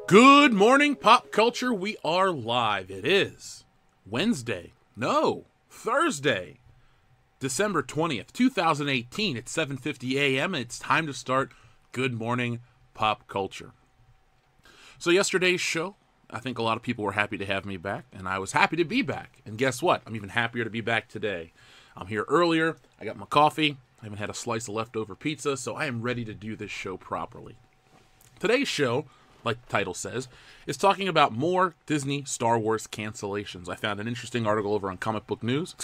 Good morning, pop culture. We are live. It is Wednesday. No, Thursday, December 20th, 2018. It's 7:50 a.m. and it's time to start Good Morning Pop Culture. So yesterday's show, I think a lot of people were happy to have me back, and I was happy to be back. And guess what? I'm even happier to be back today. I'm here earlier. I got my coffee. I haven't had a slice of leftover pizza, so I am ready to do this show properly. Today's show, like the title says, is talking about more Disney Star Wars cancellations. I found an interesting article over on Cosmic Book News,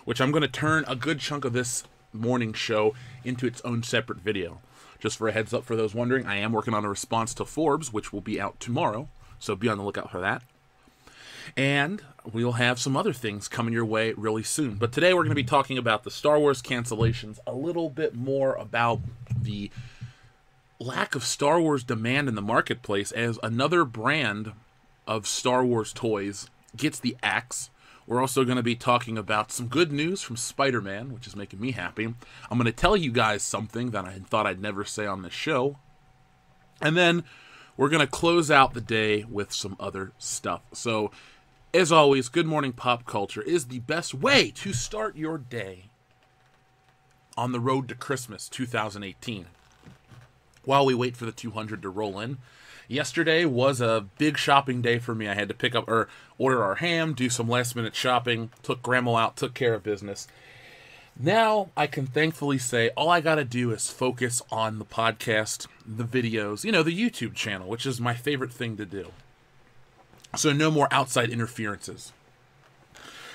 which I'm going to turn a good chunk of this morning show into its own separate video. Just for a heads up for those wondering, I am working on a response to Forbes, which will be out tomorrow, so be on the lookout for that. And we'll have some other things coming your way really soon. But today we're going to be talking about the Star Wars cancellations, a little bit more about the lack of Star Wars demand in the marketplace as another brand of Star Wars toys gets the axe. We're also going to be talking about some good news from Spider-Man, which is making me happy. I'm going to tell you guys something that I thought I'd never say on this show. And then we're going to close out the day with some other stuff. So, as always, Good Morning Pop Culture is the best way to start your day on the road to Christmas 2018. While we wait for the 200 to roll in. Yesterday was a big shopping day for me. I had to pick up or order our ham, do some last minute shopping, took grandma out, took care of business. Now I can thankfully say all I got to do is focus on the podcast, the videos, the YouTube channel, which is my favorite thing to do. So no more outside interferences.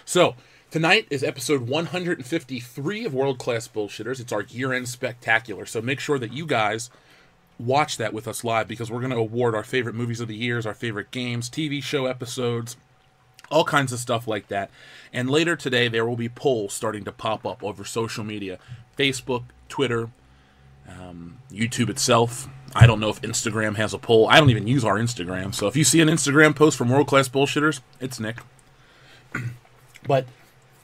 So tonight is episode 153 of World Class Bullshitters. It's our year-end spectacular. So make sure that you guys watch that with us live, because we're going to award our favorite movies of the years, our favorite games, TV show episodes, all kinds of stuff like that. And later today, there will be polls starting to pop up over social media. Facebook, Twitter, YouTube itself. I don't know if Instagram has a poll. I don't even use our Instagram. So if you see an Instagram post from World Class Bullshitters, it's Nick. But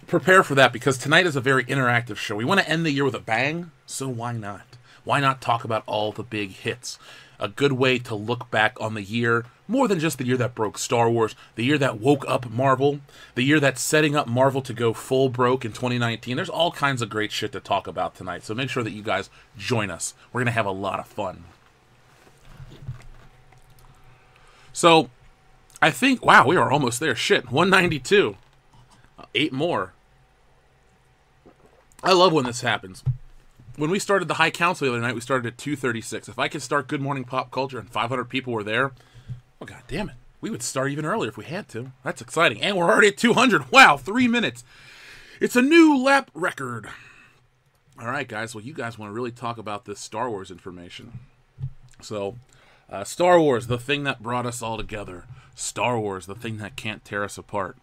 prepare for that, because tonight is a very interactive show. We want to end the year with a bang, so why not? Why not talk about all the big hits? A good way to look back on the year, more than just the year that broke Star Wars, the year that woke up Marvel, the year that's setting up Marvel to go full broke in 2019. There's all kinds of great shit to talk about tonight, so make sure that you guys join us. We're going to have a lot of fun. So, I think, wow, we are almost there. Shit, 192. 8 more. I love when this happens. When we started the High Council the other night, we started at 2:36. If I could start Good Morning Pop Culture and 500 people were there, well, god damn it. We would start even earlier if we had to. That's exciting. And we're already at 200. Wow, 3 minutes. It's a new lap record. All right, guys. Well, you guys want to really talk about this Star Wars information. So, Star Wars, the thing that brought us all together. Star Wars, the thing that can't tear us apart.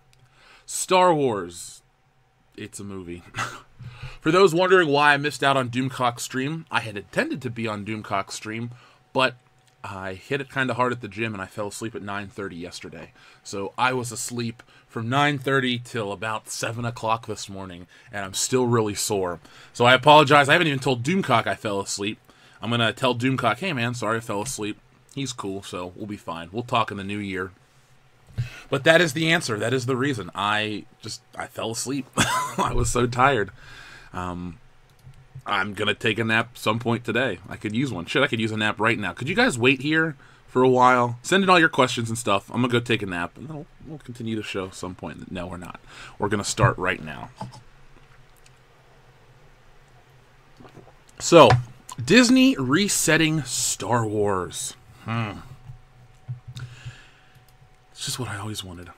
Star Wars, it's a movie. For those wondering why I missed out on Doomcock's stream, I had intended to be on Doomcock's stream, but I hit it kind of hard at the gym and I fell asleep at 9:30 yesterday. So I was asleep from 9:30 till about 7 o'clock this morning, and I'm still really sore. So I apologize. I haven't even told Doomcock I fell asleep. I'm going to tell Doomcock, hey man, sorry I fell asleep. He's cool, so we'll be fine. We'll talk in the new year. But that is the answer. That is the reason. I fell asleep. I was so tired. I'm gonna take a nap some point today. I could use one. Shit, I could use a nap right now. Could you guys wait here for a while? Send in all your questions and stuff. I'm gonna go take a nap, and then we'll continue the show some point. No, we're not. We're gonna start right now. So, Disney resetting Star Wars. It's just what I always wanted.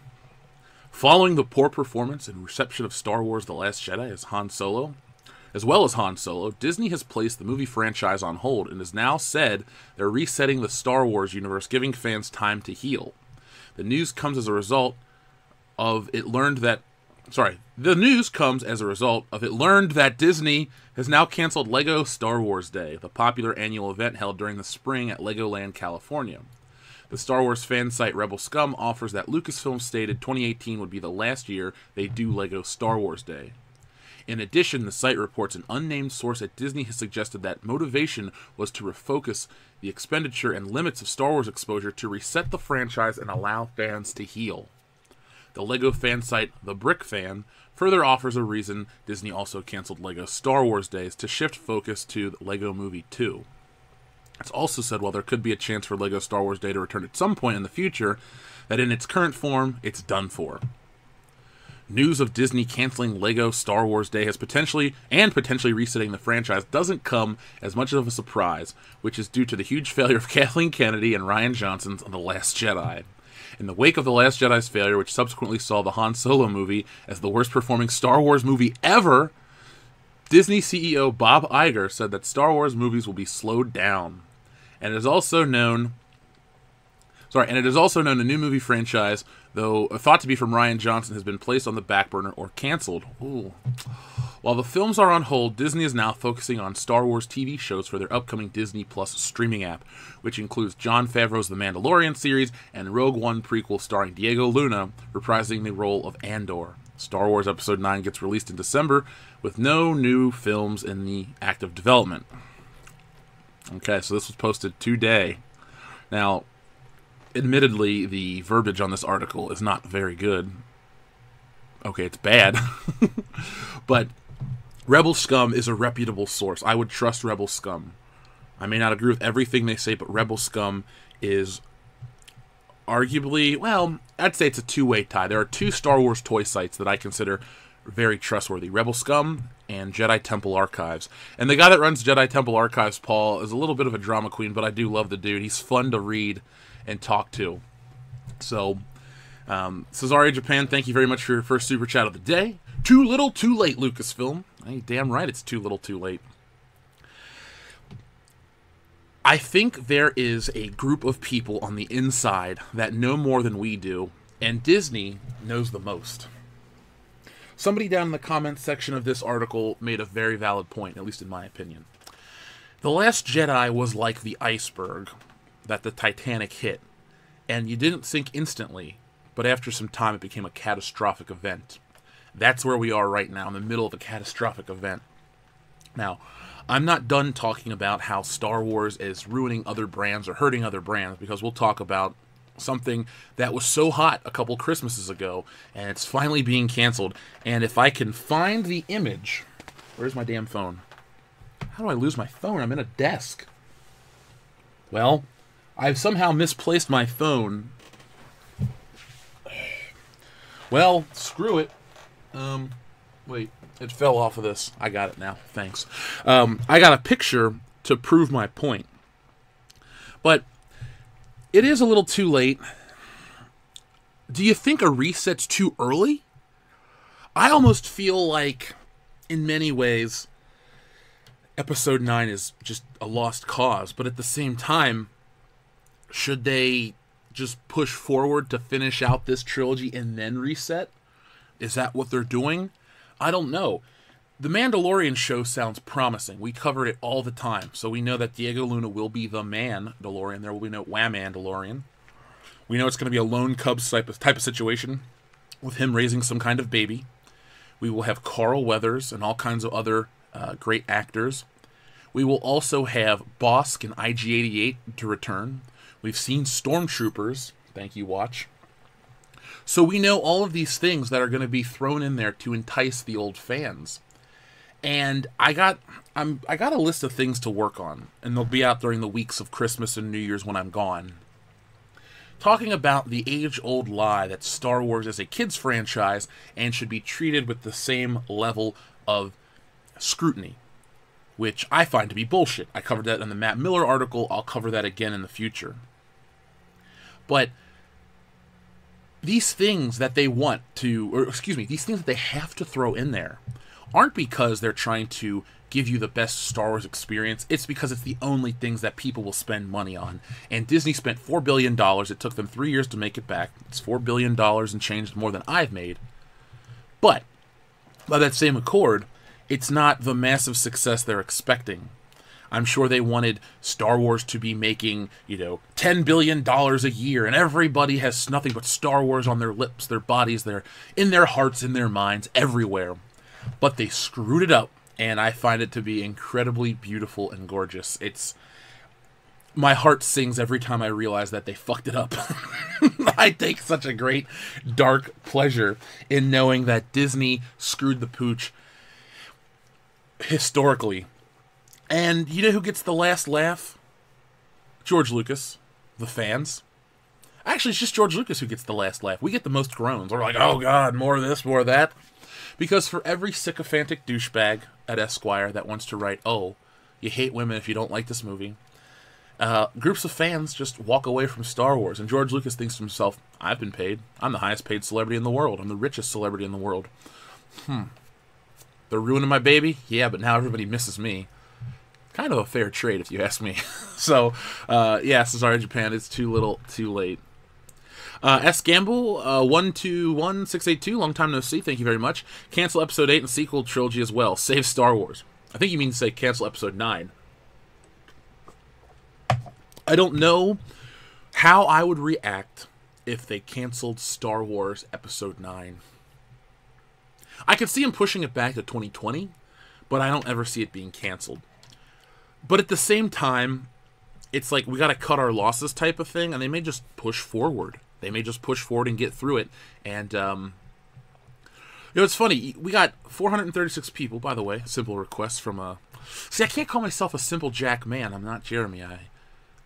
Following the poor performance and reception of Star Wars The Last Jedi as well as Han Solo, Disney has placed the movie franchise on hold and has now said they're resetting the Star Wars universe, giving fans time to heal. The news comes as a result of it learned that Disney has now canceled LEGO Star Wars Day, the popular annual event held during the spring at Legoland, California. The Star Wars fan site Rebel Scum offers that Lucasfilm stated 2018 would be the last year they do LEGO Star Wars Day. In addition, the site reports an unnamed source at Disney has suggested that motivation was to refocus the expenditure and limits of Star Wars exposure to reset the franchise and allow fans to heal. The LEGO fan site, The Brick Fan, further offers a reason Disney also canceled LEGO Star Wars Days to shift focus to LEGO Movie 2. It's also said while there could be a chance for LEGO Star Wars Day to return at some point in the future, that in its current form, it's done for. News of Disney canceling LEGO Star Wars Day has potentially resetting the franchise doesn't come as much of a surprise, which is due to the huge failure of Kathleen Kennedy and Rian Johnson's The Last Jedi. In the wake of The Last Jedi's failure, which subsequently saw the Han Solo movie as the worst-performing Star Wars movie ever, Disney CEO Bob Iger said that Star Wars movies will be slowed down. And it is also known a new movie franchise, though thought to be from Rian Johnson, has been placed on the back burner or canceled. Ooh. While the films are on hold, Disney is now focusing on Star Wars TV shows for their upcoming Disney Plus streaming app, which includes Jon Favreau's The Mandalorian series and Rogue One prequel starring Diego Luna, reprising the role of Andor. Star Wars Episode 9 gets released in December, with no new films in the active development. Okay, so this was posted today. Now, admittedly, the verbiage on this article is not very good. Okay, it's bad. But Rebel Scum is a reputable source. I would trust Rebel Scum. I may not agree with everything they say, but Rebel Scum is arguably, well, I'd say it's a two-way tie. There are two Star Wars toy sites that I consider very trustworthy. Rebel Scum and Jedi Temple Archives. And the guy that runs Jedi Temple Archives, Paul, is a little bit of a drama queen, but I do love the dude. He's fun to read and talk to. So, Cesare Japan, thank you very much for your first super chat of the day. Too little, too late, Lucasfilm. Hey, damn right it's too little, too late. I think there is a group of people on the inside that know more than we do, and Disney knows the most. Somebody down in the comments section of this article made a very valid point, at least in my opinion. The Last Jedi was like the iceberg that the Titanic hit, and you didn't sink instantly, but after some time it became a catastrophic event. That's where we are right now, in the middle of a catastrophic event. Now, I'm not done talking about how Star Wars is ruining other brands or hurting other brands, because we'll talk about something that was so hot a couple Christmases ago, and it's finally being canceled. And if I can find the image... Where's my damn phone? How do I lose my phone? I'm in a desk. Well, I've somehow misplaced my phone. Well, screw it. Wait, it fell off of this. I got it now. Thanks. I got a picture to prove my point. But it is a little too late. Do you think a reset's too early? I almost feel like, in many ways, Episode 9 is just a lost cause. But at the same time, should they just push forward to finish out this trilogy and then reset? Is that what they're doing? I don't know. The Mandalorian show sounds promising. We covered it all the time. So we know that Diego Luna will be the Mandalorian. There will be no Wham-Mandalorian. We know it's going to be a lone Cubs type of situation with him raising some kind of baby. We will have Carl Weathers and all kinds of other great actors. We will also have Bosk and IG-88 to return. We've seen Stormtroopers. Thank you, Watch. So we know all of these things that are going to be thrown in there to entice the old fans. And I got a list of things to work on, and they'll be out during the weeks of Christmas and New Year's when I'm gone. Talking about the age-old lie that Star Wars is a kids franchise and should be treated with the same level of scrutiny, which I find to be bullshit. I covered that in the Matt Miller article. I'll cover that again in the future. But these things that they want to, or excuse me, these things that they have to throw in there aren't because they're trying to give you the best Star Wars experience. It's because it's the only things that people will spend money on. And Disney spent $4 billion. It took them 3 years to make it back. It's $4 billion and changed more than I've made. But by that same accord, it's not the massive success they're expecting. I'm sure they wanted Star Wars to be making, $10 billion a year, and everybody has nothing but Star Wars on their lips, their bodies, in their hearts, in their minds, everywhere. but they screwed it up, and I find it to be incredibly beautiful and gorgeous. My heart sings every time I realize that they fucked it up. I take such a great dark pleasure in knowing that Disney screwed the pooch historically. And you know who gets the last laugh? George Lucas. The fans. Actually, it's just George Lucas who gets the last laugh. We get the most groans. We're like, oh god, more of this, more of that. Because for every sycophantic douchebag at Esquire that wants to write, oh, you hate women if you don't like this movie, groups of fans just walk away from Star Wars. And George Lucas thinks to himself, I've been paid. I'm the highest paid celebrity in the world. I'm the richest celebrity in the world. They're ruining my baby? Yeah, but now everybody misses me. Kind of a fair trade, if you ask me. So, yeah, sorry, Japan. It's too little, too late. S. Gamble, 121682, long time no see. Thank you very much. Cancel Episode 8 and sequel trilogy as well. Save Star Wars. I think you mean to say cancel Episode 9. I don't know how I would react if they canceled Star Wars Episode 9. I could see them pushing it back to 2020, but I don't ever see it being canceled. But at the same time, it's like we got to cut our losses type of thing, and they may just push forward. They may just push forward and get through it. And, it's funny. We got 436 people, by the way. Simple request from See, I can't call myself a simple Jack man. I'm not Jeremy.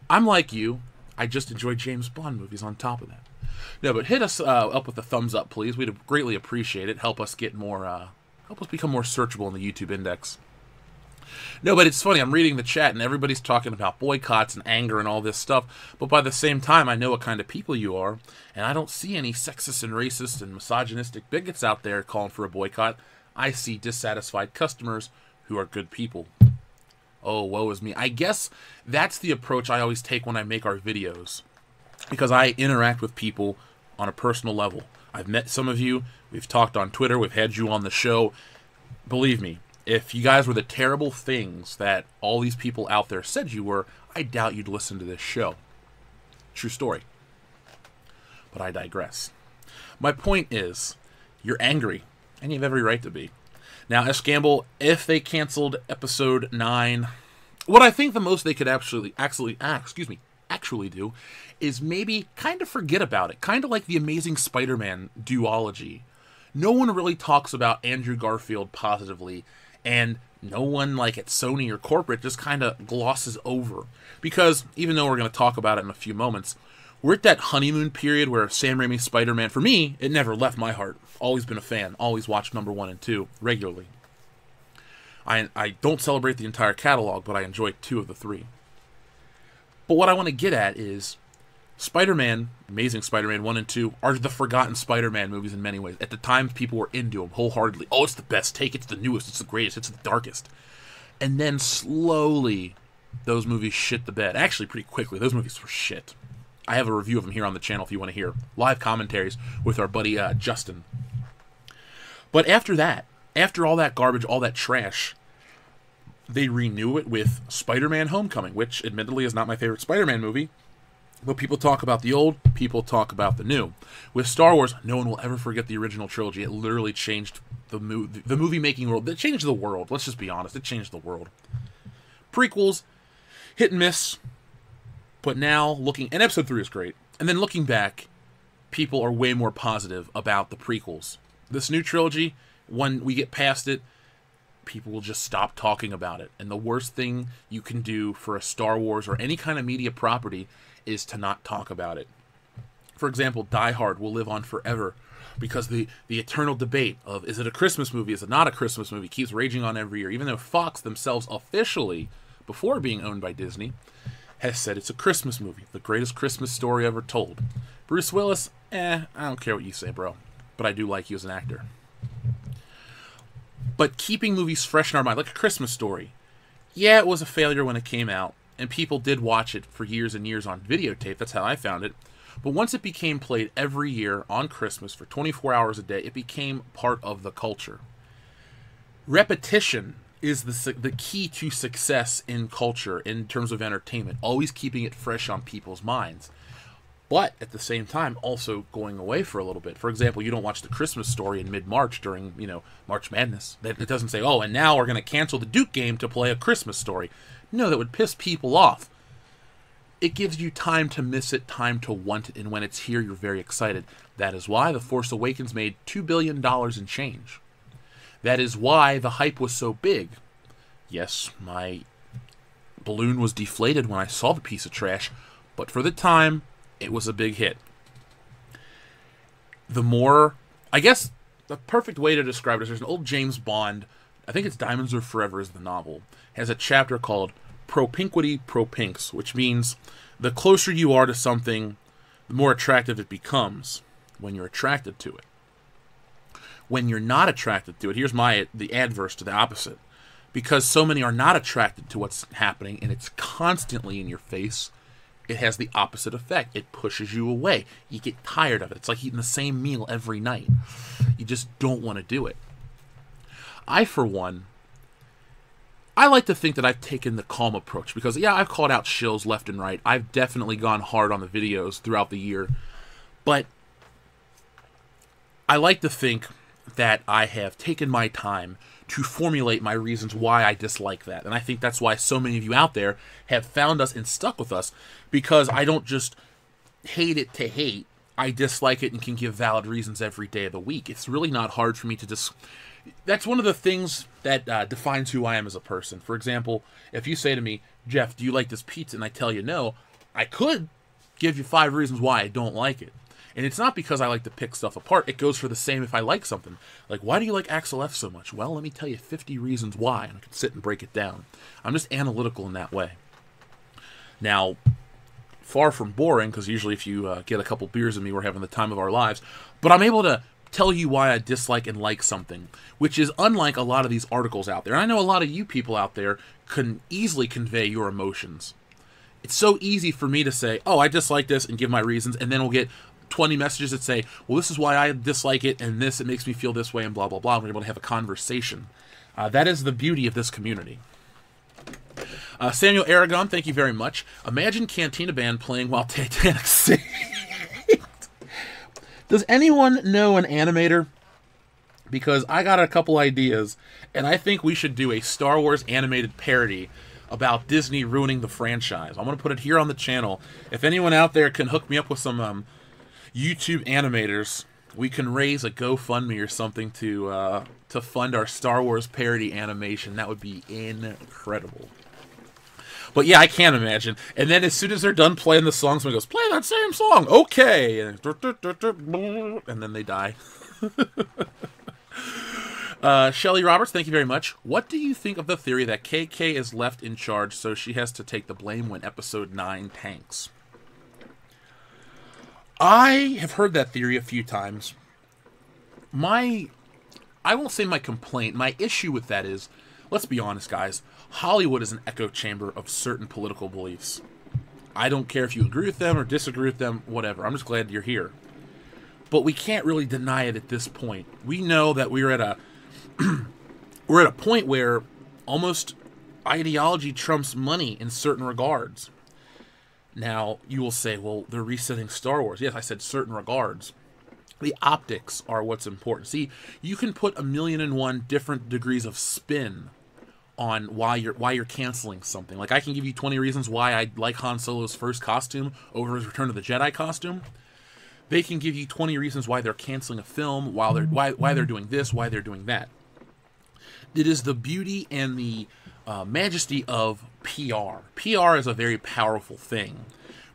I'm like you. I just enjoy James Bond movies on top of that. No, but hit us up with a thumbs up, please. We'd greatly appreciate it. Help us get more, help us become more searchable in the YouTube index. No, but it's funny. I'm reading the chat, and everybody's talking about boycotts and anger and all this stuff. But by the same time, I know what kind of people you are, and I don't see any sexist and racist and misogynistic bigots out there calling for a boycott. I see dissatisfied customers who are good people. Oh, woe is me. I guess that's the approach I always take when I make our videos, because I interact with people on a personal level. I've met some of you. We've talked on Twitter. We've had you on the show. Believe me, if you guys were the terrible things that all these people out there said you were, I doubt you'd listen to this show. True story. But I digress. My point is, you're angry, and you have every right to be. Now, S. Gamble, if they canceled Episode 9, what I think the most they could actually do is maybe kind of forget about it. Kind of like the Amazing Spider-Man duology. No one really talks about Andrew Garfield positively, and no one like at Sony or corporate just kind of glosses over. Because even though we're going to talk about it in a few moments, we're at that honeymoon period where Sam Raimi's Spider-Man, for me, it never left my heart. Always been a fan. Always watched number 1 and 2 regularly. I don't celebrate the entire catalog, but I enjoy 2 of the 3. But what I want to get at is Spider-Man, Amazing Spider-Man 1 and 2, are the forgotten Spider-Man movies in many ways. At the time, people were into them wholeheartedly. Oh, it's the best take, it's the newest, it's the greatest, it's the darkest. And then slowly, those movies shit the bed. Actually, pretty quickly, those movies were shit. I have a review of them here on the channel if you want to hear live commentaries with our buddy Justin. But after that, after all that garbage, all that trash, they renew it with Spider-Man Homecoming, which admittedly is not my favorite Spider-Man movie. But people talk about the old, people talk about the new. With Star Wars, no one will ever forget the original trilogy. It literally changed the movie-making world. It changed the world. Let's just be honest. It changed the world. Prequels, hit and miss. But now, and Episode 3 is great. And then looking back, people are way more positive about the prequels. This new trilogy, when we get past it, people will just stop talking about it. And the worst thing you can do for a Star Wars or any kind of media property is to not talk about it. For example, Die Hard will live on forever because the eternal debate of is it a Christmas movie, is it not a Christmas movie, keeps raging on every year, even though Fox themselves officially, before being owned by Disney, has said it's a Christmas movie, the greatest Christmas story ever told. Bruce Willis, I don't care what you say, bro, but I do like you as an actor. But keeping movies fresh in our mind, like A Christmas Story, yeah, it was a failure when it came out, and people did watch it for years and years on videotape. That's how I found it. But once it became played every year on Christmas for 24 hours a day, it became part of the culture. Repetition is the key to success in culture in terms of entertainment, always keeping it fresh on people's minds. but at the same time also going away for a little bit. For example, you don't watch the Christmas Story in mid-March during, March Madness. It doesn't say, oh, and now we're going to cancel the Duke game to play a Christmas Story. No, that would piss people off. It gives you time to miss it, time to want it, and when it's here, you're very excited. That is why The Force Awakens made $2 billion in change. That is why the hype was so big. Yes, my balloon was deflated when I saw the piece of trash, but for the time, it was a big hit. I guess the perfect way to describe it is there's an old James Bond, I think it's Diamonds Are Forever is the novel, has a chapter called Propinquity Propinks, which means the closer you are to something, the more attractive it becomes when you're attracted to it. When you're not attracted to it, here's the adverse to the opposite. Because so many are not attracted to what's happening and it's constantly in your face, it has the opposite effect. It pushes you away. You get tired of it. It's like eating the same meal every night. You just don't want to do it. For one, I like to think that I've taken the calm approach because, yeah, I've called out shills left and right. I've definitely gone hard on the videos throughout the year. But I like to think that I have taken my time to formulate my reasons why I dislike that. And I think that's why so many of you out there have found us and stuck with us, because I don't just hate it to hate. I dislike it and can give valid reasons every day of the week. It's really not hard for me to just... That's one of the things that defines who I am as a person. For example, if you say to me, Jeff, do you like this pizza? And I tell you no, I could give you 5 reasons why I don't like it. And it's not because I like to pick stuff apart. It goes for the same if I like something. Like, why do you like Axel F so much? Well, let me tell you 50 reasons why, and I can sit and break it down. I'm just analytical in that way. Now, far from boring, because usually if you get a couple beers with me, we're having the time of our lives. But I'm able to tell you why I dislike and like something, which is unlike a lot of these articles out there. And I know a lot of you people out there can easily convey your emotions. It's so easy for me to say, oh, I dislike this, and give my reasons, and then we'll get 20 messages that say, well, this is why I dislike it, and this, it makes me feel this way, and blah, blah, blah. We're able to have a conversation. That is the beauty of this community. Samuel Aragon, thank you very much. Imagine Cantina Band playing while Titanic sinks. Does anyone know an animator? Because I got a couple ideas, and I think we should do a Star Wars animated parody about Disney ruining the franchise. I'm going to put it here on the channel. If anyone out there can hook me up with some YouTube animators, we can raise a GoFundMe or something to fund our Star Wars parody animation. That would be incredible. But yeah, I can't imagine. And then as soon as they're done playing the song, someone goes, play that same song. Okay. And then they die. Shelly Roberts, thank you very much. What do you think of the theory that KK is left in charge, so she has to take the blame when Episode 9 tanks? I have heard that theory a few times. I won't say my complaint. My issue with that is, let's be honest, guys. Hollywood is an echo chamber of certain political beliefs. I don't care if you agree with them or disagree with them, whatever. I'm just glad you're here. But we can't really deny it at this point. We know that we're at a point where almost ideology trumps money in certain regards. Now, you will say, well, they're resetting Star Wars. Yes, I said certain regards. The optics are what's important. See, you can put 1,000,001 different degrees of spin on why you're canceling something. Like, I can give you 20 reasons why I like Han Solo's first costume over his Return of the Jedi costume. They can give you 20 reasons why they're canceling a film, why they're doing this, why they're doing that. It is the beauty and the majesty of PR. PR is a very powerful thing.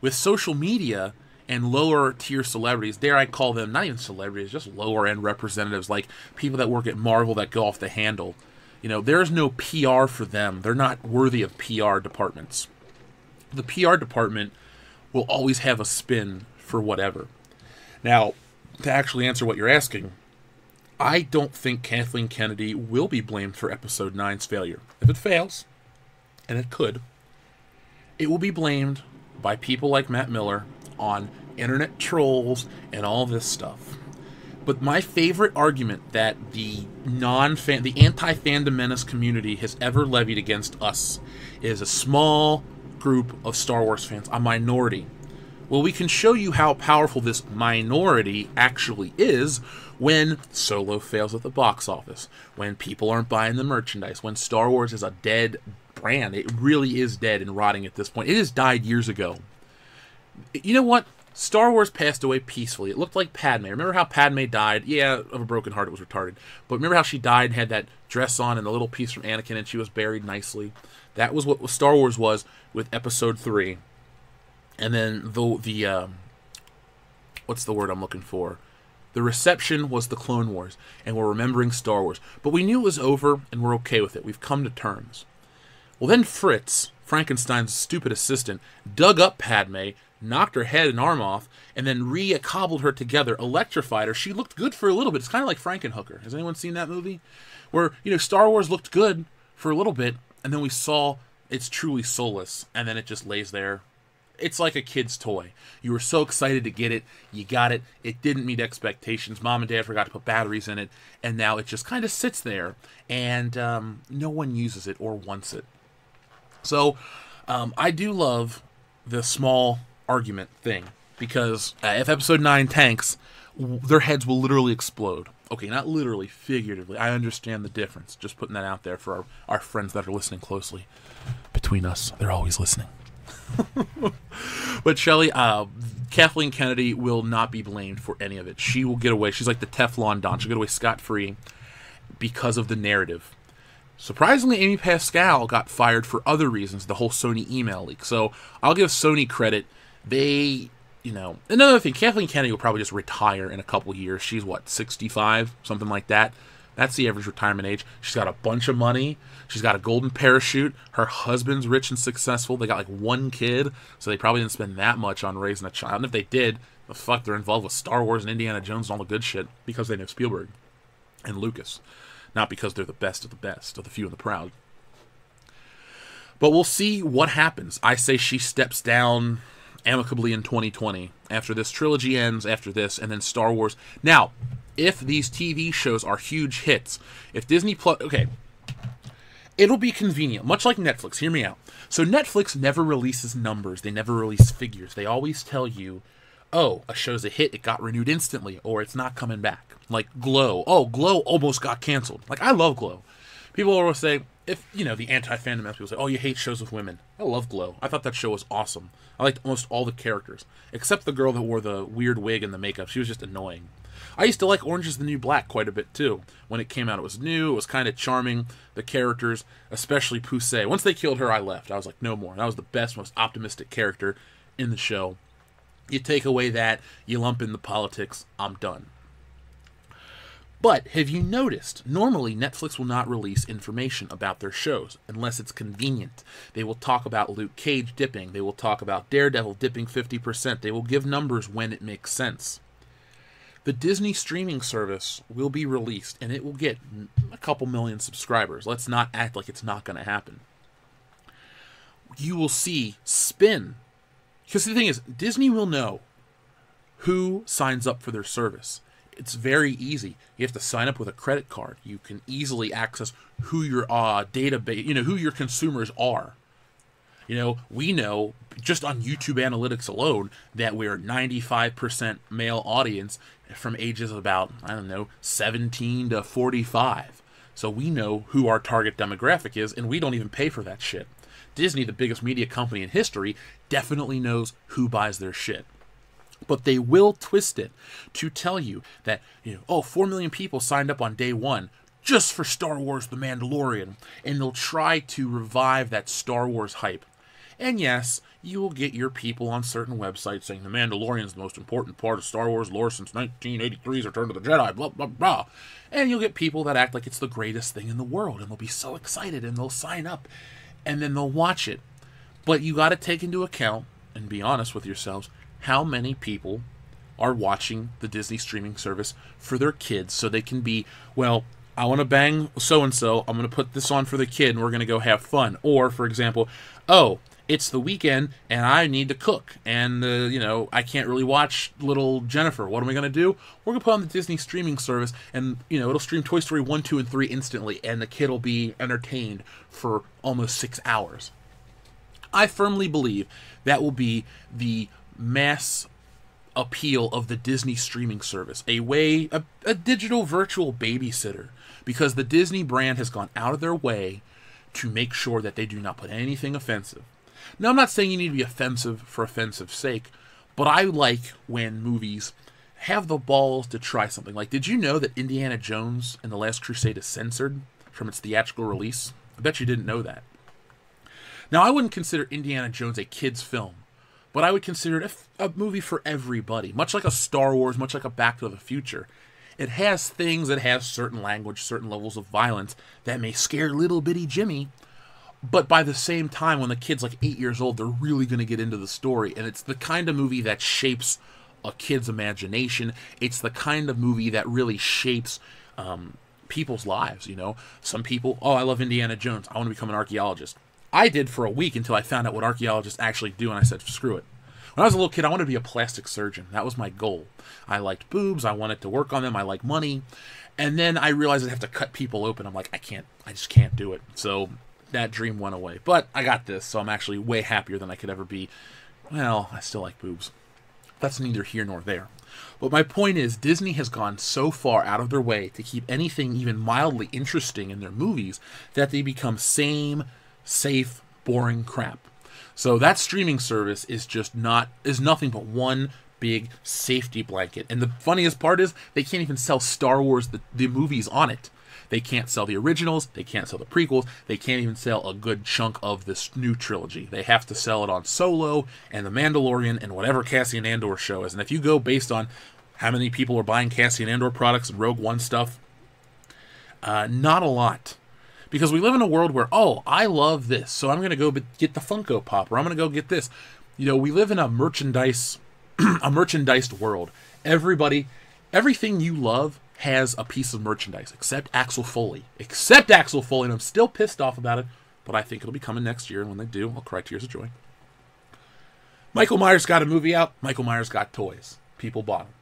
With social media and lower tier celebrities, dare I call them, not even celebrities, just lower end representatives, like people that work at Marvel that go off the handle. You know, there's no PR for them. They're not worthy of PR departments. The PR department will always have a spin for whatever. Now, to actually answer what you're asking, I don't think Kathleen Kennedy will be blamed for Episode 9's failure. If it fails, and it could, it will be blamed by people like Matt Miller on internet trolls and all this stuff. But my favorite argument that the anti-fandom menace community has ever levied against us is a small group of Star Wars fans, a minority, Well, we can show you how powerful this minority actually is when Solo fails at the box office, when people aren't buying the merchandise, when Star Wars is a dead brand. It really is dead and rotting at this point. It has died years ago. You know what? Star Wars passed away peacefully. It looked like Padme. Remember how Padme died? Yeah, of a broken heart, it was retarded. But remember how she died and had that dress on and the little piece from Anakin and she was buried nicely? That was what Star Wars was with Episode 3. And then the what's the word I'm looking for? The reception was the Clone Wars, and we're remembering Star Wars. But we knew it was over, and we're okay with it. We've come to terms. Well, then Fritz, Frankenstein's stupid assistant, dug up Padme, knocked her head and arm off, and then cobbled her together, electrified her. She looked good for a little bit. It's kind of like Frankenhooker. Has anyone seen that movie? Where, Star Wars looked good for a little bit, and then we saw it's truly soulless, and then it just lays there. It's like a kid's toy. You were so excited to get it. You got it. It didn't meet expectations. Mom and Dad forgot to put batteries in it. And now it just kind of sits there. And no one uses it or wants it. So I do love the small argument thing. Because if Episode 9 tanks, their heads will literally explode. Okay, not literally, figuratively. I understand the difference. Just putting that out there for our friends that are listening closely. Between us, they're always listening. But Shelley, Kathleen Kennedy will not be blamed for any of it. She will get away. She's like the Teflon Don. She'll get away scot-free because of the narrative. Surprisingly, Amy Pascal got fired for other reasons, the whole Sony email leak. So I'll give Sony credit. Another thing, Kathleen Kennedy will probably just retire in a couple years. She's, 65? Something like that. That's the average retirement age. She's got a bunch of money. She's got a golden parachute. Her husband's rich and successful. They got one kid, so they probably didn't spend that much on raising a child. And if they did, they're involved with Star Wars and Indiana Jones and all the good shit because they know Spielberg and Lucas. Not because they're the best of the few and the proud. But we'll see what happens. I say she steps down amicably in 2020 after this trilogy ends, after this, and then Star Wars. Now, if these TV shows are huge hits, if Disney Plus, okay, it'll be convenient, much like Netflix. Hear me out. So Netflix never releases numbers. They never release figures. They always tell you, oh, a show's a hit, it got renewed instantly, or it's not coming back. Like Glow. Oh, Glow almost got canceled. Like, I love Glow. People always say, if, the anti-fandom people say, oh, you hate shows with women. I love Glow. I thought that show was awesome. I liked almost all the characters, except the girl that wore the weird wig and the makeup. She was just annoying. I used to like Orange is the New Black quite a bit, too. When it came out, it was new. It was kind of charming. The characters, especially Poussey. Once they killed her, I left. I was like, no more. That was the best, most optimistic character in the show. You take away that, you lump in the politics, I'm done. But have you noticed, normally Netflix will not release information about their shows unless it's convenient. They will talk about Luke Cage dipping. They will talk about Daredevil dipping 50%. They will give numbers when it makes sense. The Disney streaming service will be released, and it will get a couple million subscribers. Let's not act like it's not going to happen. You will see spin. Because the thing is, Disney will know who signs up for their service. It's very easy. You have to sign up with a credit card. You can easily access who your database, who your consumers are. We know just on YouTube analytics alone that we're 95% male audience from ages about, 17 to 45. So we know who our target demographic is, and we don't even pay for that shit. Disney, the biggest media company in history, definitely knows who buys their shit. But they will twist it to tell you that, 4 million people signed up on day one just for Star Wars The Mandalorian. And they'll try to revive that Star Wars hype. And yes, you will get your people on certain websites saying The Mandalorian is the most important part of Star Wars lore since 1983's Return of the Jedi, blah, blah, blah. And you'll get people that act like it's the greatest thing in the world. And they'll be so excited and they'll sign up. And then they'll watch it. But you got to take into account, and be honest with yourselves, how many people are watching the Disney streaming service for their kids so they can be, well, I want to bang so-and-so, I'm going to put this on for the kid and we're going to go have fun. Or, for example, oh, it's the weekend and I need to cook and, I can't really watch little Jennifer. What am I going to do? We're going to put on the Disney streaming service and, it'll stream Toy Story 1, 2, and 3 instantly and the kid will be entertained for almost 6 hours. I firmly believe that will be the mass appeal of the Disney streaming service, a digital virtual babysitter, because the Disney brand has gone out of their way to make sure that they do not put anything offensive. Now, I'm not saying you need to be offensive for offensive sake, but I like when movies have the balls to try something. Like, did you know that Indiana Jones and the Last Crusade is censored from its theatrical release? I bet you didn't know that. Now, I wouldn't consider Indiana Jones a kid's film, but I would consider it a movie for everybody. Much like a Star Wars, much like a Back to the Future. It has things that have certain language, certain levels of violence that may scare little bitty Jimmy, but by the same time, when the kid's like 8 years old, they're really going to get into the story. And it's the kind of movie that shapes a kid's imagination. It's the kind of movie that really shapes people's lives, you know? Some people, oh, I love Indiana Jones. I want to become an archaeologist. I did for a week until I found out what archaeologists actually do, and I said, screw it. When I was a little kid, I wanted to be a plastic surgeon. That was my goal. I liked boobs. I wanted to work on them. I like money. And then I realized I'd have to cut people open. I'm like, I just can't do it. So that dream went away. But I got this, so I'm actually way happier than I could ever be. Well, I still like boobs. That's neither here nor there. But my point is, Disney has gone so far out of their way to keep anything even mildly interesting in their movies that they become same, safe, boring crap. So that streaming service is nothing but one big safety blanket. And the funniest part is they can't even sell Star Wars, the movies on it. They can't sell the originals. They can't sell the prequels. They can't even sell a good chunk of this new trilogy. They have to sell it on Solo and The Mandalorian and whatever Cassian Andor show is. And if you go based on how many people are buying Cassian Andor products and Rogue One stuff, not a lot. Because we live in a world where, oh, I love this, so I'm going to go get the Funko Pop, or I'm going to go get this. You know, we live in a merchandised world. Everything you love has a piece of merchandise, except Axel Foley. And I'm still pissed off about it, but I think it'll be coming next year, and when they do, I'll cry tears of joy. Michael Myers got a movie out. Michael Myers got toys. People bought them.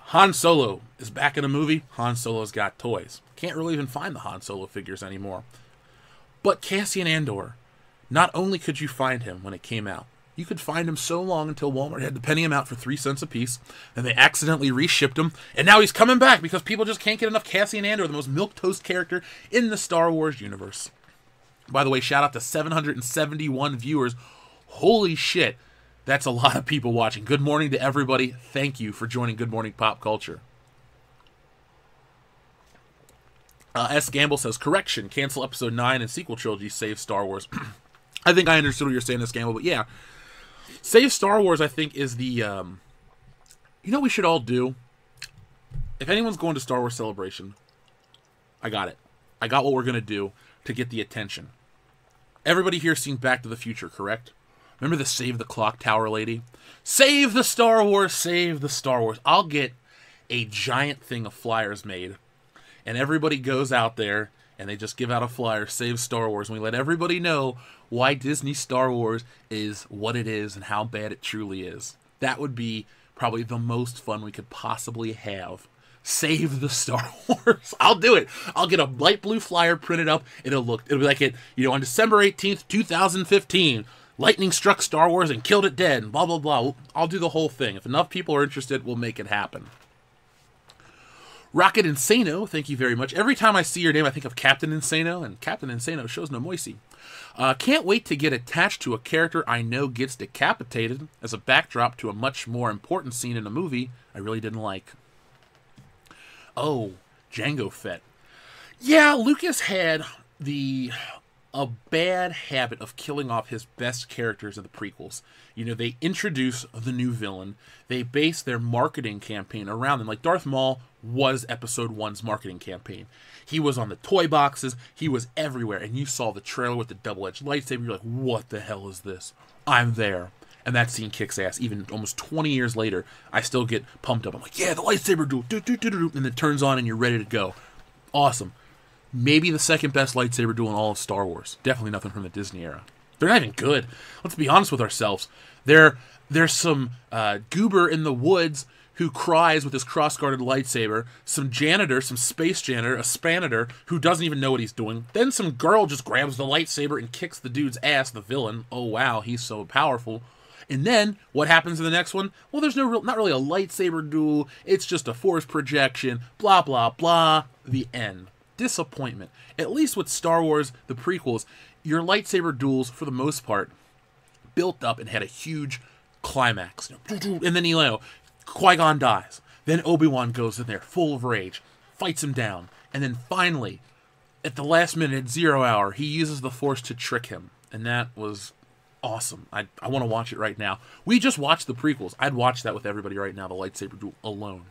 Han Solo is back in a movie. Han Solo's got toys. Can't really even find the Han Solo figures anymore. But Cassian Andor, not only could you find him when it came out, you could find him so long until Walmart had to penny him out for 3 cents a piece, and they accidentally reshipped him, and now he's coming back because people just can't get enough Cassian Andor, the most milquetoast character in the Star Wars universe. By the way, shout out to 771 viewers. Holy shit, that's a lot of people watching. Good morning to everybody. Thank you for joining Good Morning Pop Culture. S. Gamble says, correction, cancel episode 9 and sequel trilogy, save Star Wars. I think I understood what you're saying, S. Gamble, but yeah. Save Star Wars, I think, is the, you know what we should all do? If anyone's going to Star Wars Celebration, I got it. I got what we're going to do to get the attention. Everybody here seen Back to the Future, correct? Remember the Save the Clock Tower lady? Save the Star Wars, save the Star Wars. I'll get a giant thing of flyers made, and everybody goes out there, and they just give out a flyer, Save Star Wars, and we let everybody know why Disney Star Wars is what it is and how bad it truly is. That would be probably the most fun we could possibly have. Save the Star Wars. I'll do it. I'll get a light blue flyer printed up. It'll be like it, you know, on December 18th, 2015, lightning struck Star Wars and killed it dead, and blah, blah, blah. I'll do the whole thing. If enough people are interested, we'll make it happen. Rocket Insano, thank you very much. Every time I see your name, I think of Captain Insano, and Captain Insano shows no moisey. Can't wait to get attached to a character I know gets decapitated as a backdrop to a much more important scene in a movie I really didn't like. Oh, Jango Fett. Yeah, Lucas had a bad habit of killing off his best characters in the prequels. You know, they introduce the new villain. They base their marketing campaign around them. Like Darth Maul was Episode 1's marketing campaign. He was on the toy boxes. He was everywhere. And you saw the trailer with the double-edged lightsaber. You're like, what the hell is this? I'm there. And that scene kicks ass. Even almost 20 years later, I still get pumped up. I'm like, yeah, the lightsaber duel. And it turns on and you're ready to go. Awesome. Maybe the second best lightsaber duel in all of Star Wars. Definitely nothing from the Disney era. They're not even good. Let's be honest with ourselves. There's some goober in the woods who cries with his cross-guarded lightsaber, some janitor, some space janitor, a spanitor, who doesn't even know what he's doing. Then some girl just grabs the lightsaber and kicks the dude's ass, the villain. Oh, wow, he's so powerful. And then, what happens in the next one? Well, there's not really a lightsaber duel. It's just a force projection. Blah, blah, blah. The end. Disappointment. At least with Star Wars, the prequels, your lightsaber duels, for the most part, built up and had a huge climax. And then, Qui-Gon dies. Then Obi-Wan goes in there, full of rage, fights him down. And then finally, at the last minute, at 0 hour, he uses the Force to trick him. And that was awesome. I want to watch it right now. We just watched the prequels. I'd watch that with everybody right now, the lightsaber duel alone.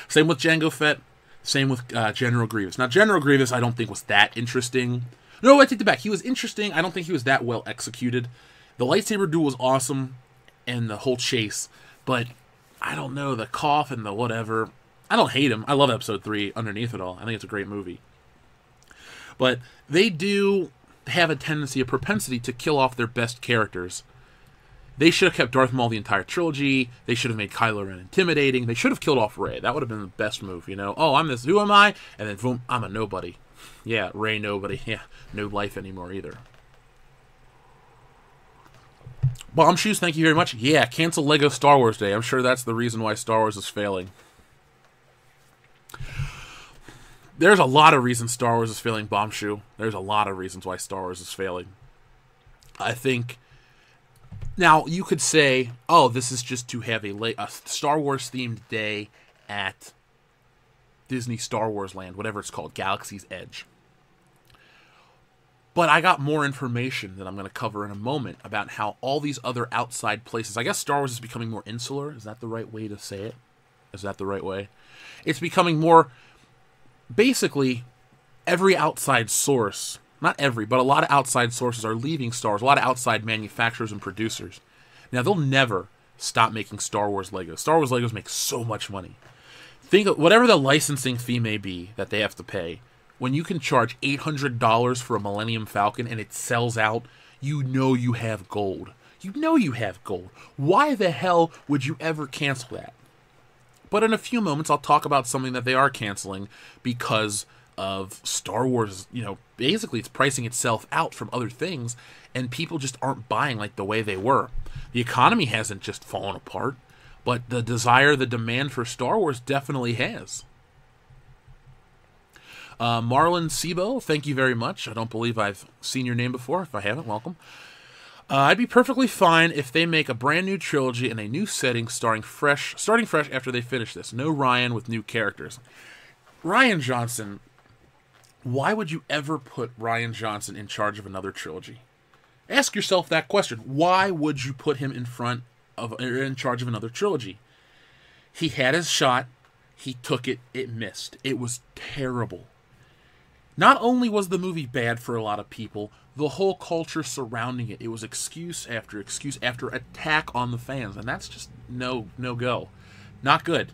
Same with Jango Fett. Same with General Grievous. Now, General Grievous I don't think was that interesting. No, I take it back. He was interesting. I don't think he was that well executed. The lightsaber duel was awesome, and the whole chase. But, I don't know, the cough and the whatever. I don't hate him. I love Episode 3 underneath it all. I think it's a great movie. But they do have a tendency, a propensity to kill off their best characters. They should have kept Darth Maul the entire trilogy. They should have made Kylo Ren intimidating. They should have killed off Rey. That would have been the best move, Oh, I'm this. Who am I? And then, boom, I'm a nobody. Yeah, Rey nobody. Yeah, no life anymore either. Bomb Shoes, thank you very much. Yeah, cancel Lego Star Wars Day. I'm sure that's the reason why Star Wars is failing. There's a lot of reasons Star Wars is failing, Bomb Shoe. There's a lot of reasons why Star Wars is failing. I think... Now, you could say, oh, this is just to have a Star Wars-themed day at Disney Star Wars Land, whatever it's called, Galaxy's Edge. But I got more information that I'm going to cover in a moment about how all these other outside places... I guess Star Wars is becoming more insular. Is that the right way to say it? Is that the right way? It's becoming more... Basically, every outside source, not every, but a lot of outside sources are leaving Star Wars, a lot of outside manufacturers and producers. Now, they'll never stop making Star Wars Legos. Star Wars Legos make so much money. Think of whatever the licensing fee may be that they have to pay. When you can charge $800 for a Millennium Falcon and it sells out, you know you have gold. You know you have gold. Why the hell would you ever cancel that? But in a few moments, I'll talk about something that they are canceling because of Star Wars. Basically, it's pricing itself out from other things, and people just aren't buying like the way they were. The economy hasn't just fallen apart, but the desire, the demand for Star Wars definitely has. Marlon Sebo, thank you very much. I don't believe I've seen your name before. If I haven't, welcome. I'd be perfectly fine if they make a brand new trilogy in a new setting starting fresh after they finish this. No Ryan with new characters. Rian Johnson, why would you ever put Rian Johnson in charge of another trilogy? Ask yourself that question. Why would you put him in charge of another trilogy? He had his shot. He took it. It missed. It was terrible. Not only was the movie bad for a lot of people, the whole culture surrounding it was excuse after attack on the fans, and that's just no go. Not good.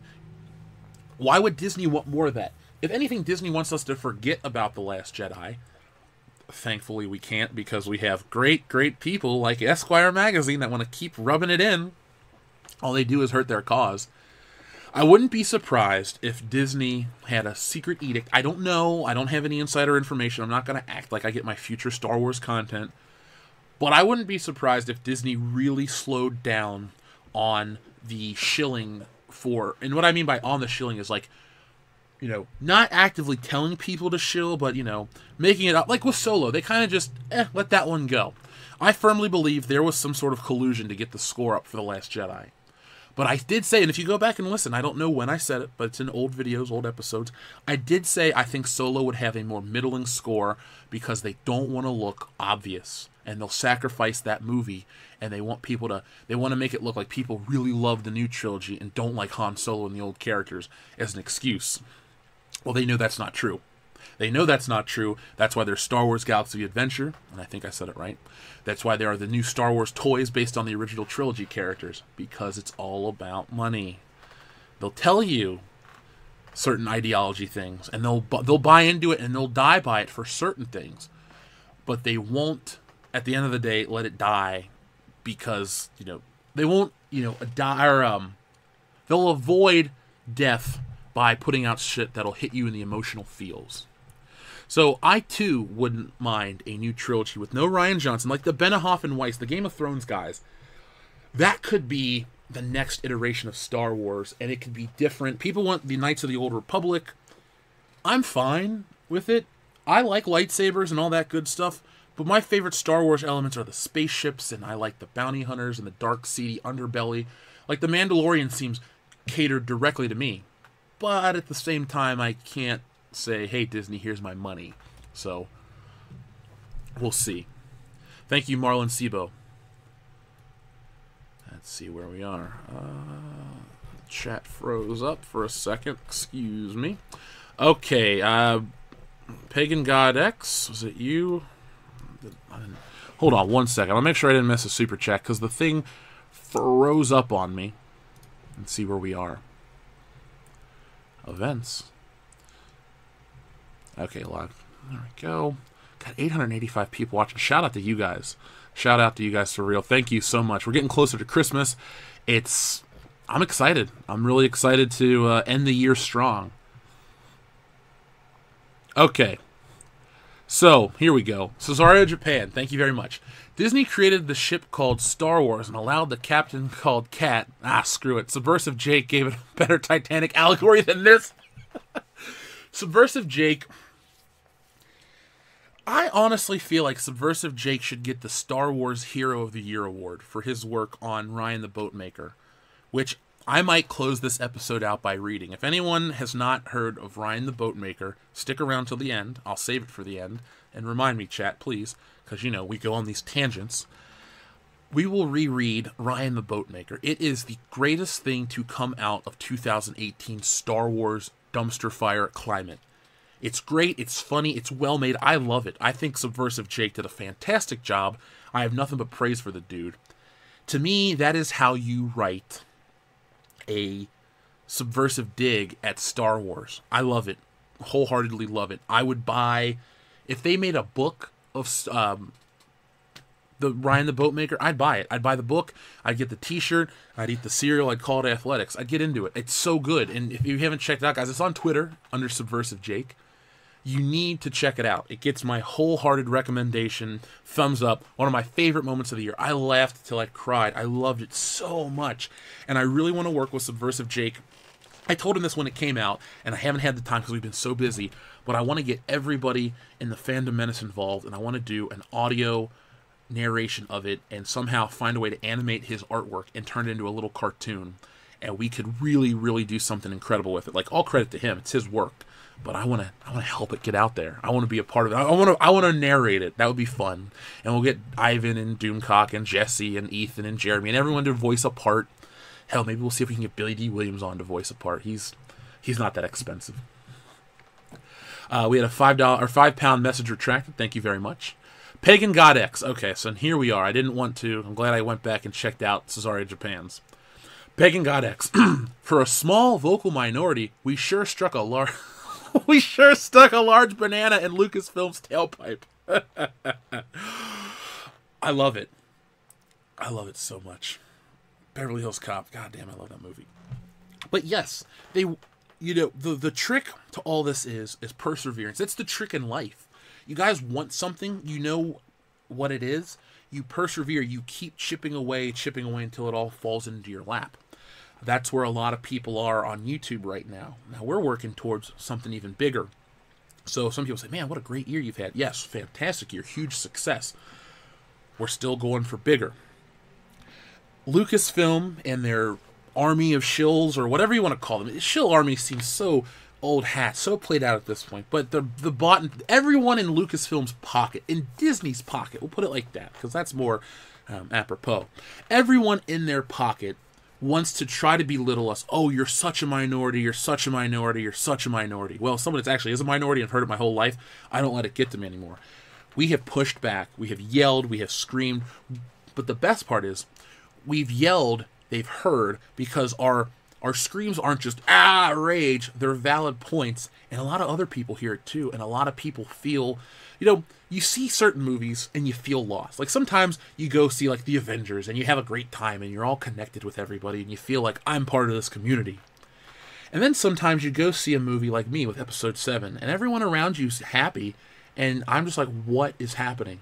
Why would Disney want more of that? If anything, Disney wants us to forget about The Last Jedi. Thankfully, we can't because we have great people like Esquire magazine that want to keep rubbing it in. All they do is hurt their cause. I wouldn't be surprised if Disney had a secret edict. I don't know. I don't have any insider information. I'm not going to act like I get my future Star Wars content. But I wouldn't be surprised if Disney really slowed down on the shilling for... And what I mean by on the shilling is like, not actively telling people to shill, but, making it up. Like with Solo, they kind of just, let that one go. I firmly believe there was some sort of collusion to get the score up for The Last Jedi. But I did say, and if you go back and listen, I don't know when I said it, but it's in old videos, old episodes. I did say I think Solo would have a more middling score because they don't want to look obvious. And they'll sacrifice that movie, and they want to make it look like people really love the new trilogy and don't like Han Solo and the old characters as an excuse. Well, they know that's not true. They know that's not true. That's why there's Star Wars Galaxy Adventure, and I think I said it right. That's why there are the new Star Wars toys based on the original trilogy characters, because it's all about money. They'll tell you certain ideology things, and they'll buy into it, and they'll die by it for certain things. But they won't, at the end of the day, let it die because, they won't, die, or, they'll avoid death by putting out shit that'll hit you in the emotional feels. So I too wouldn't mind a new trilogy with no Rian Johnson, like the Benioff and Weiss, the Game of Thrones guys. That could be the next iteration of Star Wars, and it could be different. People want the Knights of the Old Republic. I'm fine with it. I like lightsabers and all that good stuff, but my favorite Star Wars elements are the spaceships, and I like the bounty hunters and the dark, seedy underbelly. Like, the Mandalorian seems catered directly to me. But at the same time, I can't say, hey, Disney, here's my money. So, we'll see. Thank you, Marlon Sebo. Let's see where we are. Chat froze up for a second. Excuse me. Okay, Pagan God X, was it you? Hold on one second. I'll make sure I didn't miss a super chat, because the thing froze up on me. Let's see where we are. Events. Okay, live. There we go. Got 885 people watching. Shout out to you guys. Shout out to you guys for real. Thank you so much. We're getting closer to Christmas. I'm excited. I'm really excited to end the year strong. Okay. So, here we go. Cesario, Japan. Thank you very much. Disney created the ship called Star Wars and allowed the captain called Cat. Screw it. Subversive Jake gave it a better Titanic allegory than this. Subversive Jake. I honestly feel like Subversive Jake should get the Star Wars Hero of the Year award for his work on Ryan the Boatmaker, which I might close this episode out by reading. If anyone has not heard of Ryan the Boatmaker, stick around till the end. I'll save it for the end. And remind me, chat, please, because, you know, we go on these tangents. We will reread Ryan the Boatmaker. It is the greatest thing to come out of 2018 Star Wars dumpster fire climate. It's great, it's funny, it's well made. I love it. I think Subversive Jake did a fantastic job. I have nothing but praise for the dude. To me, that is how you write a subversive dig at Star Wars. I love it. Wholeheartedly love it. I would buy, if they made a book of the Ryan the Boatmaker, I'd buy it. I'd buy the book, I'd get the t-shirt, I'd eat the cereal, I'd call it athletics. I'd get into it. It's so good. And if you haven't checked it out, guys, it's on Twitter under Subversive Jake. You need to check it out. It gets my wholehearted recommendation. Thumbs up. One of my favorite moments of the year. I laughed till I cried. I loved it so much. And I really want to work with Subversive Jake. I told him this when it came out, and I haven't had the time because we've been so busy, but I want to get everybody in the Fandom Menace involved, and I want to do an audio narration of it and somehow find a way to animate his artwork and turn it into a little cartoon. And we could really, really do something incredible with it. Like, all credit to him. It's his work. But I want to help it get out there. I want to be a part of it. I want to narrate it. That would be fun. And we'll get Ivan and Doomcock and Jesse and Ethan and Jeremy and everyone to voice a part. Hell, maybe we'll see if we can get Billy D. Williams on to voice a part. He's not that expensive. We had a £5 message retracted. Thank you very much. Pagan God X. Okay, so here we are. I didn't want to. I'm glad I went back and checked out Cesario Japan's. Pagan God X. For a small vocal minority, we sure struck a large... We sure stuck a large banana in Lucasfilm's tailpipe. I love it. I love it so much. Beverly Hills Cop. God damn, I love that movie. But yes, the trick to all this is perseverance. It's the trick in life. You guys want something, you know what it is. You persevere. You keep chipping away until it all falls into your lap. That's where a lot of people are on YouTube right now. Now, we're working towards something even bigger. So some people say, man, what a great year you've had. Yes, fantastic year, huge success. We're still going for bigger. Lucasfilm and their army of shills, or whatever you want to call them. Shill army seems so old hat, so played out at this point. But everyone in Lucasfilm's pocket, in Disney's pocket, we'll put it like that, because that's more apropos. Everyone in their pocket wants to try to belittle us. Oh, you're such a minority, you're such a minority, you're such a minority. Well, someone that actually is a minority and I've heard it my whole life, I don't let it get to me anymore. We have pushed back, we have yelled, we have screamed, but the best part is, we've yelled, they've heard, because our screams aren't just, rage, they're valid points, and a lot of other people hear it too, and a lot of people feel, you see certain movies and you feel lost. Like, sometimes you go see, like, The Avengers and you have a great time and you're all connected with everybody and you feel like, I'm part of this community. And then sometimes you go see a movie like me with episode 7, and everyone around you's happy, and I'm just like, what is happening?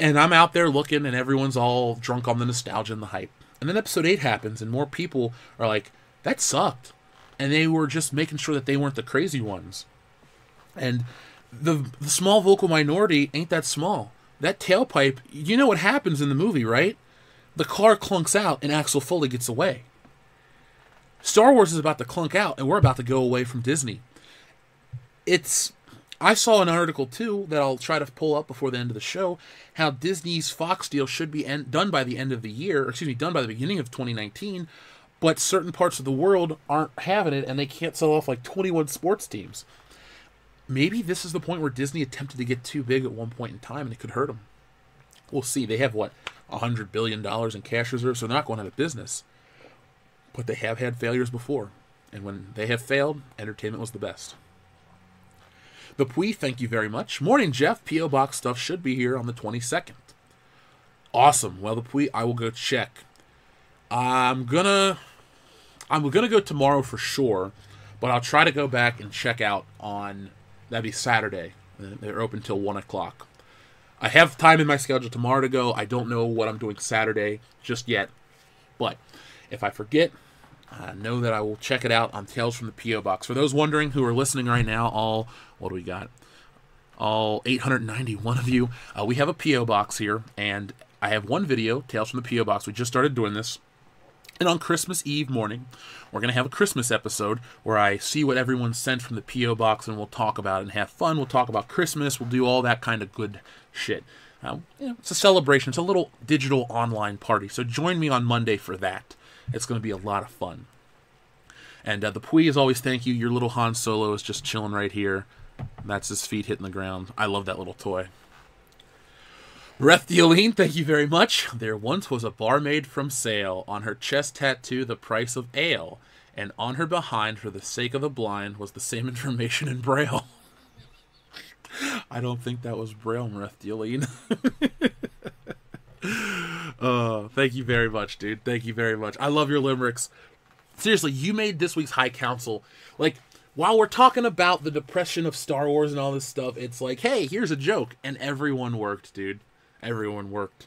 And I'm out there looking, and everyone's all drunk on the nostalgia and the hype. And then episode 8 happens, and more people are like, that sucked. And they were just making sure that they weren't the crazy ones. And the small vocal minority ain't that small. That tailpipe, you know what happens in the movie, right? The car clunks out, and Axel Foley gets away. Star Wars is about to clunk out, and we're about to go away from Disney. I saw an article, too, that I'll try to pull up before the end of the show, how Disney's Fox deal should be done by the end of the year, or excuse me, done by the beginning of 2019, but certain parts of the world aren't having it, and they can't sell off like 21 sports teams. Maybe this is the point where Disney attempted to get too big at one point in time, and it could hurt them. We'll see. They have, what, $100 billion in cash reserves, so they're not going out of business. But they have had failures before, and when they have failed, entertainment was the best. The Pui, thank you very much. Morning, Jeff. P.O. Box stuff should be here on the 22nd. Awesome. Well, the Pui, I will go check. I'm gonna go tomorrow for sure, but I'll try to go back and check out on, that'd be Saturday. They're open till 1 o'clock. I have time in my schedule tomorrow to go. I don't know what I'm doing Saturday just yet, but if I forget, know that I will check it out on Tales from the P.O. Box. For those wondering who are listening right now, what do we got? All 891 of you. We have a P.O. Box here, and I have one video, Tales from the P.O. Box. We just started doing this. And on Christmas Eve morning, we're going to have a Christmas episode where I see what everyone sent from the P.O. Box, and we'll talk about it and have fun. We'll talk about Christmas. We'll do all that kind of good shit. It's a celebration. It's a little digital online party. So join me on Monday for that. It's going to be a lot of fun. And the Pui, as always, thank you. Your little Han Solo is just chilling right here. That's his feet hitting the ground. I love that little toy. Breath Dealine, thank you very much. There once was a barmaid from Sale, on her chest tattoo the price of ale, and on her behind, for the sake of the blind, was the same information in Braille. I don't think that was Braille, Breath Dealine. Thank you very much, dude. Thank you very much. I love your limericks. Seriously, you made this week's High Council. Like, while we're talking about the depression of Star Wars and all this stuff, it's like, hey, here's a joke. And everyone worked, dude. Everyone worked.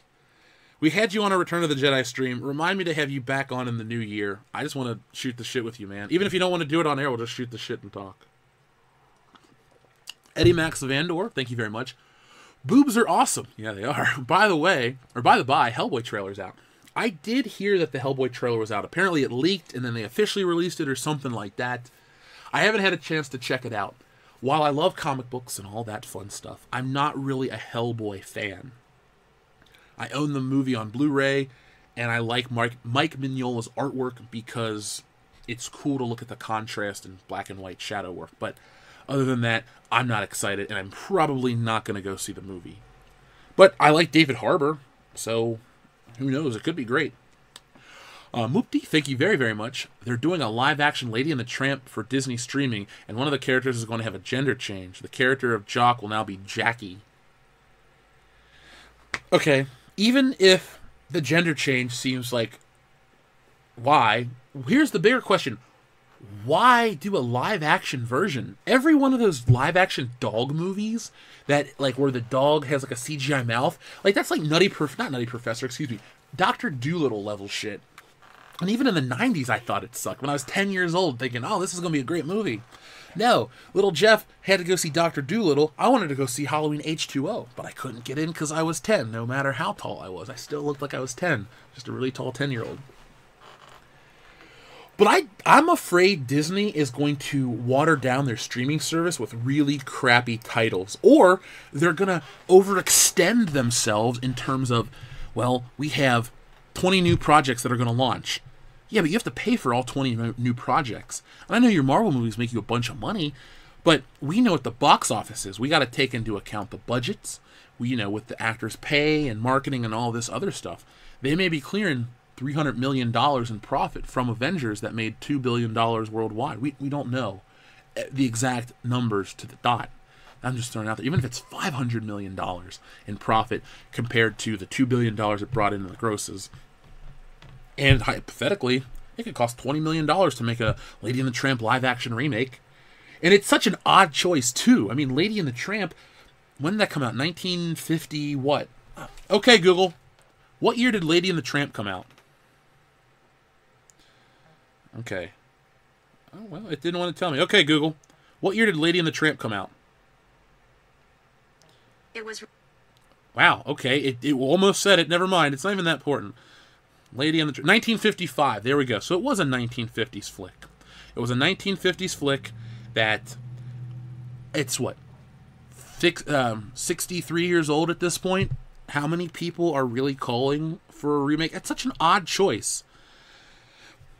We had you on a Return of the Jedi stream. Remind me to have you back on in the new year. I just want to shoot the shit with you, man. Even if you don't want to do it on air, we'll just shoot the shit and talk. Eddie Max of Andor, thank you very much. Boobs are awesome. Yeah, they are. By the way, or by the by, Hellboy trailer's out. I did hear that the Hellboy trailer was out. Apparently it leaked, and then they officially released it or something like that. I haven't had a chance to check it out. While I love comic books and all that fun stuff, I'm not really a Hellboy fan. I own the movie on Blu-ray, and I like Mike Mignola's artwork because it's cool to look at the contrast and black and white shadow work. But other than that, I'm not excited, and I'm probably not going to go see the movie. But I like David Harbour, so who knows? It could be great. Mupti, thank you very, very much. They're doing a live-action Lady and the Tramp for Disney streaming, and one of the characters is going to have a gender change. The character of Jock will now be Jackie. Okay, even if the gender change seems like, why? Here's the bigger question. Why do a live-action version? Every one of those live-action dog movies that, like, where the dog has, like, a CGI mouth, like, that's like not Nutty Professor, excuse me, Dr. Dolittle level shit. And even in the 90s, I thought it sucked. When I was 10 years old, thinking, oh, this is going to be a great movie. No, little Jeff had to go see Dr. Dolittle. I wanted to go see Halloween H2O, but I couldn't get in because I was 10, no matter how tall I was. I still looked like I was 10, just a really tall 10-year-old. But I'm afraid Disney is going to water down their streaming service with really crappy titles. Or they're going to overextend themselves in terms of, well, we have 20 new projects that are going to launch. Yeah, but you have to pay for all 20 new projects. And I know your Marvel movies make you a bunch of money, but we know what the box office is. We got to take into account the budgets, with the actors' pay and marketing and all this other stuff. They may be clearing $300 million in profit from Avengers that made $2 billion worldwide. We don't know the exact numbers to the dot. I'm just throwing out there. Even if it's $500 million in profit compared to the $2 billion it brought in the grosses. And hypothetically, It could cost $20 million to make a Lady and the Tramp live-action remake. And it's such an odd choice, too. I mean, Lady and the Tramp, when did that come out? 1950 what? Okay, Google. What year did Lady and the Tramp come out? Okay. Oh, well, it didn't want to tell me. Okay, Google. What year did Lady and the Tramp come out? It was... Wow, okay. It almost said it. Never mind. It's not even that important. Lady and the Tramp. 1955. There we go. So it was a 1950s flick. It was a 1950s flick that... It's what? 63 years old at this point? How many people are really calling for a remake? It's such an odd choice.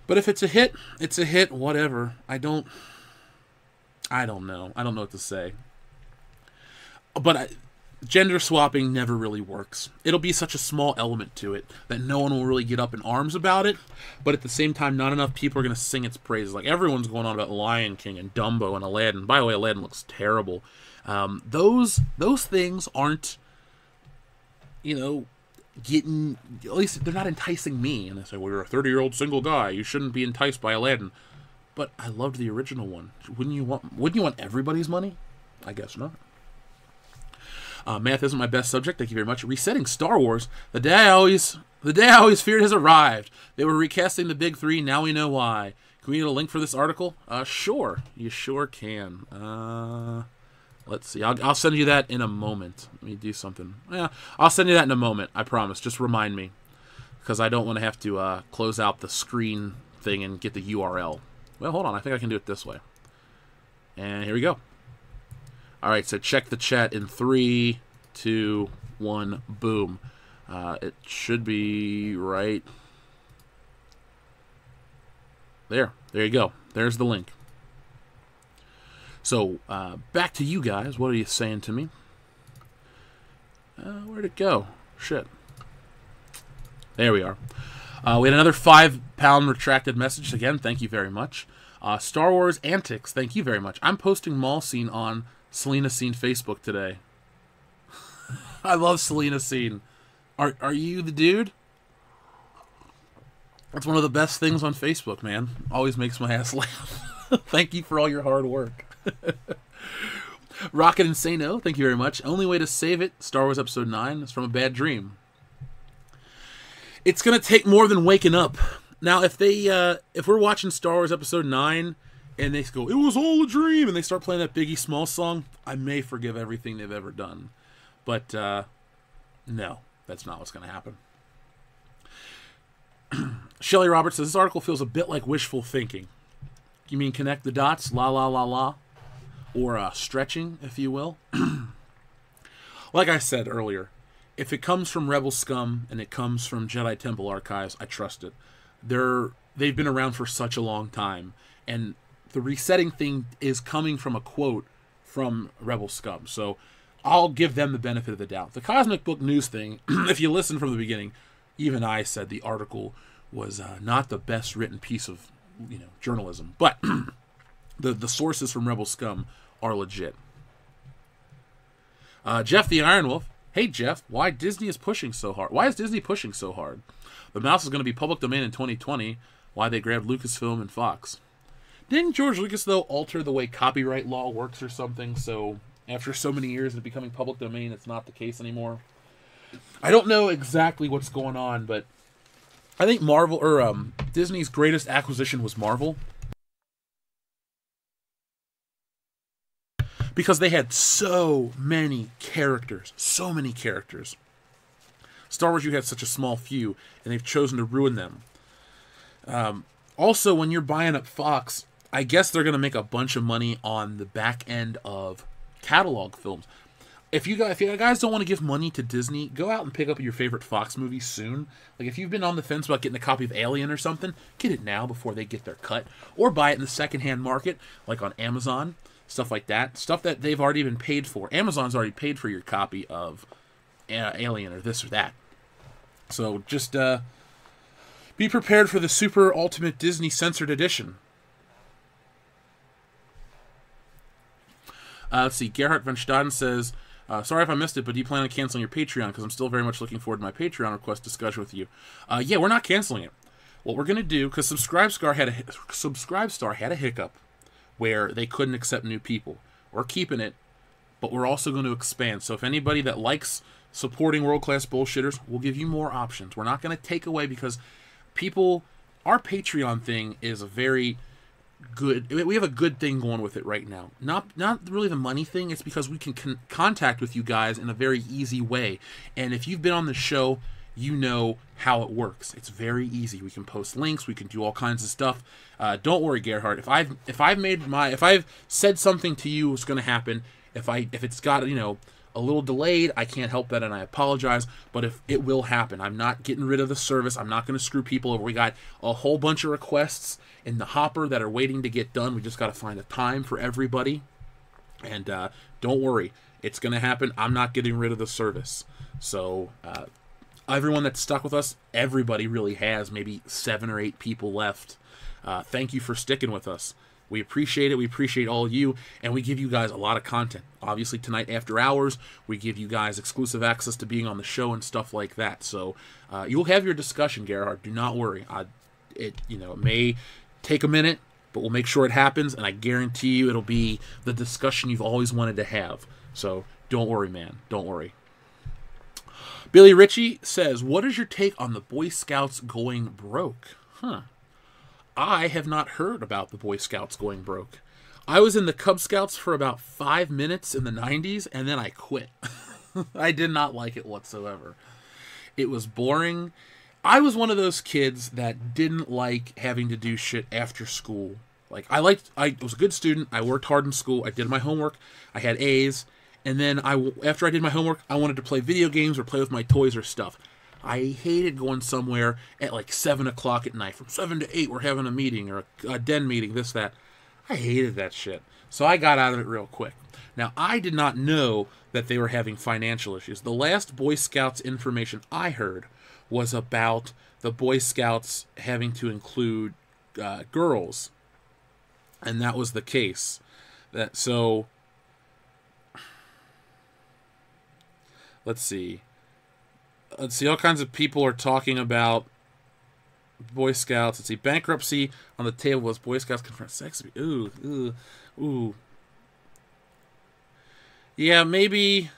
But if it's a hit, it's a hit, whatever. I don't know. I don't know what to say. But gender swapping never really works. It'll be such a small element to it that no one will really get up in arms about it. But at the same time, not enough people are going to sing its praises. Like, everyone's going on about Lion King and Dumbo and Aladdin. By the way, Aladdin looks terrible. Those things aren't, getting, at least they're not enticing me. And they say, well, you're a 30-year-old single guy. You shouldn't be enticed by Aladdin. But I loved the original one. Wouldn't you want everybody's money? I guess not. Math isn't my best subject. Thank you very much. Resetting Star Wars. The day I always feared has arrived. They were recasting the big three. Now we know why. Can we get a link for this article? Sure. You sure can. Let's see. I'll send you that in a moment. Let me do something. Yeah, I'll send you that in a moment. I promise. Just remind me, because I don't want to have to close out the screen thing and get the URL. Well, hold on. I think I can do it this way. And here we go. All right. So check the chat in 3, 2, 1. Boom. It should be right there. There you go. There's the link. So, back to you guys. What are you saying to me? Where'd it go? Shit. There we are. We had another 5-pound retracted message. Again, thank you very much. Star Wars Antics, thank you very much. I'm posting Mall Scene on Selena Scene Facebook today. I love Selena Scene. Are you the dude? That's one of the best things on Facebook, man. Always makes my ass laugh. Thank you for all your hard work. Rocket Insano, thank you very much. Only way to save it, Star Wars Episode 9, is from a bad dream. It's going to take more than waking up. Now, if we're watching Star Wars Episode 9, and they go, it was all a dream, and they start playing that Biggie Smalls song, I may forgive everything they've ever done. But, no, that's not what's going to happen. Shelley Roberts says, this article feels a bit like wishful thinking. You mean connect the dots, la la la la? Or stretching, if you will? Like I said earlier, if it comes from Rebel Scum and it comes from Jedi Temple Archives, I trust it. They've been around for such a long time, and the resetting thing is coming from a quote from Rebel Scum, so I'll give them the benefit of the doubt. The Cosmic Book News thing, if you listen from the beginning, even I said the article was not the best written piece of journalism, but the sources from Rebel Scum are legit. Jeff the Iron Wolf. Hey Jeff, why Disney is pushing so hard? Why is Disney pushing so hard? The mouse is going to be public domain in 2020. Why they grabbed Lucasfilm and Fox? Didn't George Lucas though alter the way copyright law works or something? So after so many years of becoming public domain, it's not the case anymore. I don't know exactly what's going on, but I think Disney's greatest acquisition was Marvel. Because they had so many characters. So many characters. Star Wars, you had such a small few, and they've chosen to ruin them. Also, when you're buying up Fox, I guess they're going to make a bunch of money on the back end of catalog films. If you guys don't want to give money to Disney, go out and pick up your favorite Fox movies soon. Like, if you've been on the fence about getting a copy of Alien or something, get it now before they get their cut. Or buy it in the secondhand market, like on Amazon. Stuff like that. Stuff that they've already been paid for. Amazon's already paid for your copy of Alien or this or that. So just be prepared for the super ultimate Disney censored edition. Let's see. Gerhard von Staden says, sorry if I missed it, but do you plan on canceling your Patreon? Because I'm still very much looking forward to my Patreon request discussion with you. Yeah, we're not canceling it. What we're gonna do, because Subscribestar had a hiccup where they couldn't accept new people. We're keeping it, but we're also going to expand. So if anybody that likes supporting World Class Bullshitters, we'll give you more options. We're not going to take away, because people, our Patreon thing is a very good, we have a good thing going with it right now. Not really the money thing, it's because we can contact with you guys in a very easy way. And if you've been on the show, you know how it works. It's very easy. We can post links. We can do all kinds of stuff. Don't worry, Gerhard. If I've said something to you, it's going to happen. If it's got, you know, a little delayed, I can't help that, and I apologize. But if it will happen, I'm not getting rid of the service. I'm not going to screw people over. We got a whole bunch of requests in the hopper that are waiting to get done. We just got to find a time for everybody. And don't worry, it's going to happen. I'm not getting rid of the service. So. Everyone that's stuck with us, everybody really has, maybe 7 or 8 people left. Thank you for sticking with us. We appreciate it. We appreciate all of you, and we give you guys a lot of content. Obviously, tonight after hours, we give you guys exclusive access to being on the show and stuff like that. So you'll have your discussion, Gerhard. Do not worry. It may take a minute, but we'll make sure it happens, and I guarantee you it'll be the discussion you've always wanted to have. So don't worry, man. Don't worry. Billy Ritchie says, what is your take on the Boy Scouts going broke? I have not heard about the Boy Scouts going broke. I was in the Cub Scouts for about 5 minutes in the 90s, and then I quit. I did not like it whatsoever. It was boring. I was one of those kids that didn't like having to do shit after school. Like, I was a good student. I worked hard in school. I did my homework. I had A's. And then after I did my homework, I wanted to play video games or play with my toys or stuff. I hated going somewhere at like 7 o'clock at night. From 7 to 8, we're having a meeting or a den meeting, this, that. I hated that shit. So I got out of it real quick. Now, I did not know that they were having financial issues. The last Boy Scouts information I heard was about the Boy Scouts having to include girls. And that was the case. Let's see. All kinds of people are talking about Boy Scouts. Let's see. Bankruptcy on the table was Boy Scouts confront sex. Ooh. Yeah, maybe.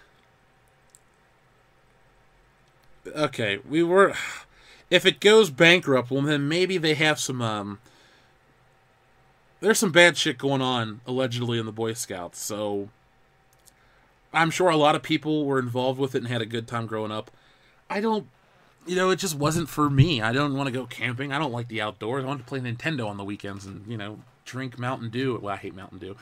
Okay, if it goes bankrupt, well, then maybe they have some, there's some bad shit going on, allegedly, in the Boy Scouts, so I'm sure a lot of people were involved with it and had a good time growing up. It just wasn't for me. I don't want to go camping. I don't like the outdoors. I want to play Nintendo on the weekends and, drink Mountain Dew. Well, I hate Mountain Dew.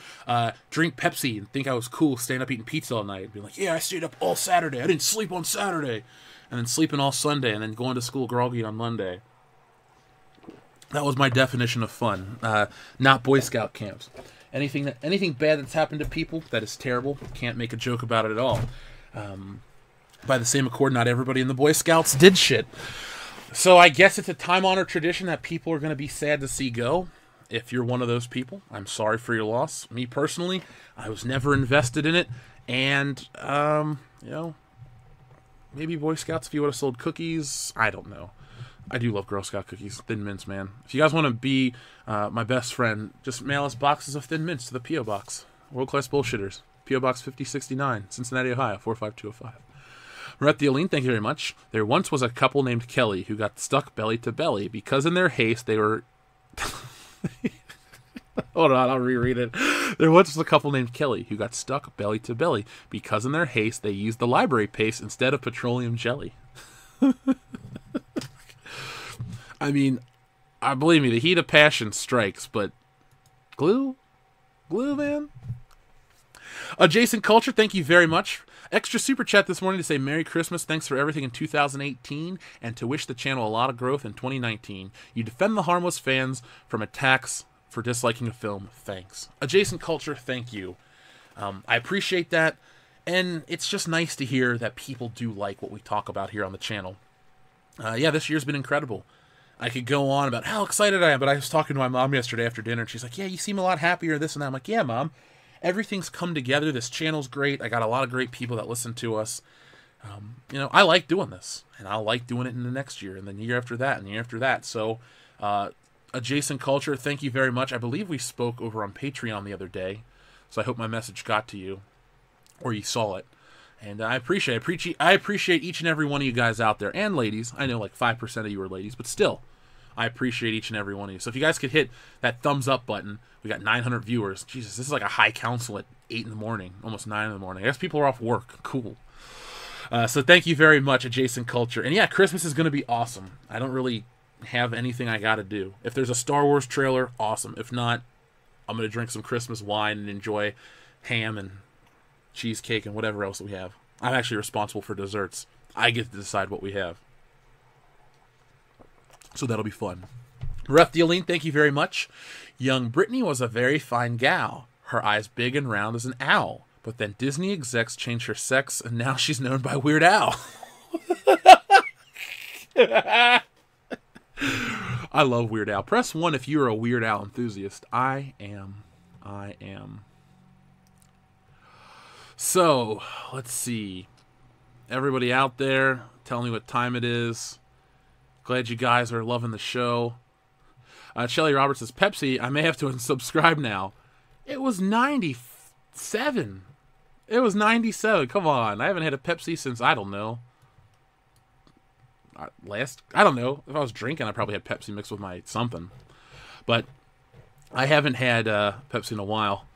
Drink Pepsi and think I was cool staying up eating pizza all night. And be like, yeah, I stayed up all Saturday. I didn't sleep on Saturday. And then sleeping all Sunday and then going to school groggy on Monday. That was my definition of fun. Not Boy Scout camps. Anything bad that's happened to people that is terrible, can't make a joke about it at all. By the same accord, not everybody in the Boy Scouts did shit. So I guess it's a time-honored tradition that people are going to be sad to see go. If you're one of those people, I'm sorry for your loss. Me personally, I was never invested in it. And, maybe Boy Scouts, if you would have sold cookies, I don't know. I do love Girl Scout cookies, Thin Mints, man. If you guys want to be my best friend, just mail us boxes of Thin Mints to the P.O. Box. World Class Bullshitters. P.O. Box 5069, Cincinnati, Ohio, 45205. Rhett Aline, thank you very much. There once was a couple named Kelly who got stuck belly to belly because in their haste they were... Hold on, I'll reread it. There once was a couple named Kelly who got stuck belly to belly because in their haste they used the library paste instead of petroleum jelly. I mean, believe me, the heat of passion strikes, but glue, man. Adjacent Culture, thank you very much. Extra super chat this morning to say Merry Christmas, thanks for everything in 2018, and to wish the channel a lot of growth in 2019. You defend the harmless fans from attacks for disliking a film. Thanks. Adjacent Culture, thank you. I appreciate that, and it's just nice to hear that people do like what we talk about here on the channel. This year's been incredible. I could go on about how excited I am, but I was talking to my mom yesterday after dinner, and she's like, yeah, you seem a lot happier, this and that. I'm like, yeah, Mom. Everything's come together. This channel's great. I got a lot of great people that listen to us. I like doing this, and I'll like doing it in the next year, and then the year after that, and the year after that. So Adjacent Culture, thank you very much. I believe we spoke over on Patreon the other day, so I hope my message got to you, or you saw it. And I appreciate each and every one of you guys out there, and ladies. I know like 5% of you are ladies, but still, I appreciate each and every one of you. So if you guys could hit that thumbs up button, we got 900 viewers. Jesus, this is like a high council at 8 in the morning, almost 9 in the morning. I guess people are off work. Cool. So thank you very much, Adjacent Culture. And yeah, Christmas is going to be awesome. I don't really have anything I got to do. If there's a Star Wars trailer, awesome. If not, I'm going to drink some Christmas wine and enjoy ham and cheesecake and whatever else we have. I'm actually responsible for desserts. I get to decide what we have. So that'll be fun. Ref Dealine, thank you very much. Young Brittany was a very fine gal. Her eyes big and round as an owl. But then Disney execs changed her sex, and now she's known by Weird Al. I love Weird Al. Press 1 if you're a Weird Al enthusiast. I am. So, let's see. Everybody out there, tell me what time it is. Glad you guys are loving the show. Shelly Roberts says, Pepsi, I may have to unsubscribe now. It was 97. It was 97. Come on. I haven't had a Pepsi since, I don't know. I don't know. If I was drinking, I probably had Pepsi mixed with my something. But I haven't had Pepsi in a while.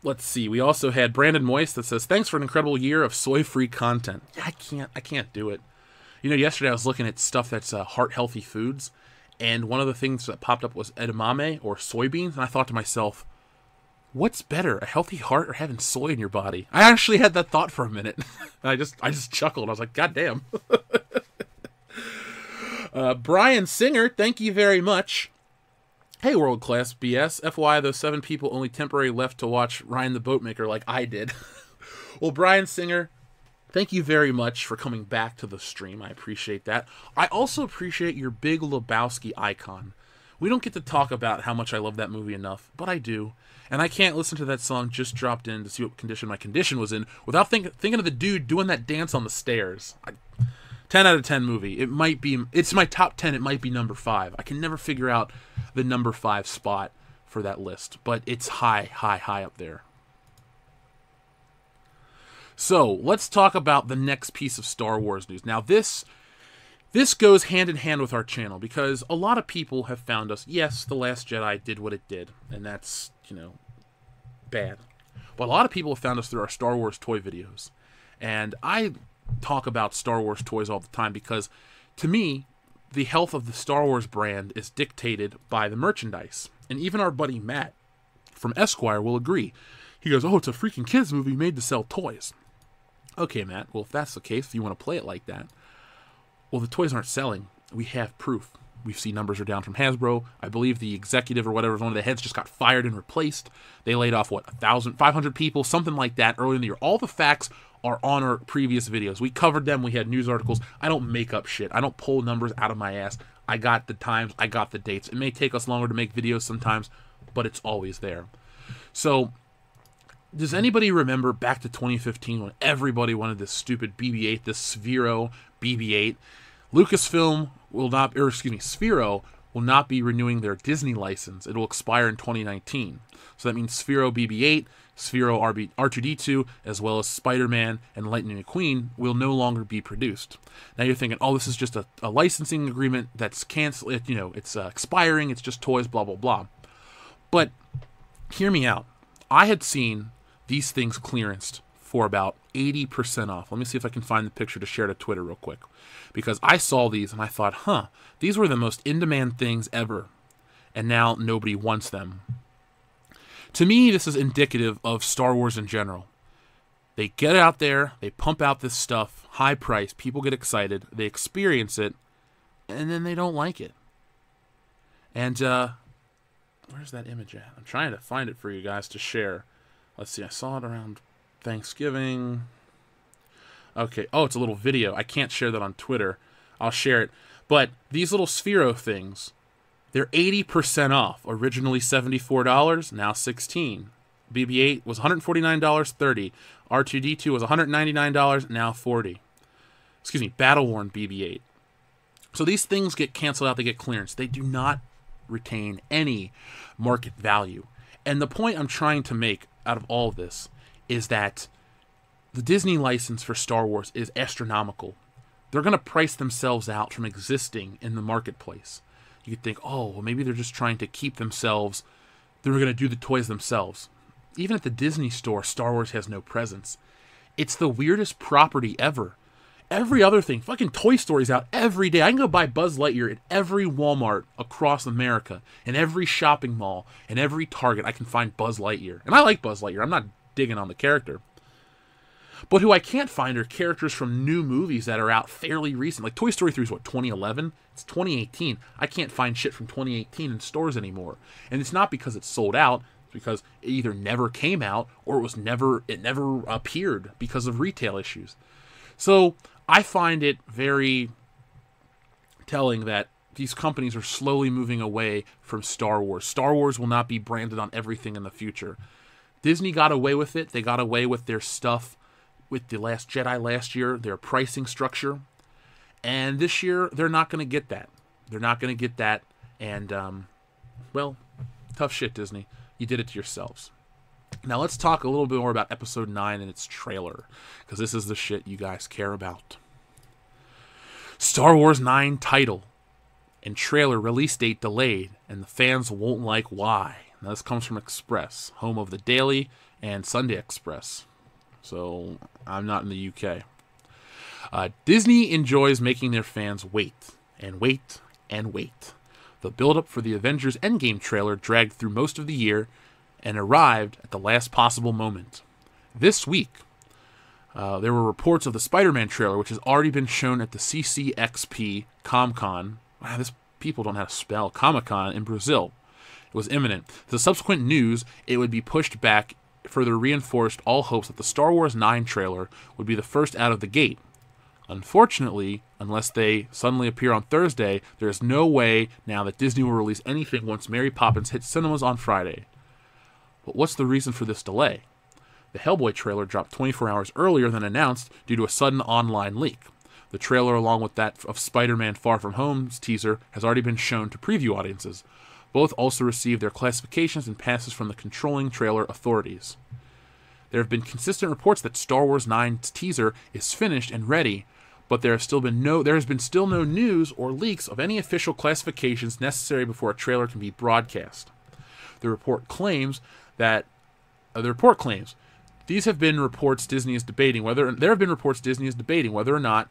Let's see. We also had Brandon Moist that says, thanks for an incredible year of soy-free content. Yeah, I can't do it. You know, yesterday I was looking at stuff that's heart-healthy foods, and one of the things that popped up was edamame or soybeans, and I thought to myself, what's better, a healthy heart or having soy in your body? I actually had that thought for a minute. I just chuckled. I was like, God damn. Brian Singer, thank you very much. Hey, World Class BS. FYI, those 7 people only temporarily left to watch Ryan the Boatmaker like I did. Well, Brian Singer, thank you very much for coming back to the stream. I appreciate that. I also appreciate your Big Lebowski icon. We don't get to talk about how much I love that movie enough, but I do. And I can't listen to that song Just Dropped In to see what condition my condition was in without thinking of the dude doing that dance on the stairs. 10 out of 10 movie. It's my top 10. It might be number 5. I can never figure out the number 5 spot for that list, but it's high up there. So let's talk about the next piece of Star Wars news. Now this goes hand in hand with our channel because a lot of people have found us. Yes, The Last Jedi did what it did, and that's, bad. But a lot of people have found us through our Star Wars toy videos. And I talk about Star Wars toys all the time because, to me, the health of the Star Wars brand is dictated by the merchandise. And even our buddy Matt from Esquire will agree. He goes, oh, it's a freaking kids movie made to sell toys. Okay, Matt, well, if that's the case, if you want to play it like that, well, the toys aren't selling. We have proof. We've seen numbers are down from Hasbro. I believe the executive or whatever, one of the heads just got fired and replaced. They laid off, 1,500 people, something like that early in the year. All the facts are on our previous videos. We covered them. We had news articles. I don't make up shit. I don't pull numbers out of my ass. I got the times. I got the dates. It may take us longer to make videos sometimes, but it's always there. So, does anybody remember back to 2015 when everybody wanted this stupid BB-8, this Sphero BB-8? Lucasfilm will not, Sphero will not be renewing their Disney license. It will expire in 2019. So that means Sphero BB-8, Sphero R2-D2, as well as Spider-Man and Lightning McQueen will no longer be produced. Now you're thinking, oh, this is just a licensing agreement that's canceled. It's expiring. It's just toys, blah, blah, blah. But hear me out. I had seen these things clearanced for about 80% off. Let me see if I can find the picture to share to Twitter real quick. Because I saw these and I thought, these were the most in-demand things ever. And now nobody wants them. To me, this is indicative of Star Wars in general. They get out there, they pump out this stuff, high price, people get excited, they experience it, and then they don't like it. And, where's that image at? I'm trying to find it for you guys to share. Let's see, I saw it around Thanksgiving. Okay, oh, it's a little video. I can't share that on Twitter. I'll share it. But these little Sphero things, they're 80% off. Originally $74, now $16. BB-8 was $149, $30. R2-D2 was $199, now $40. Excuse me, Battle-worn BB-8. So these things get canceled out, they get clearance. They do not retain any market value. And the point I'm trying to make out of all of this is that the Disney license for Star Wars is astronomical. They're going to price themselves out from existing in the marketplace. You could think, oh, well, maybe they're just trying to keep themselves, they're going to do the toys themselves. Even at the Disney store, Star Wars has no presence. It's the weirdest property ever. Every other thing, fucking Toy Story's out every day. I can go buy Buzz Lightyear at every Walmart across America, in every shopping mall, in every Target. I can find Buzz Lightyear. And I like Buzz Lightyear. I'm not digging on the character. But who I can't find are characters from new movies that are out fairly recent. Like Toy Story 3 is what, 2011? It's 2018. I can't find shit from 2018 in stores anymore. And it's not because it's sold out. It's because it either never came out or it never appeared because of retail issues. So I find it very telling that these companies are slowly moving away from Star Wars. Star Wars will not be branded on everything in the future. Disney got away with it. They got away with their stuff with The Last Jedi last year, their pricing structure. And this year, they're not going to get that. They're not going to get that. And, well, tough shit, Disney. You did it to yourselves. Now let's talk a little bit more about Episode 9 and its trailer, because this is the shit you guys care about. Star Wars 9 title and trailer release date delayed, and the fans won't like why. Now this comes from Express, home of the Daily and Sunday Express. So I'm not in the UK. Disney enjoys making their fans wait, and wait, and wait. The build-up for the Avengers Endgame trailer dragged through most of the year and arrived at the last possible moment. This week, there were reports of the Spider-Man trailer, which has already been shown at the CCXP Comic-Con. Wow, people don't know how to spell Comic-Con in Brazil. It was imminent. The subsequent news, it would be pushed back, further reinforced all hopes that the Star Wars 9 trailer would be the first out of the gate. Unfortunately, unless they suddenly appear on Thursday, there is no way now that Disney will release anything once Mary Poppins hits cinemas on Friday. But what's the reason for this delay? The Hellboy trailer dropped 24 hours earlier than announced due to a sudden online leak. The trailer, along with that of Spider-Man Far From Home's teaser, has already been shown to preview audiences. Both also received their classifications and passes from the controlling trailer authorities. There have been consistent reports that Star Wars 9's teaser is finished and ready, but there has still no news or leaks of any official classifications necessary before a trailer can be broadcast. The report claims these have been reports Disney is debating whether or not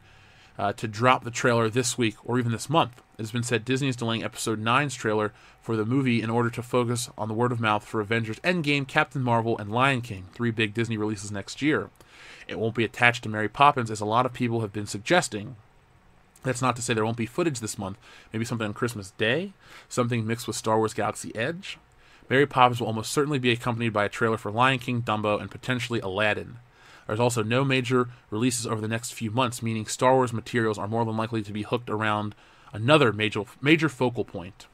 to drop the trailer this week or even this month. It has been said Disney is delaying Episode 9's trailer for the movie in order to focus on the word of mouth for Avengers Endgame, Captain Marvel, and Lion King, 3 big Disney releases next year. It won't be attached to Mary Poppins, as a lot of people have been suggesting. That's not to say there won't be footage this month. Maybe something on Christmas Day, something mixed with Star Wars Galaxy Edge. Mary Poppins will almost certainly be accompanied by a trailer for Lion King, Dumbo, and potentially Aladdin. There's also no major releases over the next few months, meaning Star Wars materials are more than likely to be hooked around another major focal point.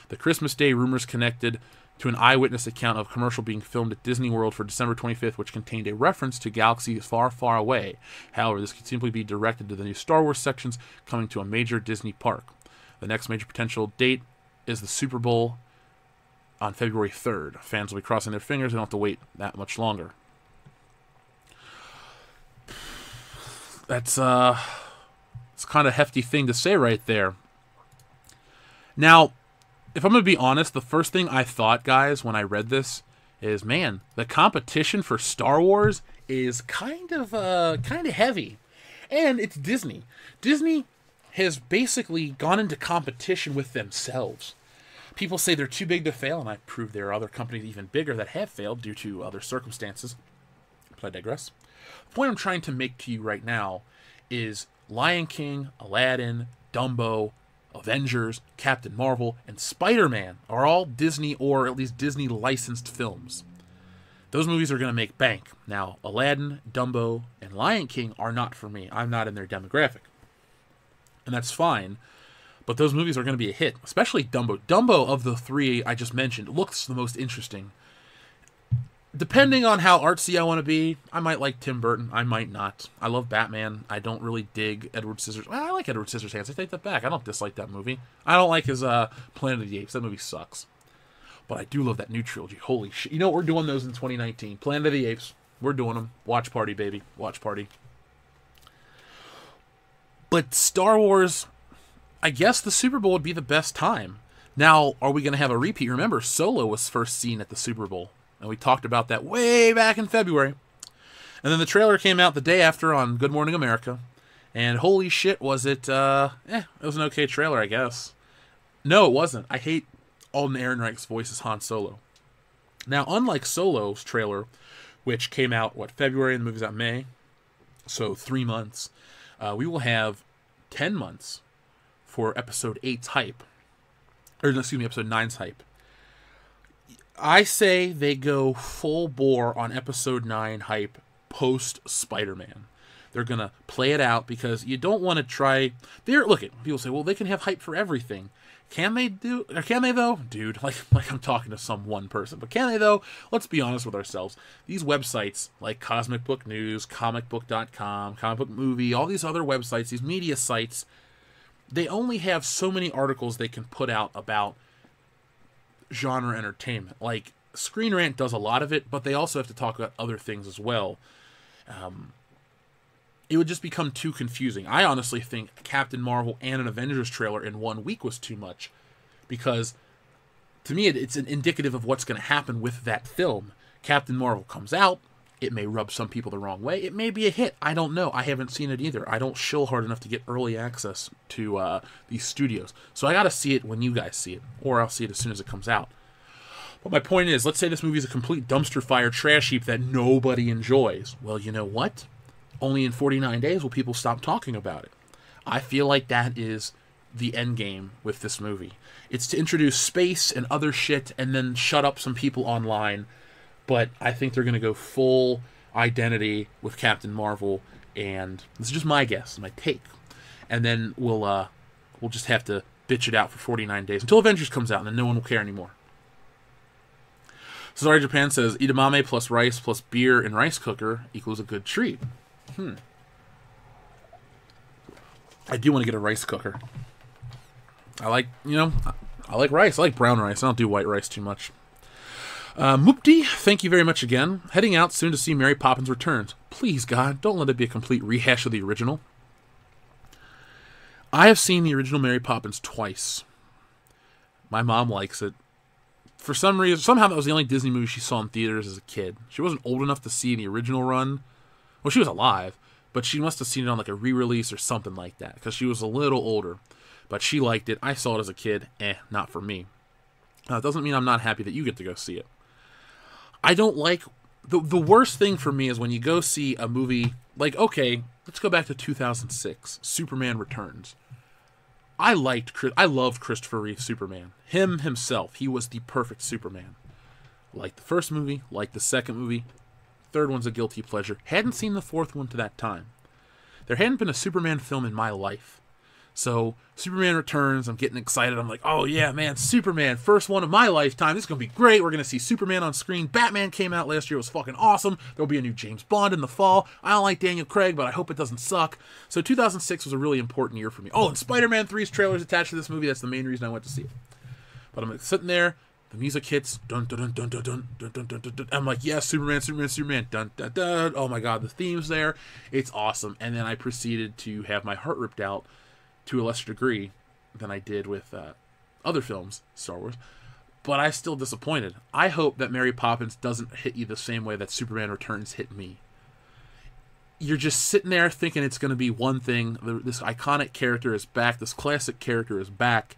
The Christmas Day rumors connected to an eyewitness account of a commercial being filmed at Disney World for December 25th, which contained a reference to galaxies far, far away. However, this could simply be directed to the new Star Wars sections coming to a major Disney park. The next major potential date is the Super Bowl on February 3rd. Fans will be crossing their fingers. They don't have to wait that much longer. It's kind of a hefty thing to say right there. Now, if I'm going to be honest, the first thing I thought, guys, when I read this is, man, the competition for Star Wars is kind of heavy. And it's Disney. Disney has basically gone into competition with themselves. People say they're too big to fail, and I prove there are other companies even bigger that have failed due to other circumstances. But I digress. The point I'm trying to make to you right now is Lion King, Aladdin, Dumbo, Avengers, Captain Marvel, and Spider-Man are all Disney or at least Disney licensed films. Those movies are going to make bank. Now, Aladdin, Dumbo, and Lion King are not for me. I'm not in their demographic. And that's fine. But those movies are going to be a hit, especially Dumbo. Dumbo, of the 3 I just mentioned, looks the most interesting. Depending on how artsy I want to be, I might like Tim Burton. I might not. I love Batman. I don't really dig Edward Scissorhands. Well, I like Edward Scissorhands. I take that back. I don't dislike that movie. I don't like his Planet of the Apes. That movie sucks. But I do love that new trilogy. Holy shit. You know what? We're doing those in 2019. Planet of the Apes. We're doing them. Watch party, baby. Watch party. But Star Wars, I guess the Super Bowl would be the best time. Now, are we going to have a repeat? Remember, Solo was first seen at the Super Bowl. And we talked about that way back in February. And then the trailer came out the day after on Good Morning America. And holy shit, was it, it was an okay trailer, I guess. No, it wasn't. I hate Alden Ehrenreich's voice as Han Solo. Now, unlike Solo's trailer, which came out, February, and the movie's out May, so 3 months, we will have 10 months for Episode 8's hype. Or, excuse me, Episode 9's hype. I say they go full bore on Episode 9 hype post-Spider-Man. They're going to play it out because you don't want to try... Look, people say, well, they can have hype for everything. Can they though? Dude, like I'm talking to some one person. But can they though? Let's be honest with ourselves. These websites like Cosmic Book News, comicbook.com, Comic Book Movie, all these other websites, these media sites, they only have so many articles they can put out about genre entertainment. Like Screen Rant does a lot of it, but they also have to talk about other things as well. It would just become too confusing. I honestly think Captain Marvel and an Avengers trailer in 1 week was too much. Because, to me, it's an indicative of what's going to happen with that film. Captain Marvel comes out. It may rub some people the wrong way. It may be a hit. I don't know. I haven't seen it either. I don't shill hard enough to get early access to these studios. So I got to see it when you guys see it. Or I'll see it as soon as it comes out. But my point is, let's say this movie is a complete dumpster fire trash heap that nobody enjoys. Well, you know what? Only in 49 days will people stop talking about it. I feel like that is the end game with this movie. It's to introduce space and other shit and then shut up some people online. But I think they're going to go full identity with Captain Marvel, and this is just my guess, my take. And then we'll just have to bitch it out for 49 days until Avengers comes out, and then no one will care anymore. Sorry Japan says, edamame plus rice plus beer and rice cooker equals a good treat. I do want to get a rice cooker. I like rice. I like brown rice. I don't do white rice too much. Mupti, thank you very much again. Heading out soon to see Mary Poppins Returns. Please, God, don't let it be a complete rehash of the original. I have seen the original Mary Poppins twice. My mom likes it. For some reason, somehow that was the only Disney movie she saw in theaters as a kid. She wasn't old enough to see the original run. Well, she was alive, but she must have seen it on like a re-release or something like that, because she was a little older. But she liked it. I saw it as a kid. Not for me. It doesn't mean I'm not happy that you get to go see it. I don't like... The worst thing for me is when you go see a movie... Like, okay, let's go back to 2006. Superman Returns. I loved Christopher Reeve's Superman. Himself. He was the perfect Superman. Liked the first movie. Liked the second movie. Third one's a guilty pleasure. Hadn't seen the fourth one to that time. There hadn't been a Superman film in my life. So, Superman Returns, I'm getting excited. I'm like, oh yeah, man, Superman, first one of my lifetime. This is going to be great. We're going to see Superman on screen. Batman came out last year. It was fucking awesome. There'll be a new James Bond in the fall. I don't like Daniel Craig, but I hope it doesn't suck. So 2006 was a really important year for me. Oh, and Spider-Man 3's trailer is attached to this movie. That's the main reason I went to see it. But I'm sitting there. The music hits. Dun, dun, dun, dun, dun, dun, dun, dun, dun, dun. I'm like, yes, Superman, Superman, Superman. Dun, dun, dun. Oh my God, the theme's there. It's awesome. And then I proceeded to have my heart ripped out to a lesser degree than I did with other films, Star Wars. But I'm still disappointed. I hope that Mary Poppins doesn't hit you the same way that Superman Returns hit me. You're just sitting there thinking it's going to be one thing. This iconic character is back. This classic character is back.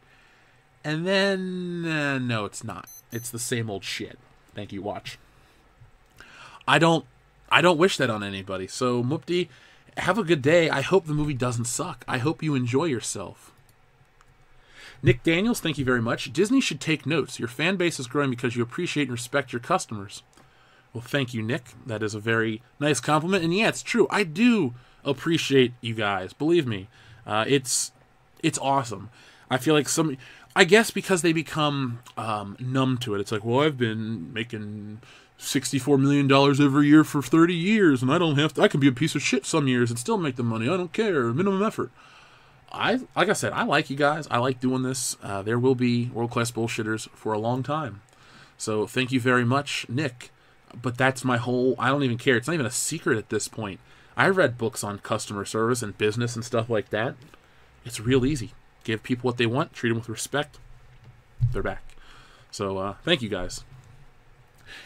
And then, no, it's not. It's the same old shit. Thank you, watch. I don't wish that on anybody. So, Mupti, have a good day. I hope the movie doesn't suck. I hope you enjoy yourself. Nick Daniels, thank you very much. Disney should take notes. Your fan base is growing because you appreciate and respect your customers. Well, thank you, Nick. That is a very nice compliment. And yeah, it's true. I do appreciate you guys. Believe me. It's awesome. I feel like I guess because they become numb to it. It's like, well, I've been making $64 million every year for 30 years, and I can be a piece of shit some years and still make the money. I don't care. Minimum effort. Like I said, I like you guys. I like doing this. There will be world-class bullshitters for a long time. So thank you very much, Nick. But that's my whole... I don't even care. It's not even a secret at this point. I read books on customer service and business and stuff like that. It's real easy. Give people what they want. Treat them with respect. They're back. So thank you guys.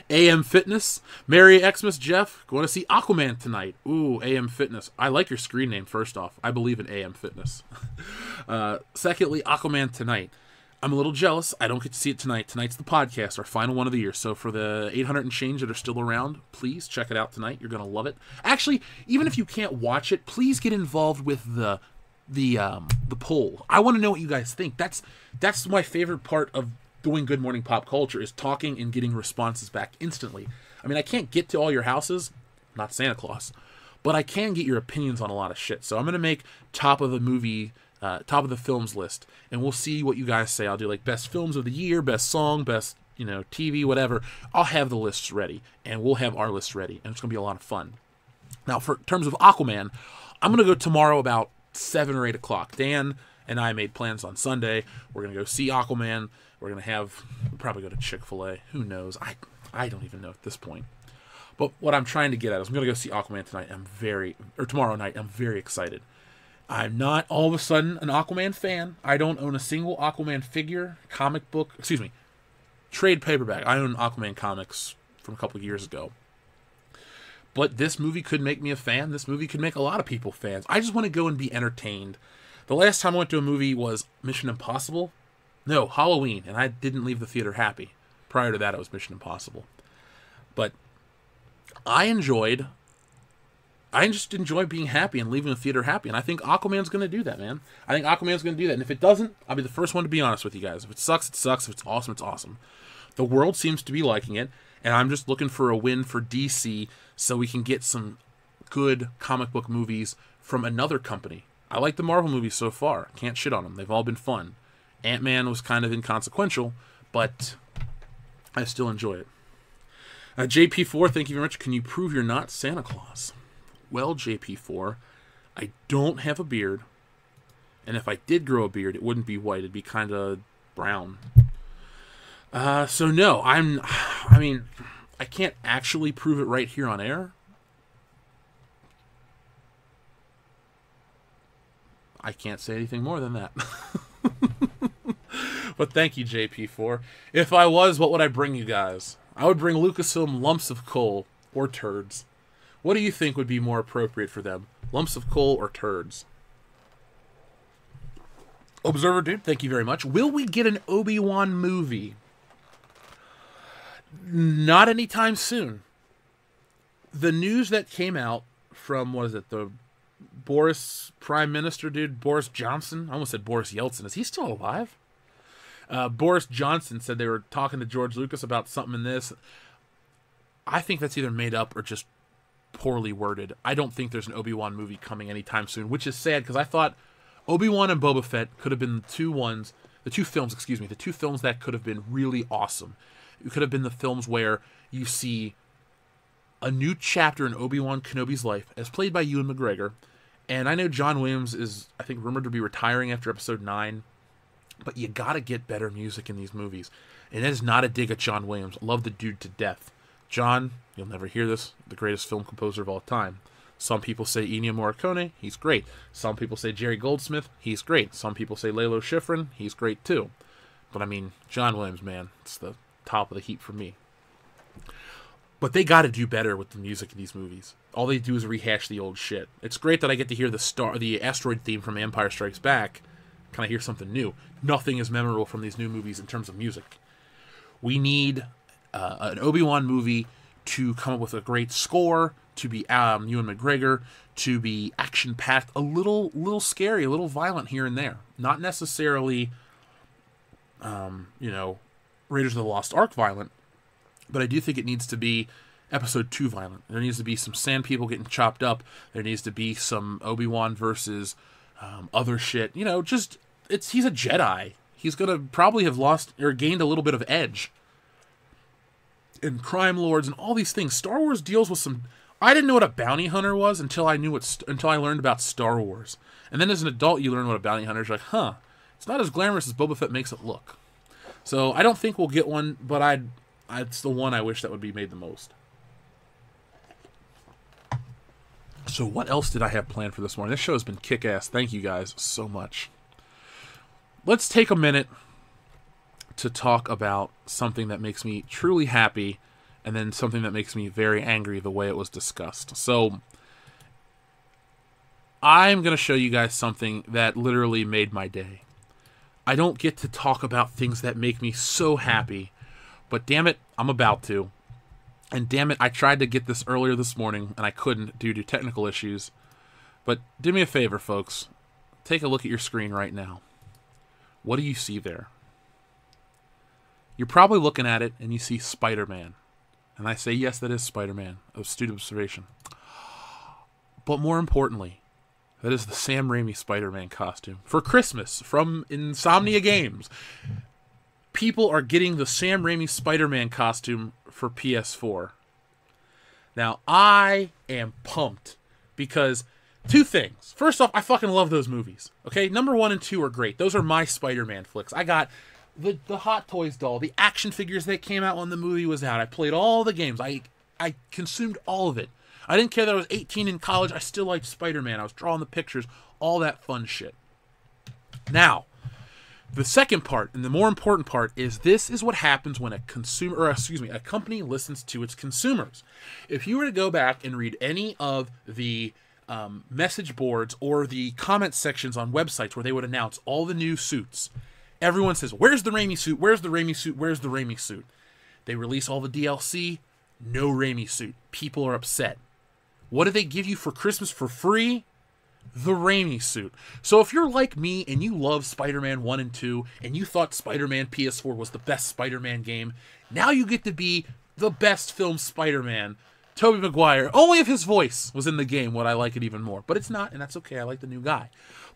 AM Fitness. Merry Xmas, Jeff. Going to see Aquaman tonight. Ooh, AM Fitness. I like your screen name, first off. I believe in AM Fitness. Secondly, Aquaman tonight. I'm a little jealous. I don't get to see it tonight. Tonight's the podcast, our final one of the year. So for the 800 and change that are still around, please check it out tonight. You're going to love it. Actually, even if you can't watch it, please get involved with the poll. I want to know what you guys think. That's my favorite part of doing Good Morning Pop Culture, is talking and getting responses back instantly. I mean, I can't get to all your houses, not Santa Claus, but I can get your opinions on a lot of shit. So I'm going to make top of the films list, and we'll see what you guys say. I'll do like best films of the year, best song, best, TV, whatever. I'll have the lists ready, and we'll have our lists ready, and it's going to be a lot of fun. Now, for terms of Aquaman, I'm going to go tomorrow about 7 or 8 o'clock. Dan and I made plans on Sunday. We're going to go see Aquaman. We're going to we'll probably go to Chick-fil-A. Who knows? I don't even know at this point. But what I'm trying to get at is I'm going to go see Aquaman tonight. Tomorrow night. I'm very excited. I'm not all of a sudden an Aquaman fan. I don't own a single Aquaman figure, trade paperback. I own Aquaman comics from a couple of years ago. But this movie could make me a fan. This movie could make a lot of people fans. I just want to go and be entertained. The last time I went to a movie was Mission Impossible. No, Halloween, and I didn't leave the theater happy. Prior to that, it was Mission Impossible. But I just enjoy being happy and leaving the theater happy, and I think Aquaman's going to do that, man. I think Aquaman's going to do that, and if it doesn't, I'll be the first one to be honest with you guys. If it sucks, it sucks. If it's awesome, it's awesome. The world seems to be liking it, and I'm just looking for a win for DC so we can get some good comic book movies from another company. I like the Marvel movies so far. Can't shit on them. They've all been fun. Ant-Man was kind of inconsequential, but I still enjoy it. JP4, thank you very much. Can you prove you're not Santa Claus? Well, JP4, I don't have a beard, and if I did grow a beard, it wouldn't be white. It'd be kind of brown. So no, I can't actually prove it right here on air. I can't say anything more than that. But thank you, JP4. If I was, what would I bring you guys? I would bring Lucasfilm lumps of coal or turds. What do you think would be more appropriate for them? Lumps of coal or turds? Observer Dude, thank you very much. Will we get an Obi-Wan movie? Not anytime soon. The news that came out from, the Boris Prime Minister dude, Boris Johnson? I almost said Boris Yeltsin. Is he still alive? Boris Johnson said they were talking to George Lucas about something in this. I think that's either made up or just poorly worded. I don't think there's an Obi-Wan movie coming anytime soon, which is sad because I thought Obi-Wan and Boba Fett could have been the two films that could have been really awesome. It could have been the films where you see a new chapter in Obi-Wan Kenobi's life, as played by Ewan McGregor. And I know John Williams is, I think, rumored to be retiring after Episode 9. But you gotta get better music in these movies. And that is not a dig at John Williams. I love the dude to death. John, you'll never hear this, the greatest film composer of all time. Some people say Ennio Morricone, he's great. Some people say Jerry Goldsmith, he's great. Some people say Lalo Schifrin, he's great too. But John Williams, man, it's the top of the heap for me. But they gotta do better with the music in these movies. All they do is rehash the old shit. It's great that I get to hear the asteroid theme from Empire Strikes Back. Can I hear something new? Nothing is memorable from these new movies in terms of music. We need an Obi-Wan movie to come up with a great score, to be Ewan McGregor, to be action-packed, a little scary, a little violent here and there. Not necessarily, Raiders of the Lost Ark violent, but I do think it needs to be Episode 2 violent. There needs to be some sand people getting chopped up. There needs to be some Obi-Wan versus other shit. He's a Jedi. He's going to probably have lost or gained a little bit of edge. and crime lords and all these things. Star Wars deals with some... I didn't know what a bounty hunter was until I learned about Star Wars. And then as an adult, you learn what a bounty hunter is. You're like, huh, it's not as glamorous as Boba Fett makes it look. So I don't think we'll get one, but it's the one I wish that would be made the most. So what else did I have planned for this morning? This show has been kick-ass. Thank you guys so much. Let's take a minute to talk about something that makes me truly happy and then something that makes me very angry the way it was discussed. So I'm going to show you guys something that literally made my day. I don't get to talk about things that make me so happy, but damn it, I'm about to. And damn it, I tried to get this earlier this morning, and I couldn't due to technical issues. But do me a favor, folks. Take a look at your screen right now. What do you see there? You're probably looking at it, and you see Spider-Man. And I say, yes, that is Spider-Man. Astute observation. But more importantly, that is the Sam Raimi Spider-Man costume. For Christmas, from Insomnia Games. People are getting the Sam Raimi Spider-Man costume for PS4. Now, I am pumped because two things. First off, I fucking love those movies. Okay, number 1 and 2 are great. Those are my Spider-Man flicks. I got the Hot Toys doll, the action figures that came out when the movie was out. I played all the games. I consumed all of it. I didn't care that I was 18 in college. I still liked Spider-Man. I was drawing the pictures, all that fun shit. Now, the second part, and the more important part, is this is what happens when a company listens to its consumers. If you were to go back and read any of the message boards or the comment sections on websites where they would announce all the new suits, everyone says, where's the Raimi suit? Where's the Raimi suit? Where's the Raimi suit? They release all the DLC, no Raimi suit. People are upset. What do they give you for Christmas for free? The Raimi suit. So if you're like me and you love Spider-Man 1 and 2 and you thought Spider-Man PS4 was the best Spider-Man game, now you get to be the best film Spider-Man, Tobey Maguire. Only if his voice was in the game would I like it even more. But it's not, and that's okay. I like the new guy.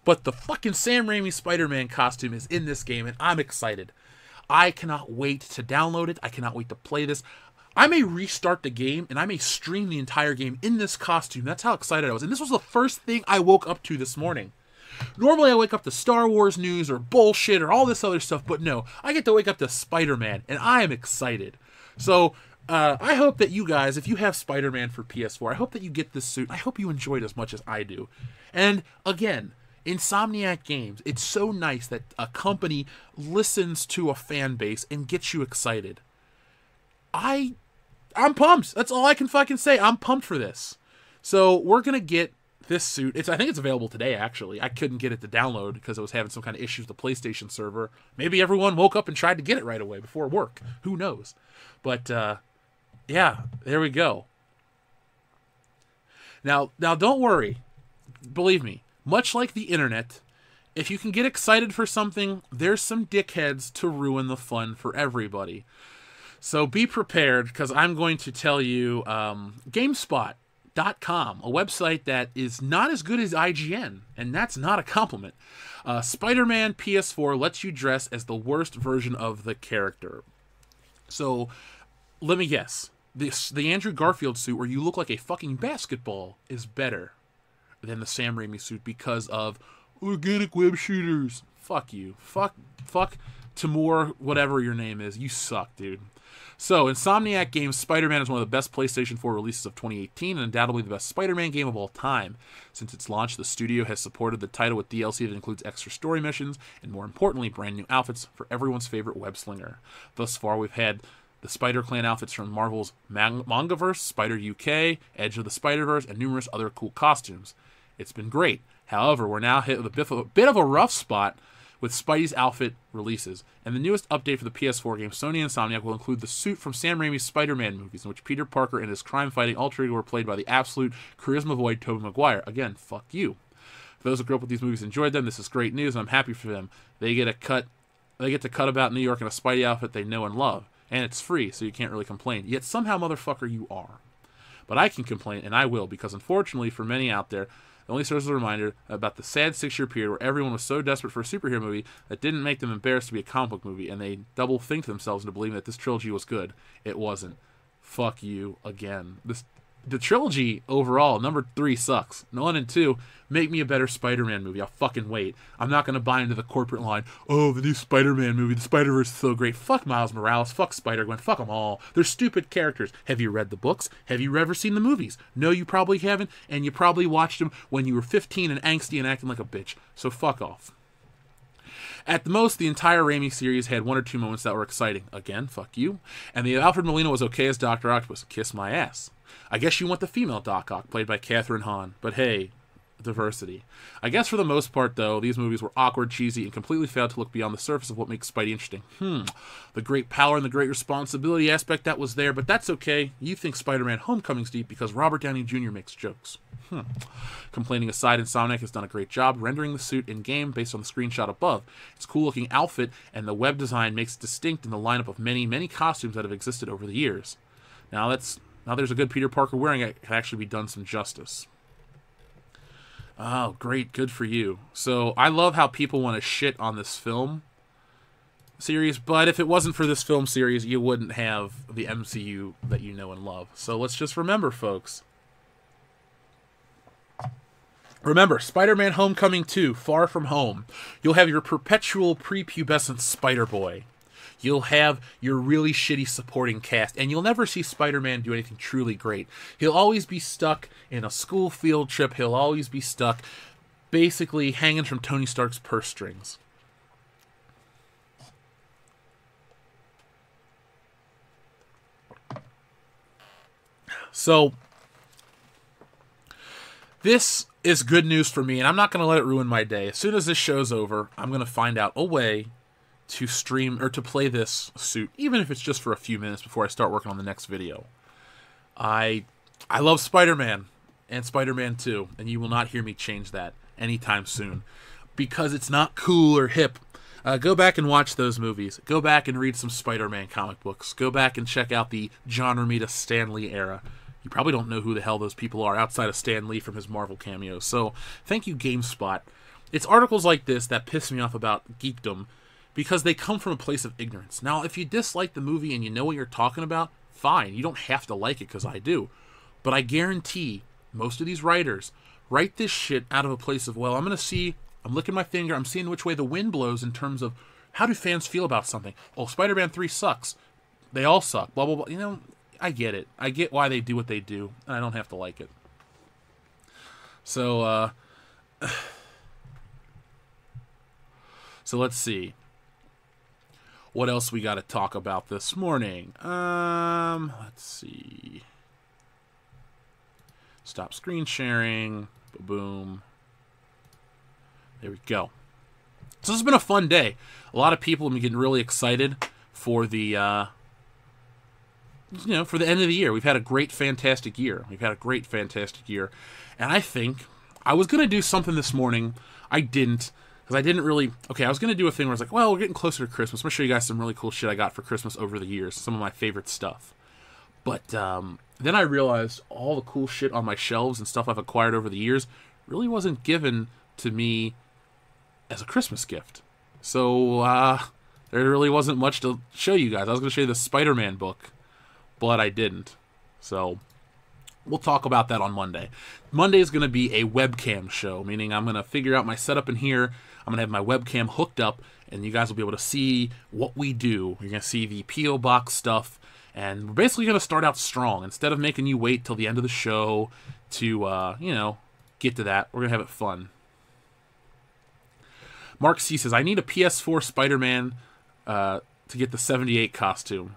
But the fucking Sam Raimi Spider-Man costume is in this game, and I'm excited. I cannot wait to download it. I cannot wait to play this. I may restart the game, and I may stream the entire game in this costume. That's how excited I was. And this was the first thing I woke up to this morning. Normally, I wake up to Star Wars news or bullshit or all this other stuff, but no. I get to wake up to Spider-Man, and I am excited. So, I hope that you guys, if you have Spider-Man for PS4, I hope that you get this suit. I hope you enjoy it as much as I do. And, again, Insomniac Games, it's so nice that a company listens to a fan base and gets you excited. I'm pumped. That's all I can fucking say. I'm pumped for this. So we're going to get this suit. I think it's available today, actually. I couldn't get it to download because it was having some kind of issues with the PlayStation server. Maybe everyone woke up and tried to get it right away before work. Who knows? But, yeah, there we go. Now, don't worry. Believe me, much like the internet, if you can get excited for something, there's some dickheads to ruin the fun for everybody. So be prepared, because I'm going to tell you GameSpot.com, a website that is not as good as IGN, and that's not a compliment. Spider-Man PS4 lets you dress as the worst version of the character. So, let me guess. The Andrew Garfield suit where you look like a fucking basketball is better than the Sam Raimi suit because of organic web shooters. Fuck you. Fuck Timur, whatever your name is. You suck, dude. So, Insomniac Games' Spider-Man is one of the best PlayStation 4 releases of 2018 and undoubtedly the best Spider-Man game of all time. Since its launch, the studio has supported the title with DLC that includes extra story missions and, more importantly, brand new outfits for everyone's favorite web-slinger. Thus far, we've had the Spider-Clan outfits from Marvel's Mangaverse, Spider UK, Edge of the Spider-Verse, and numerous other cool costumes. It's been great. However, we're now hit with a bit of a rough spot with Spidey's outfit releases. And the newest update for the PS4 game, Sony and Insomniac, will include the suit from Sam Raimi's Spider-Man movies, in which Peter Parker and his crime-fighting alter ego were played by the absolute charisma void Tobey Maguire. Again, fuck you. For those who grew up with these movies and enjoyed them, this is great news, and I'm happy for them. They get to cut about New York in a Spidey outfit they know and love. And it's free, so you can't really complain. Yet somehow, motherfucker, you are. But I can complain, and I will, because unfortunately for many out there, it only serves as a reminder about the sad 6-year period where everyone was so desperate for a superhero movie that didn't make them embarrassed to be a comic book movie, and they double-think themselves into believing that this trilogy was good. It wasn't. fuck you again. The trilogy overall, number 3 sucks. 1 and 2 make me a better Spider-Man movie. I'll fucking wait. I'm not going to buy into the corporate line, oh, the new Spider-Man movie, the Spider-Verse is so great. Fuck Miles Morales, fuck Spider-Gwen, fuck them all. They're stupid characters. Have you read the books? Have you ever seen the movies? No, you probably haven't, and you probably watched them when you were 15 and angsty and acting like a bitch. So fuck off. At the most, the entire Raimi series had 1 or 2 moments that were exciting. Again, fuck you. And the Alfred Molina was okay as Dr. Octopus. Kiss my ass. I guess you want the female Doc Ock, played by Kathryn Hahn. But hey, diversity. I guess for the most part, though, these movies were awkward, cheesy, and completely failed to look beyond the surface of what makes Spidey interesting. The great power and the great responsibility aspect that was there, but that's okay. You think Spider-Man Homecoming's deep because Robert Downey Jr. makes jokes. Complaining aside, Insomniac has done a great job rendering the suit in-game based on the screenshot above. Its cool-looking outfit and the web design makes it distinct in the lineup of many, many costumes that have existed over the years. Now there's a good Peter Parker wearing it can actually be done some justice. Oh, great. Good for you. So, I love how people want to shit on this film series, but if it wasn't for this film series, you wouldn't have the MCU that you know and love. So, let's just remember, folks. Remember, Spider-Man Homecoming 2, Far From Home. You'll have your perpetual prepubescent Spider-Boy. You'll have your really shitty supporting cast, and you'll never see Spider-Man do anything truly great. He'll always be stuck in a school field trip. He'll always be stuck basically hanging from Tony Stark's purse strings. So, this is good news for me, and I'm not going to let it ruin my day. As soon as this show's over, I'm going to find out a way to stream or to play this suit, even if it's just for a few minutes before I start working on the next video. I love Spider-Man and Spider-Man 2, and you will not hear me change that anytime soon because it's not cool or hip. Go back and watch those movies. Go back and read some Spider-Man comic books. Go back and check out the John Romita Stan Lee era. You probably don't know who the hell those people are outside of Stan Lee from his Marvel cameos. So, thank you, GameSpot. It's articles like this that piss me off about geekdom, because they come from a place of ignorance. Now, if you dislike the movie and you know what you're talking about, fine. You don't have to like it, because I do. But I guarantee most of these writers write this shit out of a place of, well, I'm licking my finger, I'm seeing which way the wind blows in terms of how do fans feel about something. Oh, Spider-Man 3 sucks. They all suck. Blah, blah, blah. You know, I get it. I get why they do what they do, and I don't have to like it. So, so let's see. What else we got to talk about this morning? Let's see. Stop screen sharing. Boom. There we go. So this has been a fun day. A lot of people have been getting really excited for the, for the end of the year. We've had a great, fantastic year. And I think I was going to do something this morning. I didn't. Because I didn't really... Okay, I was going to do a thing where I was like, well, we're getting closer to Christmas. I'm going to show you guys some really cool shit I got for Christmas over the years. Some of my favorite stuff. But then I realized all the cool shit on my shelves and stuff I've acquired over the years really wasn't given to me as a Christmas gift. So there really wasn't much to show you guys. I was going to show you the Spider-Man book, but I didn't. So... we'll talk about that on Monday. Monday is going to be a webcam show, meaning I'm going to figure out my setup in here. I'm going to have my webcam hooked up, and you guys will be able to see what we do. You're going to see the P.O. Box stuff, and we're basically going to start out strong. Instead of making you wait till the end of the show to, get to that, we're going to have it fun. Mark C. says, I need a PS4 Spider-Man to get the 78 costume.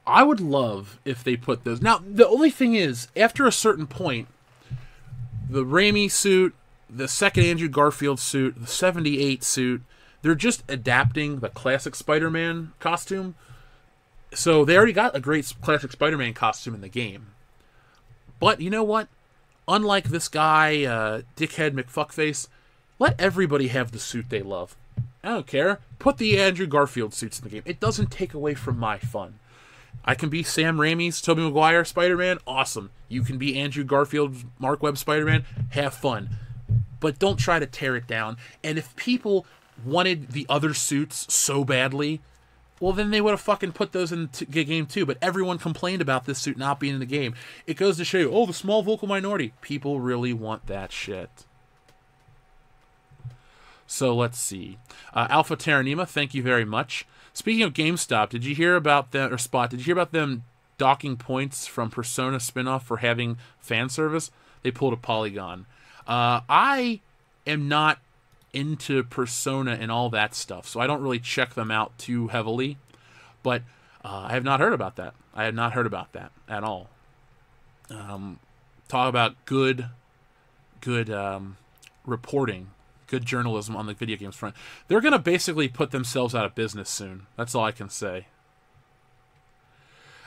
I would love if they put those. Now, the only thing is, after a certain point, the Raimi suit, the second Andrew Garfield suit, the 78 suit, they're just adapting the classic Spider-Man costume. So they already got a great classic Spider-Man costume in the game. But you know what? Unlike this guy, Dickhead McFuckface, let everybody have the suit they love. I don't care. Put the Andrew Garfield suits in the game. It doesn't take away from my fun. I can be Sam Raimi's Tobey Maguire Spider-Man. Awesome. You can be Andrew Garfield's Mark Webb Spider-Man. Have fun. But don't try to tear it down. And if people wanted the other suits so badly, Well, then they would have fucking put those in the game too. But everyone complained about this suit not being in the game. It goes to show you, oh, the small vocal minority. People really want that shit. So let's see. Alpha Terranima, thank you very much. Speaking of GameStop, did you hear about them, or Spot, did you hear about them docking points from Persona spinoff for having fan service? They pulled a Polygon. I am not into Persona and all that stuff, so I don't really check them out too heavily. But I have not heard about that. I have not heard about that at all. Talk about good reporting, good journalism on the video games front. They're going to basically put themselves out of business soon. That's all I can say.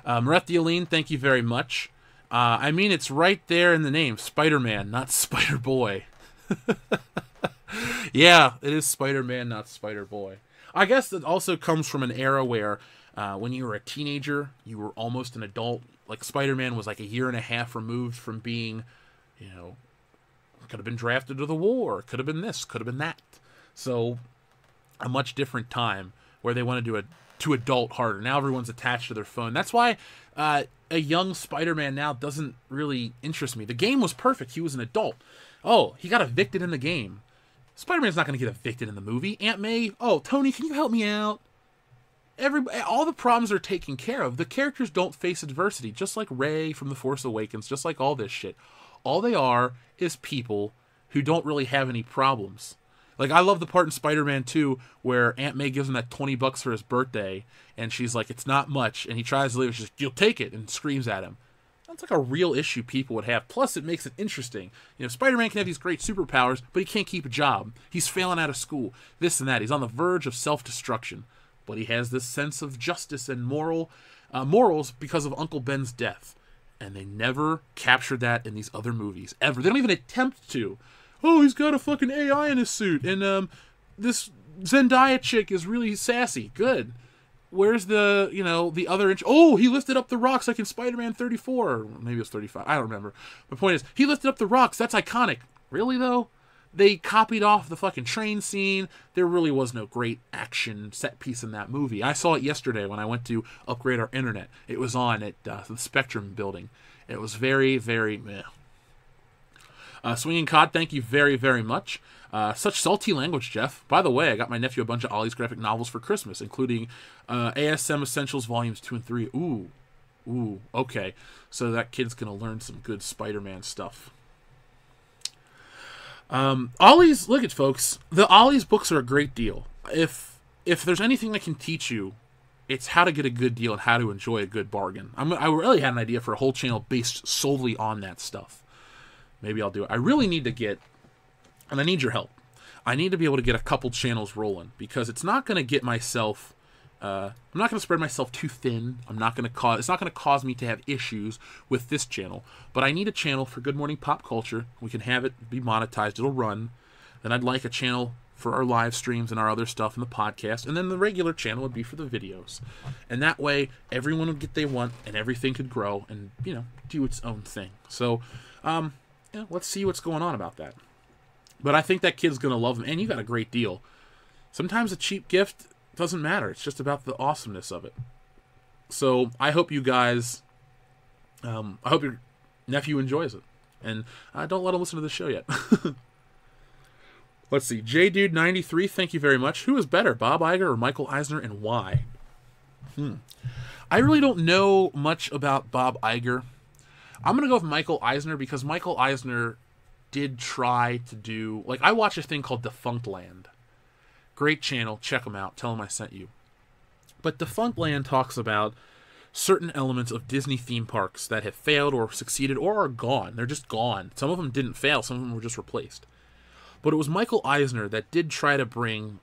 Merethialine, thank you very much. I mean, it's right there in the name. Spider-Man, not Spider-Boy. Yeah, it is Spider-Man, not Spider-Boy. I guess that also comes from an era where when you were a teenager, you were almost an adult. Like, Spider-Man was like a year and a half removed from being, you know, could have been drafted to the war, could have been this, could have been that. So, a much different time where they want to do it to adult harder. Now everyone's attached to their phone. That's why a young Spider-Man now doesn't really interest me. The game was perfect. He was an adult. Oh, he got evicted in the game. Spider-Man's not going to get evicted in the movie. Aunt May, oh, Tony, can you help me out? All the problems are taken care of. The characters don't face adversity, just like Rey from The Force Awakens, just like all this shit. All they are is people who don't really have any problems. Like, I love the part in Spider-Man 2 where Aunt May gives him that $20 for his birthday, and she's like, it's not much, and he tries to leave, she's like, you'll take it, and screams at him. That's like a real issue people would have. Plus, it makes it interesting. You know, Spider-Man can have these great superpowers, but he can't keep a job. He's failing out of school. This and that. He's on the verge of self-destruction. But he has this sense of justice and morals because of Uncle Ben's death. And they never captured that in these other movies. Ever. They don't even attempt to. Oh, he's got a fucking AI in his suit. And this Zendaya chick is really sassy. Good. Where's the, you know, the other inch? Oh, he lifted up the rocks like in Spider-Man 34. Or maybe it was 35. I don't remember. The point is, he lifted up the rocks. That's iconic. Really, though? They copied off the fucking train scene. There really was no great action set piece in that movie. I saw it yesterday when I went to upgrade our internet. It was on at the Spectrum building. It was very, very meh. Swinging Cod, thank you very, very much. Such salty language, Jeff. By the way, I got my nephew a bunch of Ollie's graphic novels for Christmas, including ASM Essentials Volumes 2 and 3. Ooh, okay. So that kid's going to learn some good Spider-Man stuff. Ollie's, look at folks, the Ollie's books are a great deal. If there's anything that can teach you, it's how to get a good deal and how to enjoy a good bargain. I really had an idea for a whole channel based solely on that stuff. Maybe I'll do it. I really need to get, and I need your help, I need to be able to get a couple channels rolling, because it's not going to get myself, I'm not going to spread myself too thin. It's not going to cause me to have issues with this channel, but I need a channel for Good Morning Pop Culture. We can have it be monetized. It'll run. Then I'd like a channel for our live streams and our other stuff in the podcast, and then the regular channel would be for the videos. And that way, everyone would get what they want, and everything could grow and, you know, do its own thing. So, yeah, let's see what's going on about that. But I think that kid's going to love them, and you got a great deal. Sometimes a cheap gift doesn't matter. It's just about the awesomeness of it. So I hope you guys, I hope your nephew enjoys it. And don't let him listen to the show yet. Let's see. JDude93, thank you very much. Who is better, Bob Iger or Michael Eisner, and why? I really don't know much about Bob Iger. I'm going to go with Michael Eisner because Michael Eisner did try to do, like, I watched a thing called Defunctland. Great channel, check them out, tell them I sent you. But Defunctland talks about certain elements of Disney theme parks that have failed or succeeded or are gone. They're just gone. Some of them didn't fail, some of them were just replaced. But it was Michael Eisner that did try to bring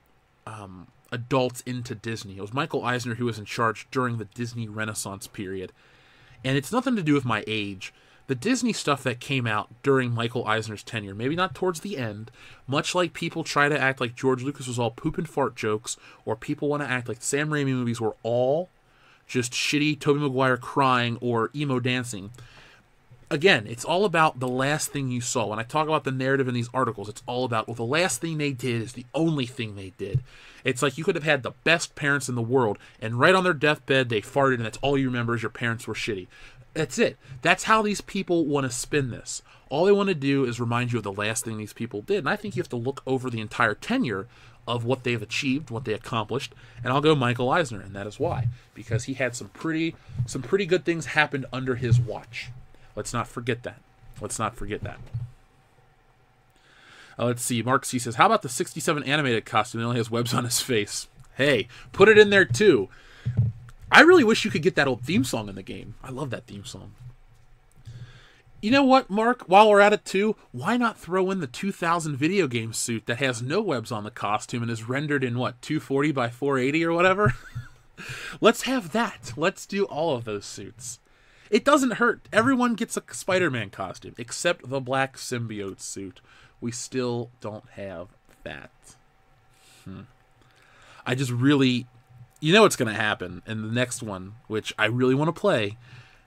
adults into Disney. It was Michael Eisner who was in charge during the Disney Renaissance period. And it's nothing to do with my age. The Disney stuff that came out during Michael Eisner's tenure, maybe not towards the end, much like people try to act like George Lucas was all poop and fart jokes, or people want to act like the Sam Raimi movies were all just shitty Tobey Maguire crying or emo dancing. again, it's all about the last thing you saw. When I talk about the narrative in these articles, it's all about, well, the last thing they did is the only thing they did. It's like you could have had the best parents in the world, and right on their deathbed, they farted, and that's all you remember is your parents were shitty. That's it. That's how these people want to spin this. All they want to do is remind you of the last thing these people did. And I think you have to look over the entire tenure of what they've achieved, what they accomplished, and I'll go Michael Eisner, and that is why. Because he had some pretty good things happened under his watch. Let's not forget that. Let's not forget that. Let's see. Mark C says, how about the 67 animated costume that only has webs on his face? Hey, put it in there too. I really wish you could get that old theme song in the game. I love that theme song. You know what, Mark? While we're at it too, why not throw in the 2000 video game suit that has no webs on the costume and is rendered in, what, 240 by 480 or whatever? Let's have that. Let's do all of those suits. It doesn't hurt. Everyone gets a Spider-Man costume, except the black symbiote suit. We still don't have that. I just really... You know what's going to happen in the next one, which I really want to play.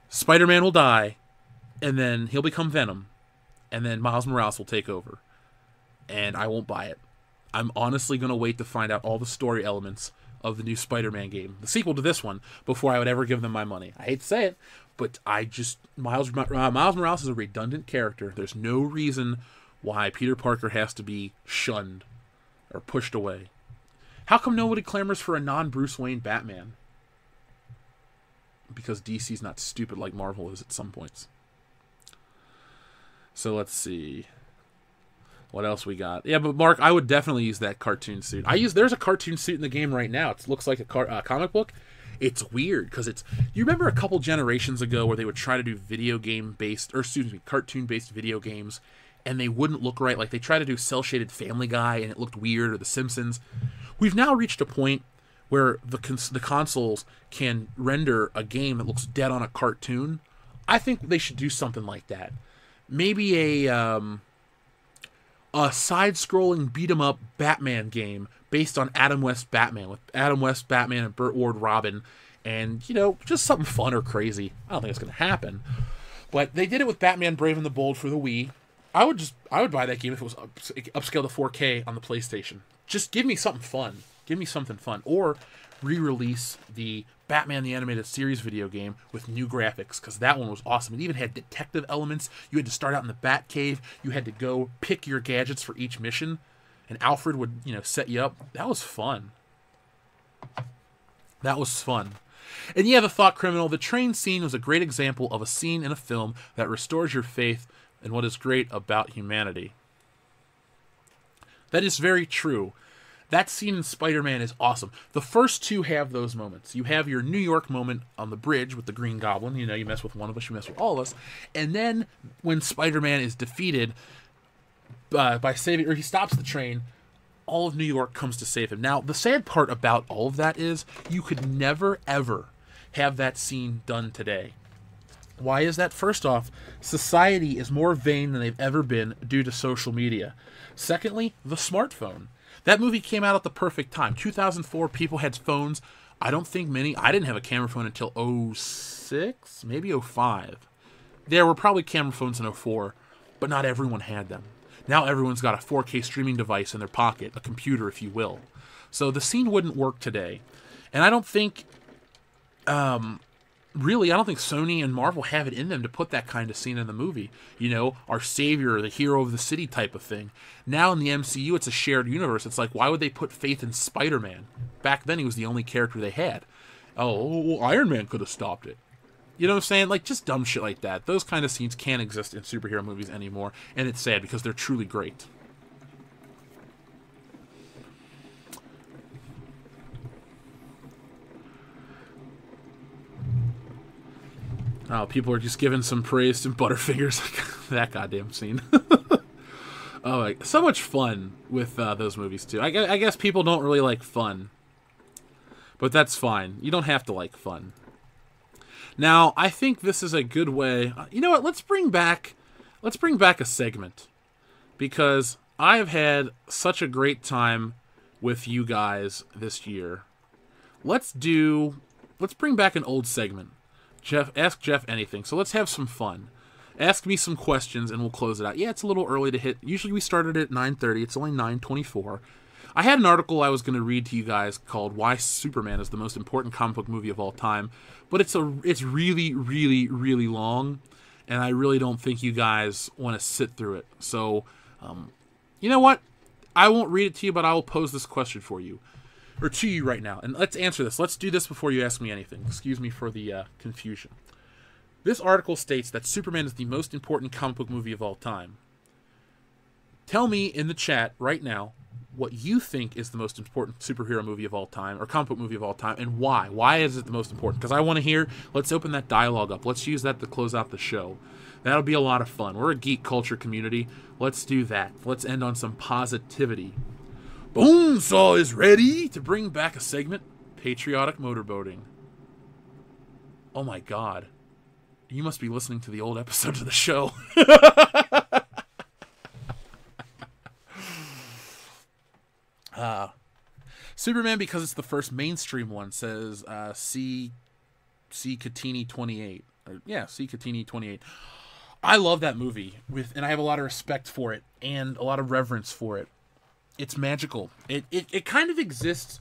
Spider-Man will die, and then he'll become Venom, and then Miles Morales will take over. And I won't buy it. I'm honestly going to wait to find out all the story elements of the new Spider-Man game, the sequel to this one, before I would ever give them my money. I hate to say it, but Miles Morales is a redundant character. There's no reason why Peter Parker has to be shunned or pushed away. How come nobody clamors for a non-Bruce Wayne Batman? Because DC's not stupid like Marvel is at some points. So let's see. What else we got? Yeah, but Mark, I would definitely use that cartoon suit. There's a cartoon suit in the game right now. It looks like a comic book. It's weird because it's... You remember a couple generations ago where they would try to do cartoon-based video games, and they wouldn't look right? Like they tried to do cel-shaded Family Guy, and it looked weird, or The Simpsons. We've now reached a point where the consoles can render a game that looks dead on a cartoon. I think they should do something like that. Maybe a side-scrolling beat-em-up Batman game based on Adam West Batman, with Adam West Batman and Burt Ward Robin, and, just something fun or crazy. I don't think it's going to happen. But they did it with Batman Brave and the Bold for the Wii. I would buy that game if it was upscaled to 4K on the PlayStation. Just give me something fun. Give me something fun. Or re-release the Batman the Animated Series video game with new graphics, because that one was awesome. It even had detective elements. You had to start out in the Batcave. You had to go pick your gadgets for each mission, and Alfred would, set you up. That was fun. That was fun. And yeah, The Thought Criminal. The train scene was a great example of a scene in a film that restores your faith in what is great about humanity. That is very true. That scene in Spider-Man is awesome. The first two have those moments. You have your New York moment on the bridge with the Green Goblin. You mess with one of us, you mess with all of us. And then when Spider-Man is defeated by saving, or he stops the train, all of New York comes to save him. Now, the sad part about all of that is you could never, ever have that scene done today. Why is that? First off, society is more vain than they've ever been due to social media. Secondly, the smartphone. That movie came out at the perfect time. 2004, people had phones. I don't think many... I didn't have a camera phone until 06, maybe 05. There were probably camera phones in 04, but not everyone had them. Now everyone's got a 4K streaming device in their pocket, a computer, if you will. So the scene wouldn't work today. And I don't think... Really, I don't think Sony and Marvel have it in them to put that kind of scene in the movie. Our savior, the hero of the city type of thing. Now in the MCU, it's a shared universe. It's like, why would they put faith in Spider-Man? Back then, he was the only character they had. Oh, Iron Man could have stopped it. You know what I'm saying? Like, just dumb shit like that. Those kind of scenes can't exist in superhero movies anymore, and it's sad because they're truly great. Oh, people are just giving some praise to Butterfingers. That goddamn scene. Oh, so much fun with those movies, too. I guess people don't really like fun. But that's fine. You don't have to like fun. Now, I think this is a good way... You know what? Let's bring back a segment. Because I have had such a great time with you guys this year. Let's bring back an old segment. Ask Jeff anything. So let's have some fun. Ask me some questions, and we'll close it out. Yeah, it's a little early to hit. Usually we started at 9:30. It's only 9:24. I had an article I was going to read to you guys called "Why Superman is the Most Important Comic Book Movie of All Time," but it's really, really, really long, and I really don't think you guys want to sit through it. So, you know what? I won't read it to you, but I will pose this question for you, or to you right now, and let's answer this. Let's do this before you ask me anything. Excuse me for the confusion. This article states that Superman is the most important comic book movie of all time. Tell me in the chat right now what you think is the most important superhero movie of all time, or comic book movie of all time, and why. Why is it the most important? Because I want to hear. Let's open that dialogue up. Let's use that to close out the show. That'll be a lot of fun. We're a geek culture community. Let's do that. Let's end on some positivity. Bonesaw is ready to bring back a segment, Patriotic Motorboating. Oh my god. You must be listening to the old episodes of the show. Superman, because it's the first mainstream one, says C. Catini 28. C. Catini 28. I love that movie, and I have a lot of respect for it and a lot of reverence for it. It's magical. It kind of exists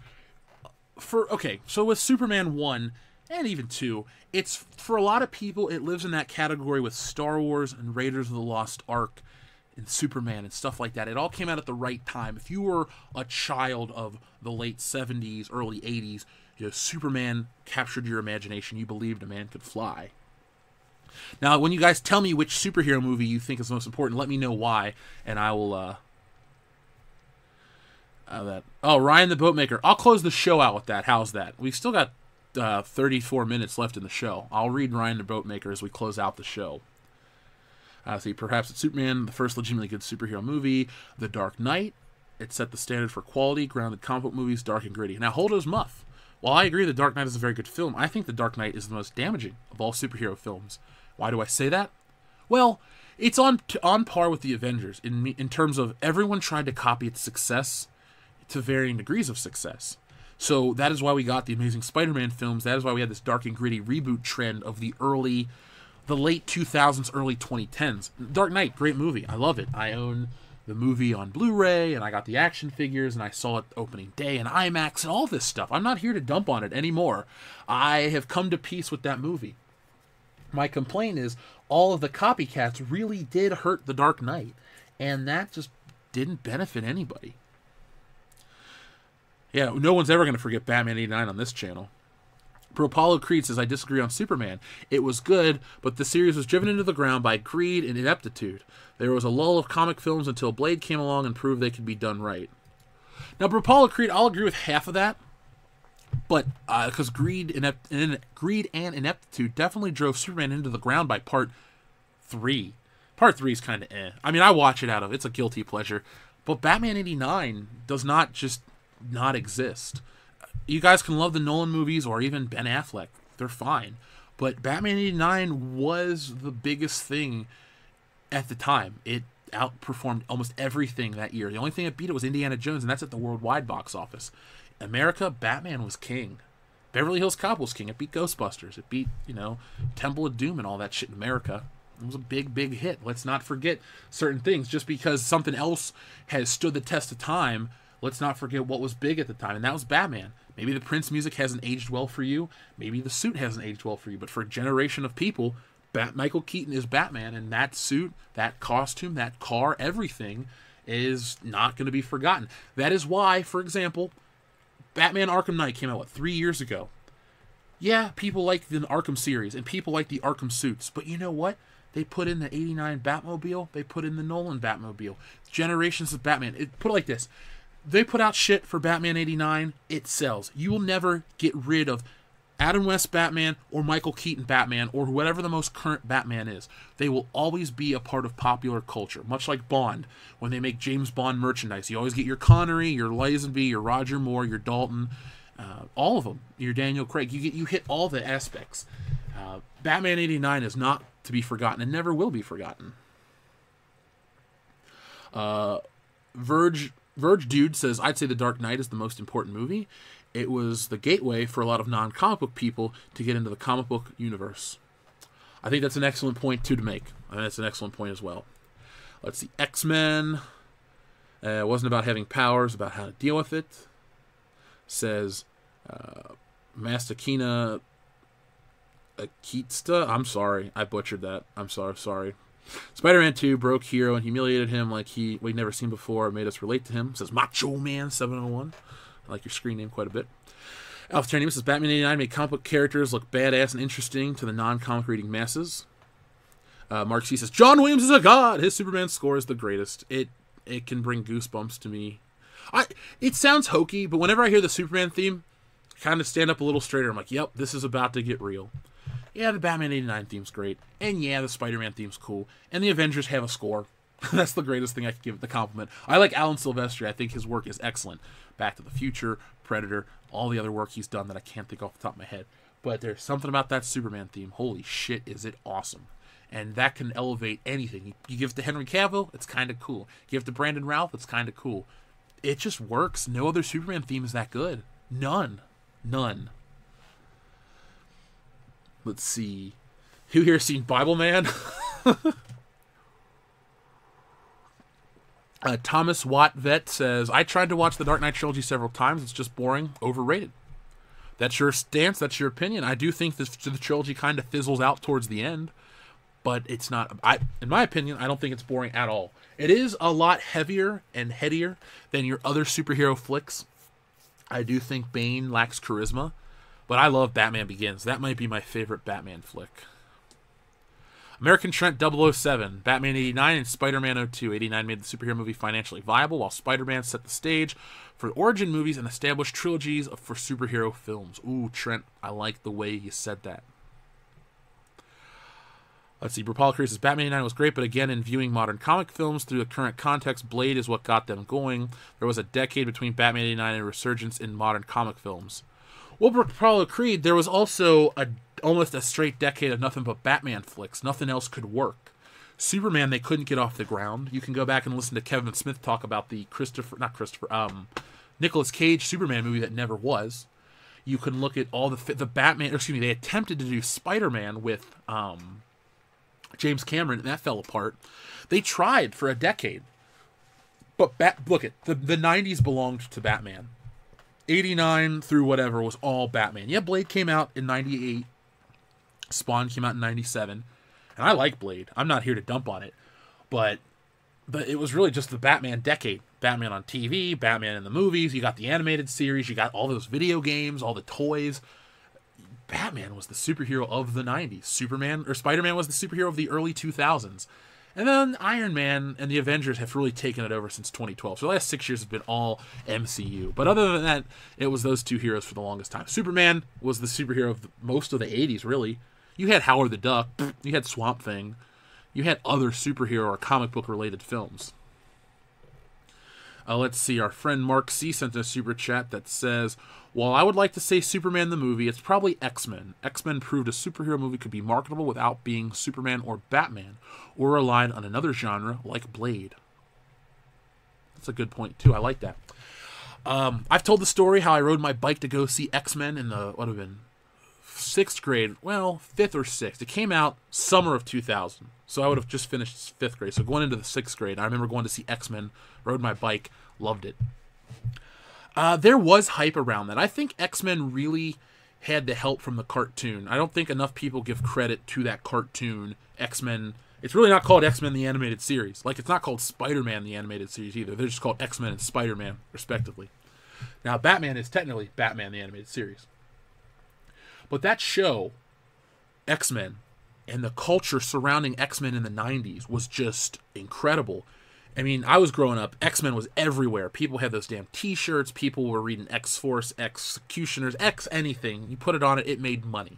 for... Okay, so with Superman 1 and even 2, it's, for a lot of people, it lives in that category with Star Wars and Raiders of the Lost Ark and Superman and stuff like that. It all came out at the right time. If you were a child of the late 70s, early 80s, Superman captured your imagination. You believed a man could fly. Now, when you guys tell me which superhero movie you think is the most important, let me know why, and I will, Ryan the Boatmaker. I'll close the show out with that. How's that? We've still got 34 minutes left in the show. I'll read Ryan the Boatmaker as we close out the show. Perhaps it's Superman, the first legitimately good superhero movie. The Dark Knight. It set the standard for quality, grounded comic book movies, dark and gritty. Now, hold his muff. While I agree The Dark Knight is a very good film, I think The Dark Knight is the most damaging of all superhero films. Why do I say that? Well, it's on par with the Avengers in terms of everyone tried to copy its success to varying degrees of success. So that is why we got the Amazing Spider-Man films. That is why we had this dark and gritty reboot trend of the late 2000s, early 2010s. Dark Knight, great movie. I love it. I own the movie on Blu-ray, and I got the action figures, and I saw it opening day in IMAX and all this stuff. I'm not here to dump on it anymore. I have come to peace with that movie. My complaint is all of the copycats really did hurt The Dark Knight, and that just didn't benefit anybody. Yeah, no one's ever going to forget Batman 89 on this channel. Apollo Creed says, I disagree on Superman. It was good, but the series was driven into the ground by greed and ineptitude. There was a lull of comic films until Blade came along and proved they could be done right. Now, Apollo Creed, I'll agree with half of that, but because greed and ineptitude definitely drove Superman into the ground by part 3. Part 3 is kind of eh. I mean, I watch it it's a guilty pleasure, but Batman 89 does not just not exist. You guys can love the Nolan movies or even Ben Affleck. They're fine. But Batman 89 was the biggest thing at the time. It outperformed almost everything that year. The only thing that beat it was Indiana Jones, and that's at the worldwide box office. America, Batman was king. Beverly Hills Cop was king. It beat Ghostbusters. It beat, Temple of Doom and all that shit in America. It was a big, big hit. Let's not forget certain things. Just because something else has stood the test of time, let's not forget what was big at the time, and that was Batman. Maybe the Prince music hasn't aged well for you. Maybe the suit hasn't aged well for you. But for a generation of people, Michael Keaton is Batman, and that suit, that costume, that car, everything is not going to be forgotten. That is why, for example, Batman Arkham Knight came out, 3 years ago? Yeah, people like the Arkham series, and people like the Arkham suits. But you know what? They put in the 89 Batmobile. They put in the Nolan Batmobile. Generations of Batman. Put it like this. They put out shit for Batman 89, it sells. You will never get rid of Adam West Batman or Michael Keaton Batman or whatever the most current Batman is. They will always be a part of popular culture, much like Bond. When they make James Bond merchandise, you always get your Connery, your Lazenby, your Roger Moore, your Dalton, all of them, your Daniel Craig. You hit all the aspects. Batman 89 is not to be forgotten and never will be forgotten. Verge Dude says, I'd say The Dark Knight is the most important movie. It was the gateway for a lot of non-comic book people to get into the comic book universe. I think that's an excellent point, too, to make. I think that's an excellent point as well. Let's see. X-Men. It wasn't about having powers, about how to deal with it. Says Mastakina Akitsta. I'm sorry. I butchered that. I'm sorry. Spider-Man 2 broke Hero and humiliated him like we'd never seen before. It made us relate to him. Says Macho Man 701. I like your screen name quite a bit. Alpha Terranium says Batman 89 made comic book characters look badass and interesting to the non-comic reading masses. Mark C says John Williams is a god. His Superman score is the greatest. It can bring goosebumps to me. It sounds hokey, but whenever I hear the Superman theme, I kind of stand up a little straighter. I'm like, yep, this is about to get real. Yeah, the Batman 89 theme's great. And yeah, the Spider-Man theme's cool. And the Avengers have a score. That's the greatest thing I can give it the compliment. I like Alan Silvestri. I think his work is excellent. Back to the Future, Predator, all the other work he's done that I can't think off the top of my head. But there's something about that Superman theme. Holy shit, is it awesome. And that can elevate anything. You give it to Henry Cavill, it's kind of cool. You give it to Brandon Routh, it's kind of cool. It just works. No other Superman theme is that good. None. Let's see. Who here seen Bible Man? Thomas Watt Vet says, I tried to watch the Dark Knight trilogy several times. It's just boring, overrated. That's your stance. That's your opinion. I do think the trilogy kind of fizzles out towards the end, but it's not. In my opinion, I don't think it's boring at all. It is a lot heavier and headier than your other superhero flicks. I do think Bane lacks charisma, but I love Batman Begins. That might be my favorite Batman flick. American Trent 007, Batman 89, and Spider-Man 02. 89 made the superhero movie financially viable, while Spider-Man set the stage for origin movies and established trilogies for superhero films. Ooh, Trent, I like the way you said that. Let's see, Brupal Crease says, Batman 89 was great, but again, in viewing modern comic films through the current context, Blade is what got them going. There was a decade between Batman 89 and a resurgence in modern comic films. Well, Brupal agreed, there was also almost a straight decade of nothing but Batman flicks. Nothing else could work. Superman, they couldn't get off the ground. You can go back and listen to Kevin Smith talk about the Nicolas Cage Superman movie that never was. You can look at all the Batman, they attempted to do Spider-Man with James Cameron, and that fell apart. They tried for a decade. But look at the 90s belonged to Batman. 89 through whatever was all Batman. Yeah, Blade came out in 98. Spawn came out in 97. And I like Blade. I'm not here to dump on it. But it was really just the Batman decade. Batman on TV, Batman in the movies. You got the animated series. You got all those video games, all the toys. Batman was the superhero of the 90s. Spider-Man was the superhero of the early 2000s. And then Iron Man and the Avengers have really taken it over since 2012. So the last 6 years have been all MCU. But other than that, it was those two heroes for the longest time. Superman was the superhero of most of the 80s, really. You had Howard the Duck. You had Swamp Thing. You had other superhero or comic book related films. Let's see. Our friend Mark C. sent a super chat that says, while I would like to say Superman the movie, it's probably X-Men. X-Men proved a superhero movie could be marketable without being Superman or Batman, or relying on another genre like Blade. That's a good point, too. I like that. I've told the story how I rode my bike to go see X-Men in the, what would have been, 6th grade. Well, 5th or 6th. It came out summer of 2000. So I would have just finished 5th grade. So going into the 6th grade, I remember going to see X-Men, rode my bike, loved it. There was hype around that. I think X-Men really had the help from the cartoon. I don't think enough people give credit to that cartoon, X-Men. It's really not called X-Men the Animated Series. Like, it's not called Spider-Man the Animated Series either. They're just called X-Men and Spider-Man, respectively. Now, Batman is technically Batman the Animated Series. But that show, X-Men, and the culture surrounding X-Men in the 90s was just incredible. I mean, I was growing up, X-Men was everywhere. People had those damn t-shirts. People were reading X-Force, Executioners, X anything. You put it on it, it made money.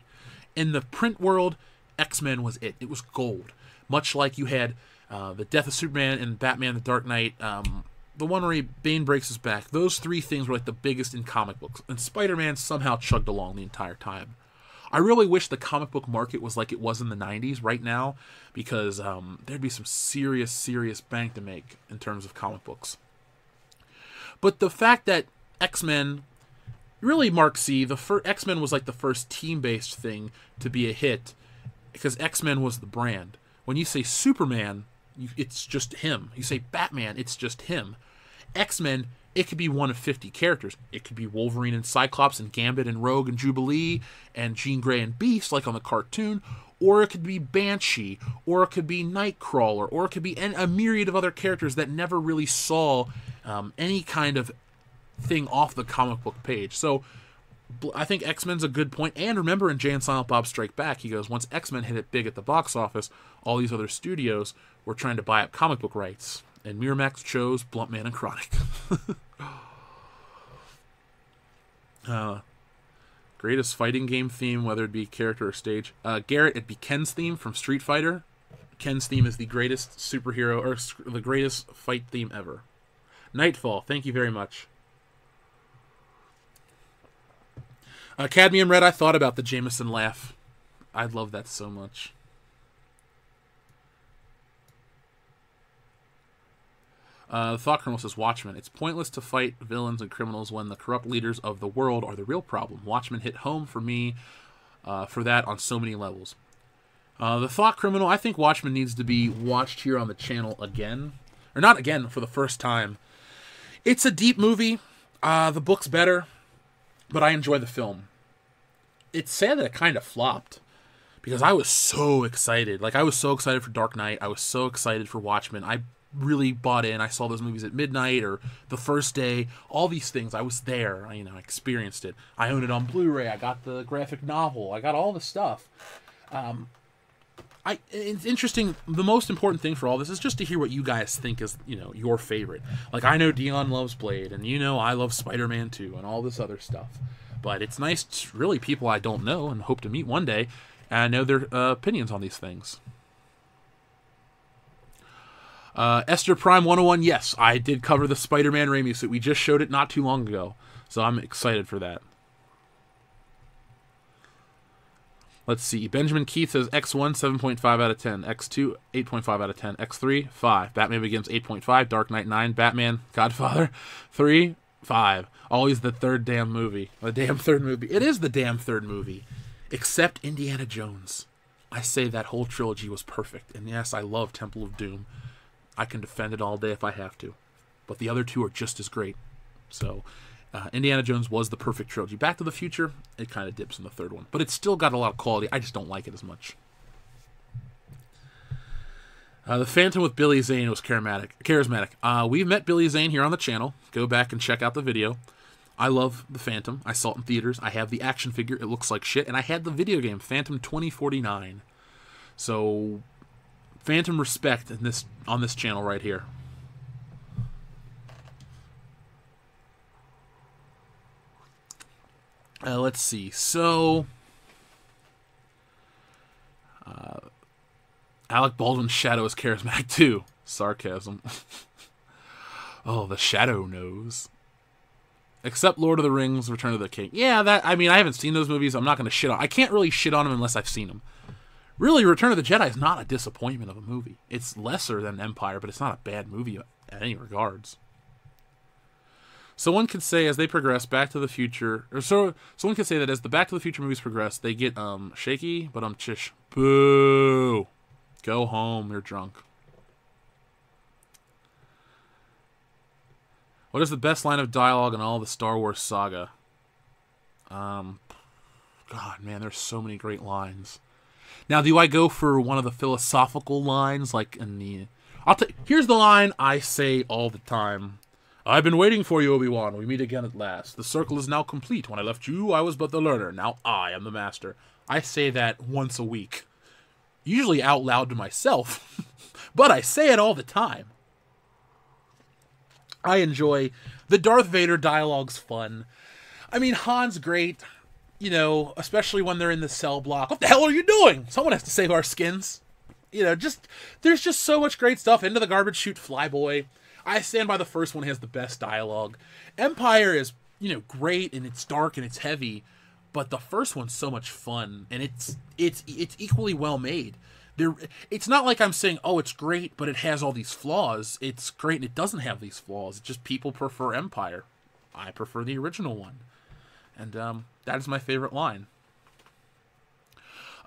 In the print world, X-Men was it. It was gold. Much like you had the Death of Superman and Batman the Dark Knight, the one where Bane breaks his back. Those three things were like the biggest in comic books. And Spider-Man somehow chugged along the entire time. I really wish the comic book market was like it was in the 90s right now, because there'd be some serious bank to make in terms of comic books. But the fact that X-Men, really Mark C., X-Men was like the first team-based thing to be a hit. because X-Men was the brand. When you say Superman, it's just him. You say Batman, it's just him. X-Men, it could be one of 50 characters. It could be Wolverine and Cyclops and Gambit and Rogue and Jubilee and Jean Grey and Beast, like on the cartoon. Or it could be Banshee, or it could be Nightcrawler, or it could be a myriad of other characters that never really saw any kind of thing off the comic book page. So I think X-Men's a good point. And remember in Jay and Silent Bob Strike Back, he goes, once X-Men hit it big at the box office, all these other studios were trying to buy up comic book rights. And Miramax chose Bluntman and Chronic. Greatest fighting game theme, whether it be character or stage. Garrett, it'd be Ken's theme from Street Fighter. Ken's theme is the greatest superhero, or the greatest fight theme ever. Nightfall, thank you very much. Cadmium Red, I thought about the Jameson laugh. I love that so much. The Thought Colonel says, Watchmen. It's pointless to fight villains and criminals when the corrupt leaders of the world are the real problem. Watchmen hit home for me for that on so many levels. The Thought Criminal, I think Watchmen needs to be watched here on the channel again. Or not again, for the first time. It's a deep movie. The book's better, but I enjoy the film. It's sad that it kind of flopped, because I was so excited. Like, I was so excited for Dark Knight. I was so excited for Watchmen. I really bought in. I saw those movies at midnight or the first day. All these things. I was there. I experienced it. I own it on Blu-ray. I got the graphic novel. I got all the stuff. It's interesting. The most important thing for all this is just to hear what you guys think is, your favorite. Like, I know Dion loves Blade, and I love Spider-Man 2 and all this other stuff. But it's nice to really people I don't know and hope to meet one day and know their opinions on these things. Esther Prime 101, yes, I did cover the Spider-Man Raimi suit. We just showed it not too long ago, so I'm excited for that. Let's see. Benjamin Keith says X1, 7.5 out of 10. X2, 8.5 out of 10. X3, 5. Batman Begins, 8.5. Dark Knight, 9. Batman, Godfather, 3, 5. Always the third damn movie. The damn third movie. It is the damn third movie. Except Indiana Jones. I say that whole trilogy was perfect. And yes, I love Temple of Doom. I can defend it all day if I have to. But the other two are just as great. So, Indiana Jones was the perfect trilogy. Back to the Future, it kind of dips in the third one. But it's still got a lot of quality. I just don't like it as much. The Phantom with Billy Zane was charismatic. We've met Billy Zane here on the channel. Go back and check out the video. I love the Phantom. I saw it in theaters. I have the action figure. It looks like shit. And I had the video game, Phantom 2049. So, Phantom respect on this channel right here. Let's see. So, Alec Baldwin's shadow is charismatic too. Sarcasm. Oh, the shadow knows. Except Lord of the Rings, Return of the King. Yeah, I haven't seen those movies. I'm not going to shit on. I can't really shit on them unless I've seen them. Really, Return of the Jedi is not a disappointment of a movie. It's lesser than Empire, but it's not a bad movie at any regards. So one could say as they progress, Back to the Future, so one could say that as the Back to the Future movies progress, they get shaky, but chish. Boo! Go home, you're drunk. What is the best line of dialogue in all the Star Wars saga? God, man, there's so many great lines. Now, do I go for one of the philosophical lines, like in the... Here's the line I say all the time. I've been waiting for you, Obi-Wan. We meet again at last. The circle is now complete. When I left you, I was but the learner. Now I am the master. I say that once a week. Usually out loud to myself. But I say it all the time. I enjoy... The Darth Vader dialogue's fun. I mean, Han's great. Especially when they're in the cell block. What the hell are you doing? Someone has to save our skins. There's just so much great stuff. Into the Garbage Chute, Flyboy. I stand by the first one has the best dialogue. Empire is, great and it's dark and it's heavy, but the first one's so much fun and it's equally well made. It's not like I'm saying, oh, it's great, but it has all these flaws. It's great and it doesn't have these flaws. It's just people prefer Empire. I prefer the original one. And that is my favorite line.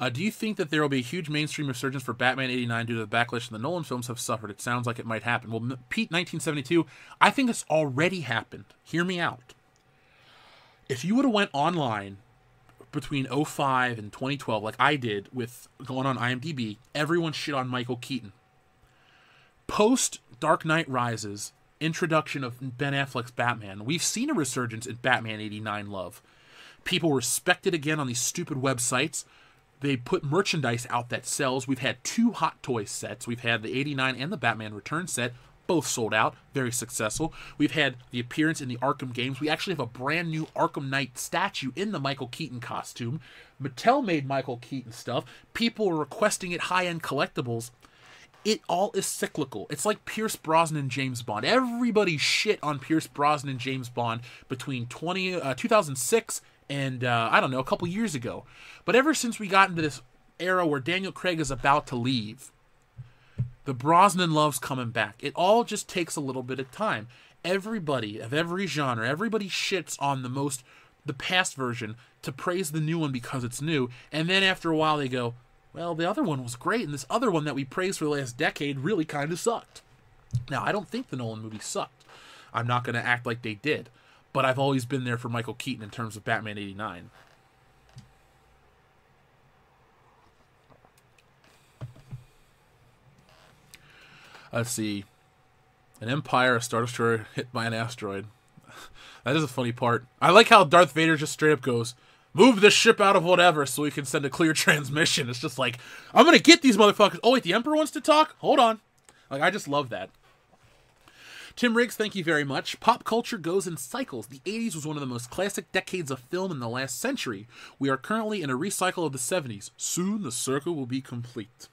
Do you think that there will be a huge mainstream resurgence for Batman 89 due to the backlash the Nolan films have suffered? It sounds like it might happen. Well, Pete, 1972, I think it's already happened. Hear me out. If you would have went online between 2005 and 2012, like I did with going on IMDb, everyone shit on Michael Keaton. Post Dark Knight Rises, introduction of Ben Affleck's Batman, we've seen a resurgence in Batman 89 love. People respect it again on these stupid websites. They put merchandise out that sells. We've had 2 Hot Toys sets. We've had the 89 and the Batman Return set. Both sold out. Very successful. We've had the appearance in the Arkham games. We actually have a brand new Arkham Knight statue in the Michael Keaton costume. Mattel made Michael Keaton stuff. People are requesting it high-end collectibles. It all is cyclical. It's like Pierce Brosnan and James Bond. Everybody shit on Pierce Brosnan and James Bond between 2006 and, I don't know, a couple years ago. But ever since we got into this era where Daniel Craig is about to leave, the Brosnan love's coming back. It all just takes a little bit of time. Everybody of every genre, everybody shits on the past version to praise the new one because it's new. And then after a while they go, well, the other one was great, and this other one that we praised for the last decade really kind of sucked. Now, I don't think the Nolan movie sucked. I'm not going to act like they did. But I've always been there for Michael Keaton in terms of Batman 89. Let's see. An Empire, a Star Destroyer hit by an asteroid. That is a funny part. I like how Darth Vader just straight up goes, move this ship out of whatever so we can send a clear transmission. It's just like, I'm going to get these motherfuckers. Oh, wait, the Emperor wants to talk? Hold on. Like, I just love that. Tim Riggs, thank you very much. Pop culture goes in cycles. The 80s was one of the most classic decades of film in the last century. We are currently in a recycle of the 70s. Soon the circle will be complete.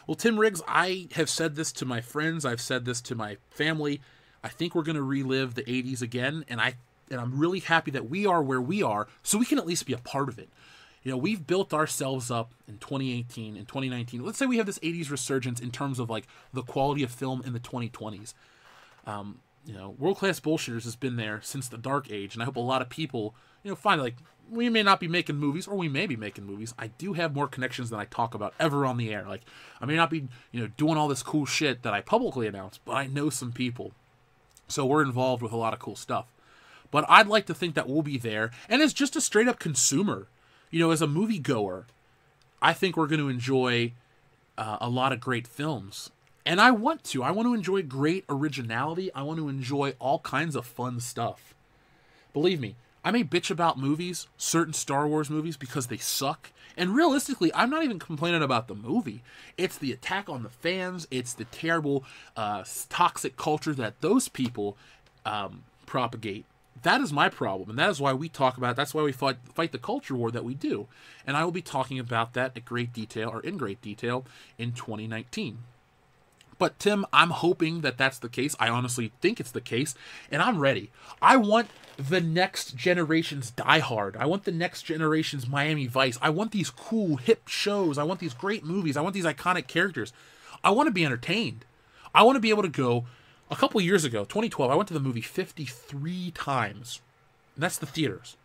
Well, Tim Riggs, I have said this to my friends. I've said this to my family. I think we're going to relive the 80s again, and I'm really happy that we are where we are, so we can at least be a part of it. You know, we've built ourselves up in 2018 and 2019. Let's say we have this 80s resurgence in terms of, like, the quality of film in the 2020s. You know, World Class Bullshitters has been there since the dark age, and I hope a lot of people, you know, find, like, we may not be making movies, or we may be making movies. I do have more connections than I talk about ever on the air. Like, I may not be, you know, doing all this cool shit that I publicly announce, but I know some people. So we're involved with a lot of cool stuff. But I'd like to think that we'll be there. And as just a straight-up consumer, you know, as a moviegoer, I think we're going to enjoy a lot of great films. And I want to enjoy great originality. I want to enjoy all kinds of fun stuff. Believe me, I may bitch about movies, certain Star Wars movies, because they suck. And realistically, I'm not even complaining about the movie. It's the attack on the fans. It's the terrible, toxic culture that those people propagate. That is my problem, and that is why we talk about it. That's why we fight the culture war that we do. And I will be talking about that in great detail in 2019. But, Tim, I'm hoping that that's the case. I honestly think it's the case, and I'm ready. I want the next generation's Die Hard. I want the next generation's Miami Vice. I want these cool, hip shows. I want these great movies. I want these iconic characters. I want to be entertained. I want to be able to go. A couple years ago, 2012, I went to the movie 53 times. And that's the theaters.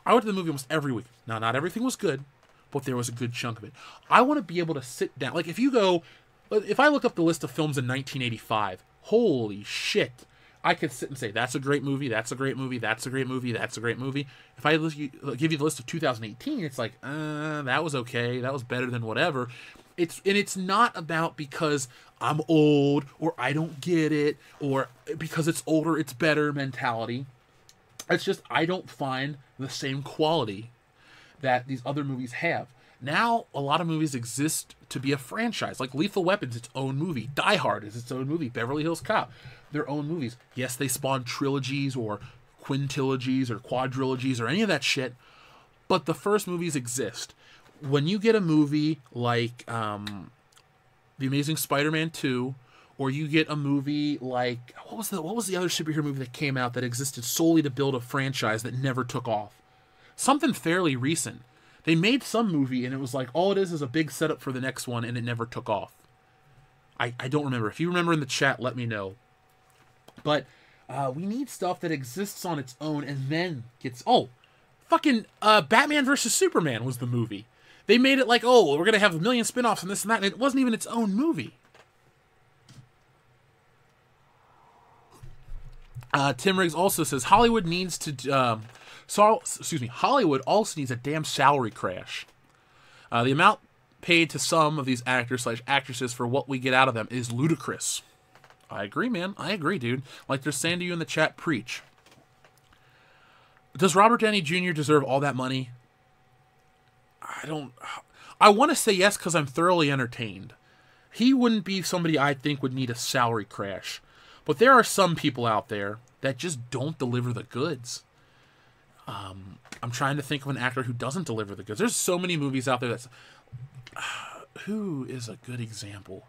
I went to the movie almost every week. Now, not everything was good, but there was a good chunk of it. I want to be able to sit down. Like, if I look up the list of films in 1985, holy shit, I could sit and say, that's a great movie, that's a great movie, that's a great movie, that's a great movie. If I give you the list of 2018, it's like, that was okay, that was better than whatever. It's not about because I'm old, or I don't get it, or because it's older, it's better mentality. It's just, I don't find the same quality that these other movies have. Now, a lot of movies exist to be a franchise. Like Lethal Weapon's its own movie. Die Hard is its own movie. Beverly Hills Cop, their own movies. Yes, they spawn trilogies or quintilogies or quadrilogies or any of that shit, but the first movies exist. When you get a movie like The Amazing Spider-Man 2, or you get a movie like, what was the other superhero movie that came out that existed solely to build a franchise that never took off? Something fairly recent. They made some movie, and it was like, all it is a big setup for the next one, and it never took off. I don't remember. If you remember in the chat, let me know. But we need stuff that exists on its own, and then gets... Oh, fucking Batman vs. Superman was the movie. They made it like, oh, we're going to have a million spin-offs and this and that, and it wasn't even its own movie. Tim Riggs also says Hollywood needs to Hollywood also needs a damn salary crash. The amount paid to some of these actors / actresses for what we get out of them is ludicrous. I agree, man. I agree, dude. Like they're saying to you in the chat, preach. Does Robert Downey Jr. deserve all that money? I want to say yes because I'm thoroughly entertained. He wouldn't be somebody I think would need a salary crash. But there are some people out there that just don't deliver the goods. I'm trying to think of an actor who doesn't deliver the goods. There's so many movies out there that's... who is a good example?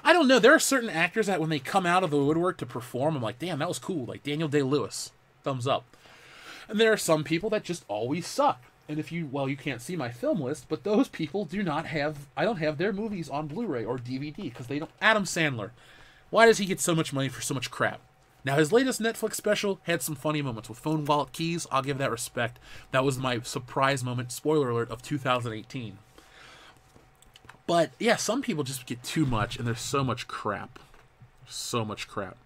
I don't know. There are certain actors that when they come out of the woodwork to perform, I'm like, damn, that was cool. Like Daniel Day-Lewis. Thumbs up. And there are some people that just always suck. And if you, well, you can't see my film list, but those people do not have, I don't have their movies on Blu-ray or DVD because they don't. Adam Sandler. Why does he get so much money for so much crap? Now, his latest Netflix special had some funny moments with phone wallet keys. I'll give that respect. That was my surprise moment, spoiler alert, of 2018. But, yeah, some people just get too much, and there's so much crap. So much crap.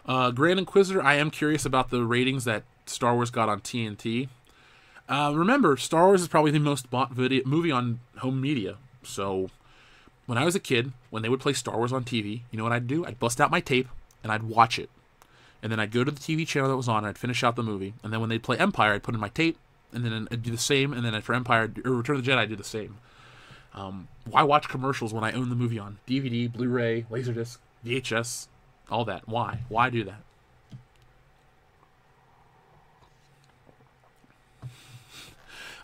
Grand Inquisitor, I am curious about the ratings that Star Wars got on TNT. Remember, Star Wars is probably the most bought movie on home media. So, when I was a kid, when they would play Star Wars on TV, you know what I'd do? I'd bust out my tape, and I'd watch it. And then I'd go to the TV channel that was on, and I'd finish out the movie. And then when they'd play Empire, I'd put in my tape, and then I'd do the same. And then for Empire, or Return of the Jedi, I'd do the same. Why watch commercials when I own the movie on DVD, Blu-ray, Laserdisc, VHS, all that? Why? Why do that?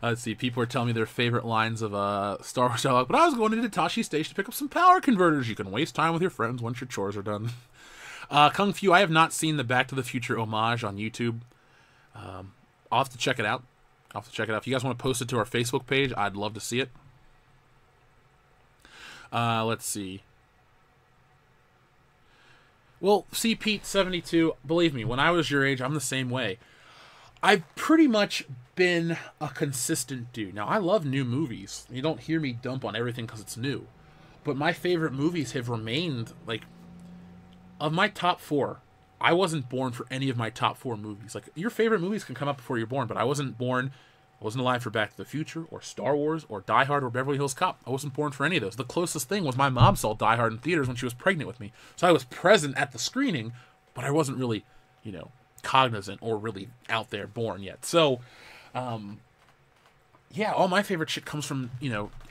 Let's see. People are telling me their favorite lines of Star Wars dialogue. But I was going to Tashi Station to pick up some power converters. You can waste time with your friends once your chores are done. Kung Fu. I have not seen the Back to the Future homage on YouTube. I'll have to check it out. If you guys want to post it to our Facebook page, I'd love to see it. Let's see. Well, see, Pete, 72, believe me, when I was your age, I'm the same way. I've pretty much been a consistent dude. Now, I love new movies. You don't hear me dump on everything because it's new. But my favorite movies have remained, like, of my top 4, I wasn't born for any of my top 4 movies. Like, your favorite movies can come up before you're born, but I wasn't alive for Back to the Future, or Star Wars, or Die Hard, or Beverly Hills Cop. I wasn't born for any of those. The closest thing was my mom saw Die Hard in theaters when she was pregnant with me. So I was present at the screening, but I wasn't really, cognizant or really out there born yet. So, yeah, all my favorite shit comes from,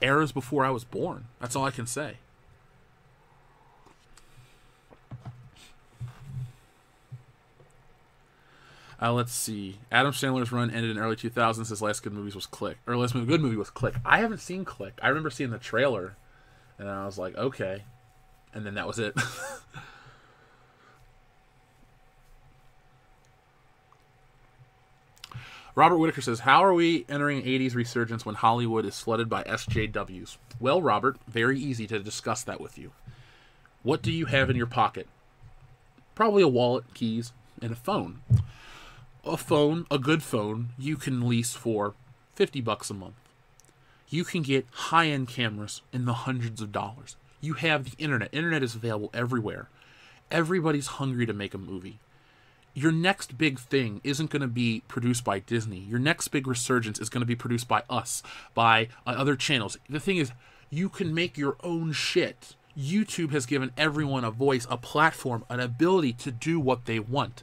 eras before I was born. That's all I can say. Let's see. Adam Sandler's run ended in early 2000s. His last good movie was Click. Good movie was Click. I haven't seen Click. I remember seeing the trailer, and I was like, okay. And then that was it. Robert Whitaker says, how are we entering 80s resurgence when Hollywood is flooded by SJWs? Well, Robert, very easy to discuss that with you. What do you have in your pocket? Probably a wallet, keys, and a phone. A good phone, you can lease for $50 a month. You can get high-end cameras in the hundreds of dollars. You have the internet. Internet is available everywhere. Everybody's hungry to make a movie. Your next big thing isn't going to be produced by Disney. Your next big resurgence is going to be produced by us, by other channels. The thing is, you can make your own shit. YouTube has given everyone a voice, a platform, an ability to do what they want.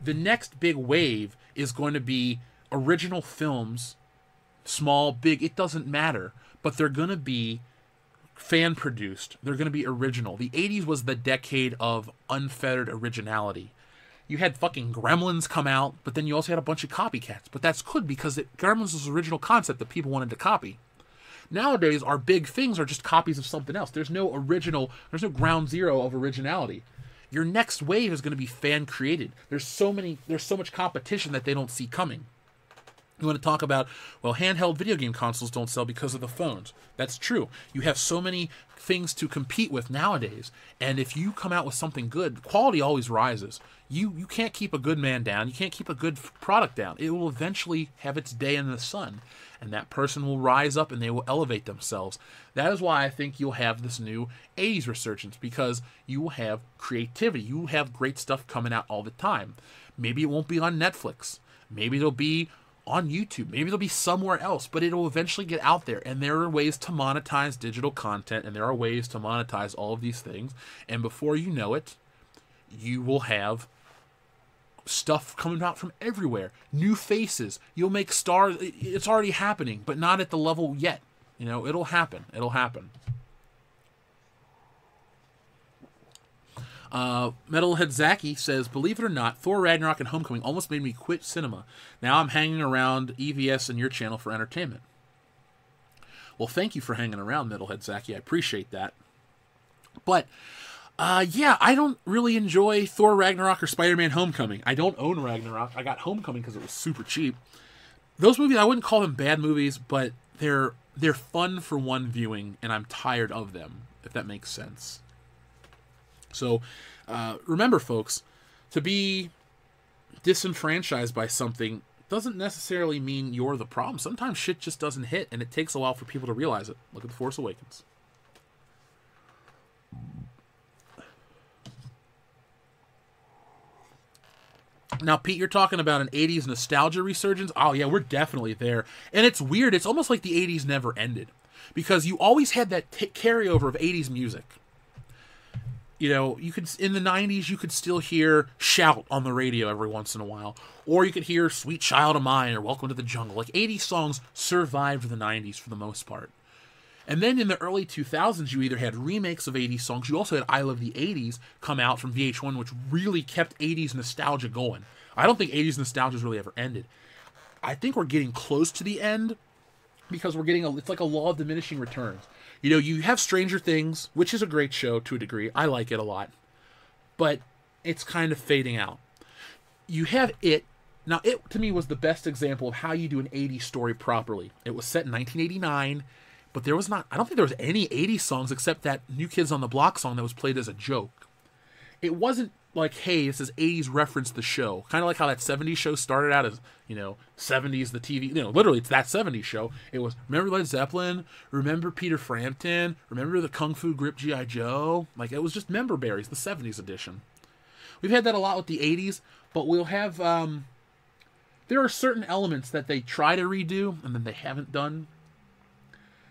The next big wave is going to be original films, small, big, it doesn't matter. But they're going to be fan-produced. They're going to be original. The 80s was the decade of unfettered originality. You had fucking Gremlins come out, but then you also had a bunch of copycats. But that's good because Gremlins was an original concept that people wanted to copy. Nowadays, our big things are just copies of something else. There's no ground zero of originality. Your next wave is going to be fan created. There's so much competition that they don't see coming. You want to talk about, well, handheld video game consoles don't sell because of the phones. That's true. You have so many things to compete with nowadays, and if you come out with something good, quality always rises. You can't keep a good man down. You can't keep a good product down. It will eventually have its day in the sun, and that person will rise up and they will elevate themselves. That is why I think you'll have this new 80s resurgence, because you will have creativity. You will have great stuff coming out all the time. Maybe it won't be on Netflix. Maybe it'll be on YouTube. Maybe it'll be somewhere else, but it'll eventually get out there. And there are ways to monetize digital content, and there are ways to monetize all of these things. And before you know it, you will have stuff coming out from everywhere. New faces. You'll make stars. It's already happening, but not at the level yet. You know, it'll happen. It'll happen. Metalhead Zaki says, believe it or not, Thor Ragnarok and Homecoming almost made me quit cinema. Now I'm hanging around EVS and your channel for entertainment. Well, thank you for hanging around, Metalhead Zaki. I appreciate that. But, yeah, I don't really enjoy Thor Ragnarok or Spider-Man Homecoming. I don't own Ragnarok. I got Homecoming because it was super cheap. Those movies, I wouldn't call them bad movies, but they're fun for one viewing, and I'm tired of them, if that makes sense. So, remember, folks, to be disenfranchised by something doesn't necessarily mean you're the problem. Sometimes shit just doesn't hit, and it takes a while for people to realize it. Look at The Force Awakens. Now, Pete, you're talking about an 80s nostalgia resurgence. Oh, yeah, we're definitely there. And it's weird. It's almost like the 80s never ended, because you always had that carryover of 80s music. You know, you could, in the 90s, you could still hear Shout on the radio every once in a while. Or you could hear Sweet Child of Mine or Welcome to the Jungle. Like, 80s songs survived the 90s for the most part. And then in the early 2000s, you either had remakes of 80s songs. You also had I Love the 80s come out from VH1, which really kept 80s nostalgia going. I don't think 80s nostalgia has really ever ended. I think we're getting close to the end, because we're getting it's like a law of diminishing returns. You know, you have Stranger Things, which is a great show to a degree. I like it a lot. But it's kind of fading out. You have It. Now, It, to me, was the best example of how you do an 80s story properly. It was set in 1989, but there was not, I don't think there was any 80s songs except that New Kids on the Block song that was played as a joke. It wasn't like, hey, this is 80s reference the show. Kind of like how that 70s show started out as, you know, 70s the TV. You know, literally, it's that 70s show. It was, remember Led Zeppelin? Remember Peter Frampton? Remember the Kung Fu Grip G.I. Joe? Like, it was just member berries, the 70s edition. We've had that a lot with the 80s, but we'll have, there are certain elements that they try to redo, and then they haven't done.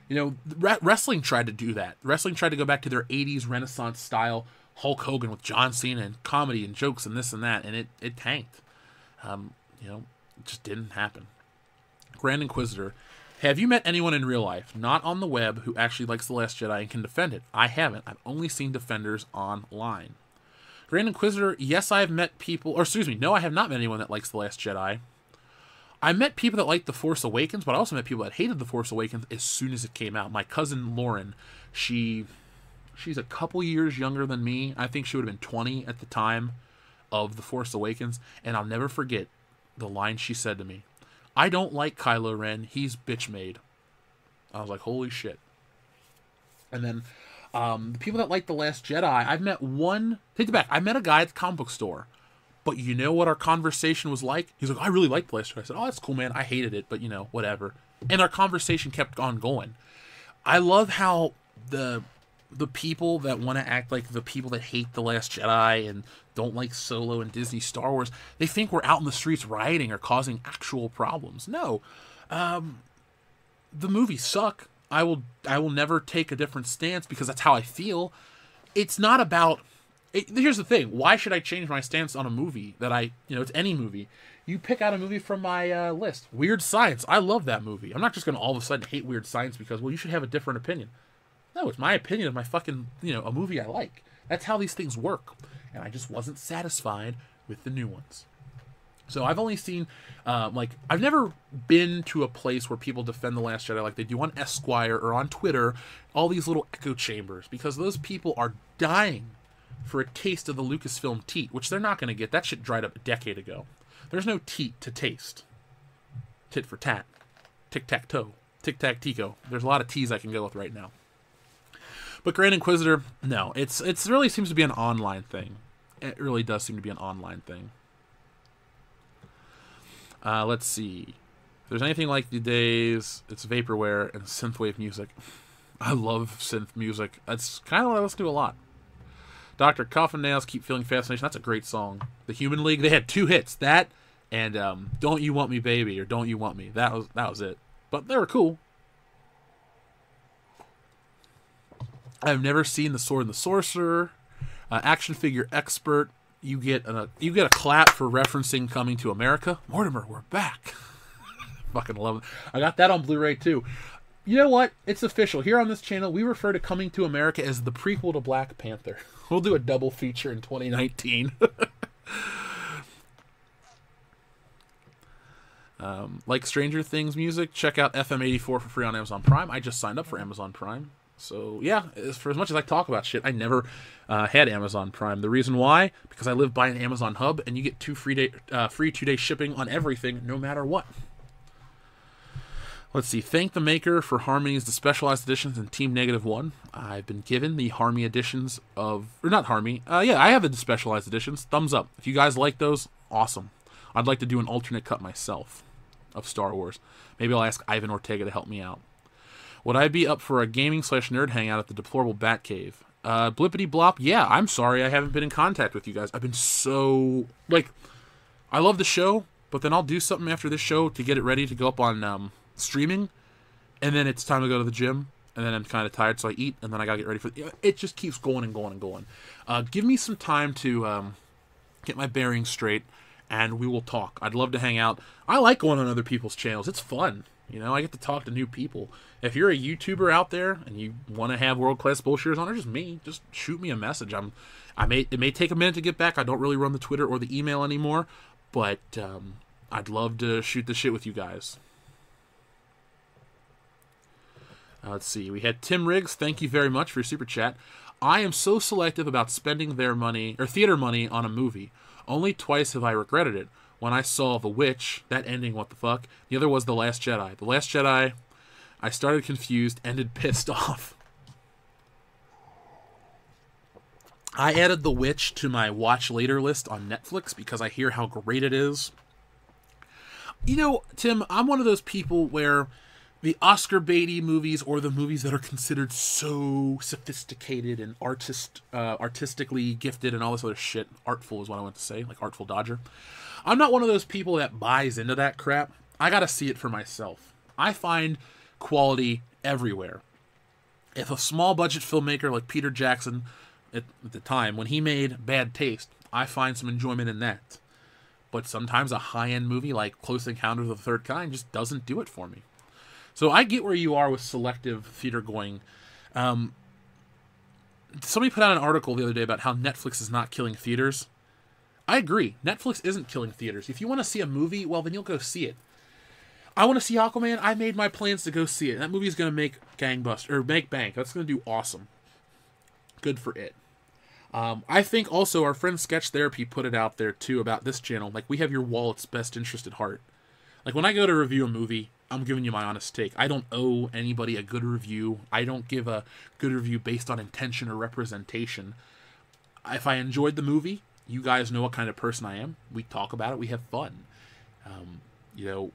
You know, wrestling tried to do that. Wrestling tried to go back to their 80s Renaissance style Hulk Hogan with John Cena and comedy and jokes and this and that, and it tanked. You know, it just didn't happen. Grand Inquisitor, have you met anyone in real life, not on the web, who actually likes The Last Jedi and can defend it? I haven't. I've only seen defenders online. Grand Inquisitor, yes, I've met people, or excuse me, no, I have not met anyone that likes The Last Jedi. I met people that liked The Force Awakens, but I also met people that hated The Force Awakens as soon as it came out. My cousin Lauren, she's a couple years younger than me. I think she would have been 20 at the time of The Force Awakens, and I'll never forget the line she said to me. I don't like Kylo Ren. He's bitch-made. I was like, holy shit. And then the people that like The Last Jedi, I've met one... Take it back. I met a guy at the comic book store. But you know what our conversation was like? He's like, I really like The Last Jedi. I said, oh, that's cool, man. I hated it, but, you know, whatever. And our conversation kept on going. I love how the people that want to act like the people that hate The Last Jedi and don't like Solo and Disney Star Wars, they think we're out in the streets rioting or causing actual problems. No. The movies suck. I will never take a different stance because that's how I feel. It's not about... here's the thing. Why should I change my stance on a movie that it's any movie. You pick out a movie from my list. Weird Science. I love that movie. I'm not just going to all of a sudden hate Weird Science because, well, you should have a different opinion. No, it's my opinion of my fucking, a movie I like. That's how these things work. And I just wasn't satisfied with the new ones. So I've only seen, I've never been to a place where people defend The Last Jedi like they do on Esquire or on Twitter, all these little echo chambers, because those people are dying for a taste of the Lucasfilm teat, which they're not going to get. That shit dried up a decade ago. There's no teat to taste. tit for tat, tic-tac-toe, tic-tac-tico. There's a lot of T's I can go with right now. But Grand Inquisitor, no. It's really seems to be an online thing. It really does seem to be an online thing. Let's see. If there's anything like the days, it's vaporware and synthwave music. I love synth music. That's kind of what I listen to a lot. Dr. Coffin Nails, Keep Feeling Fascination. That's a great song. The Human League, they had 2 hits. That and Don't You Want Me Baby or Don't You Want Me. That was it. But they were cool. I've never seen The Sword and the Sorcerer. Action Figure Expert. You get a clap for referencing Coming to America. Mortimer, we're back. Fucking love it. I got that on Blu-ray too. You know what? It's official. Here on this channel, we refer to Coming to America as the prequel to Black Panther. We'll do a double feature in 2019. Like Stranger Things music, check out FM84 for free on Amazon Prime. I just signed up for Amazon Prime. So, yeah, for as much as I talk about shit, I never had Amazon Prime. The reason why? Because I live by an Amazon hub, and you get free 2-day shipping on everything, no matter what. Let's see. Thank the maker for Harmony's the specialized editions in Team -1. I've been given the Harmy editions of... Or not Harmy. Yeah, I have the specialized editions. Thumbs up. If you guys like those, awesome. I'd like to do an alternate cut myself of Star Wars. Maybe I'll ask Ivan Ortega to help me out. Would I be up for a gaming/nerd hangout at the Deplorable Batcave? Blippity Blop, yeah, I'm sorry I haven't been in contact with you guys. I've been so... Like, I love the show, but then I'll do something after this show to get it ready to go up on streaming, and then it's time to go to the gym, and then I'm kind of tired, so I eat, and then I gotta get ready for... It just keeps going and going and going. Give me some time to get my bearings straight, and we will talk. I'd love to hang out. I like going on other people's channels. It's fun. You know, I get to talk to new people. If you're a YouTuber out there and you want to have world-class bullshitters on, or just me, just shoot me a message. It may take a minute to get back. I don't really run the Twitter or the email anymore, but I'd love to shoot the shit with you guys. Let's see. We had Tim Riggs. Thank you very much for your super chat. I am so selective about spending their money or theater money on a movie. Only twice have I regretted it. When I saw The Witch, that ending, what the fuck. The other was The Last Jedi. The Last Jedi, I started confused, ended pissed off. I added The Witch to my watch later list on Netflix because I hear how great it is. You know, Tim, I'm one of those people where the Oscar baity movies, or the movies that are considered so sophisticated and artistically gifted and all this other shit, artful is what I want to say, like Artful Dodger. I'm not one of those people that buys into that crap. I gotta see it for myself. I find quality everywhere. If a small budget filmmaker like Peter Jackson, at the time, when he made Bad Taste, I find some enjoyment in that. But sometimes a high-end movie like Close Encounters of the Third Kind just doesn't do it for me. So I get where you are with selective theater going. Somebody put out an article the other day about how Netflix is not killing theaters. I agree. Netflix isn't killing theaters. If you want to see a movie, well, then you'll go see it. I want to see Aquaman. I made my plans to go see it. That movie is going to make gangbusters, or make bank. That's going to do awesome. Good for it. I think also our friend Sketch Therapy put it out there too about this channel. Like, we have your wallet's best interest at heart. Like, when I go to review a movie, I'm giving you my honest take. I don't owe anybody a good review. I don't give a good review based on intention or representation. If I enjoyed the movie, you guys know what kind of person I am. We talk about it. We have fun. You know,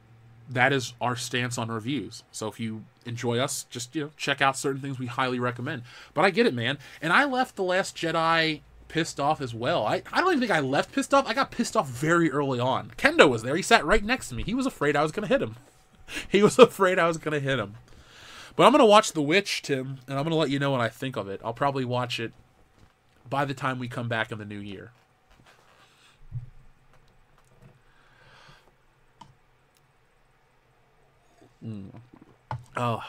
that is our stance on reviews. So if you enjoy us, just, you know, check out certain things we highly recommend. But I get it, man. And I left The Last Jedi pissed off as well. I don't even think I left pissed off. I got pissed off very early on. Kendo was there. He sat right next to me. He was afraid I was going to hit him. He was afraid I was going to hit him. But I'm going to watch The Witch, Tim, and I'm going to let you know what I think of it. I'll probably watch it by the time we come back in the new year. Oh.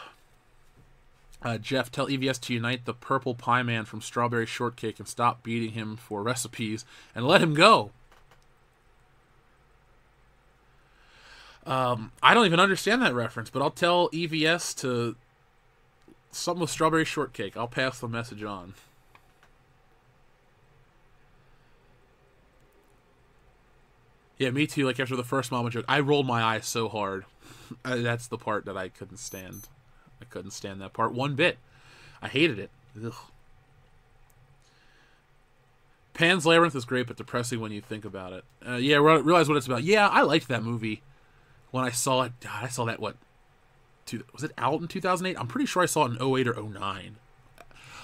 Jeff, tell EVS to unite the purple pie man from Strawberry Shortcake and stop beating him for recipes and let him go. I don't even understand that reference, but I'll tell EVS to something with Strawberry Shortcake. I'll pass the message on. Yeah, me too. Like, after the first Mama joke, I rolled my eyes so hard. That's the part that I couldn't stand. I couldn't stand that part one bit. I hated it. Ugh. Pan's Labyrinth is great, but depressing when you think about it. Yeah, realize what it's about. Yeah, I liked that movie when I saw it. God, I saw that, was it out in 2008? I'm pretty sure I saw it in 08 or 09.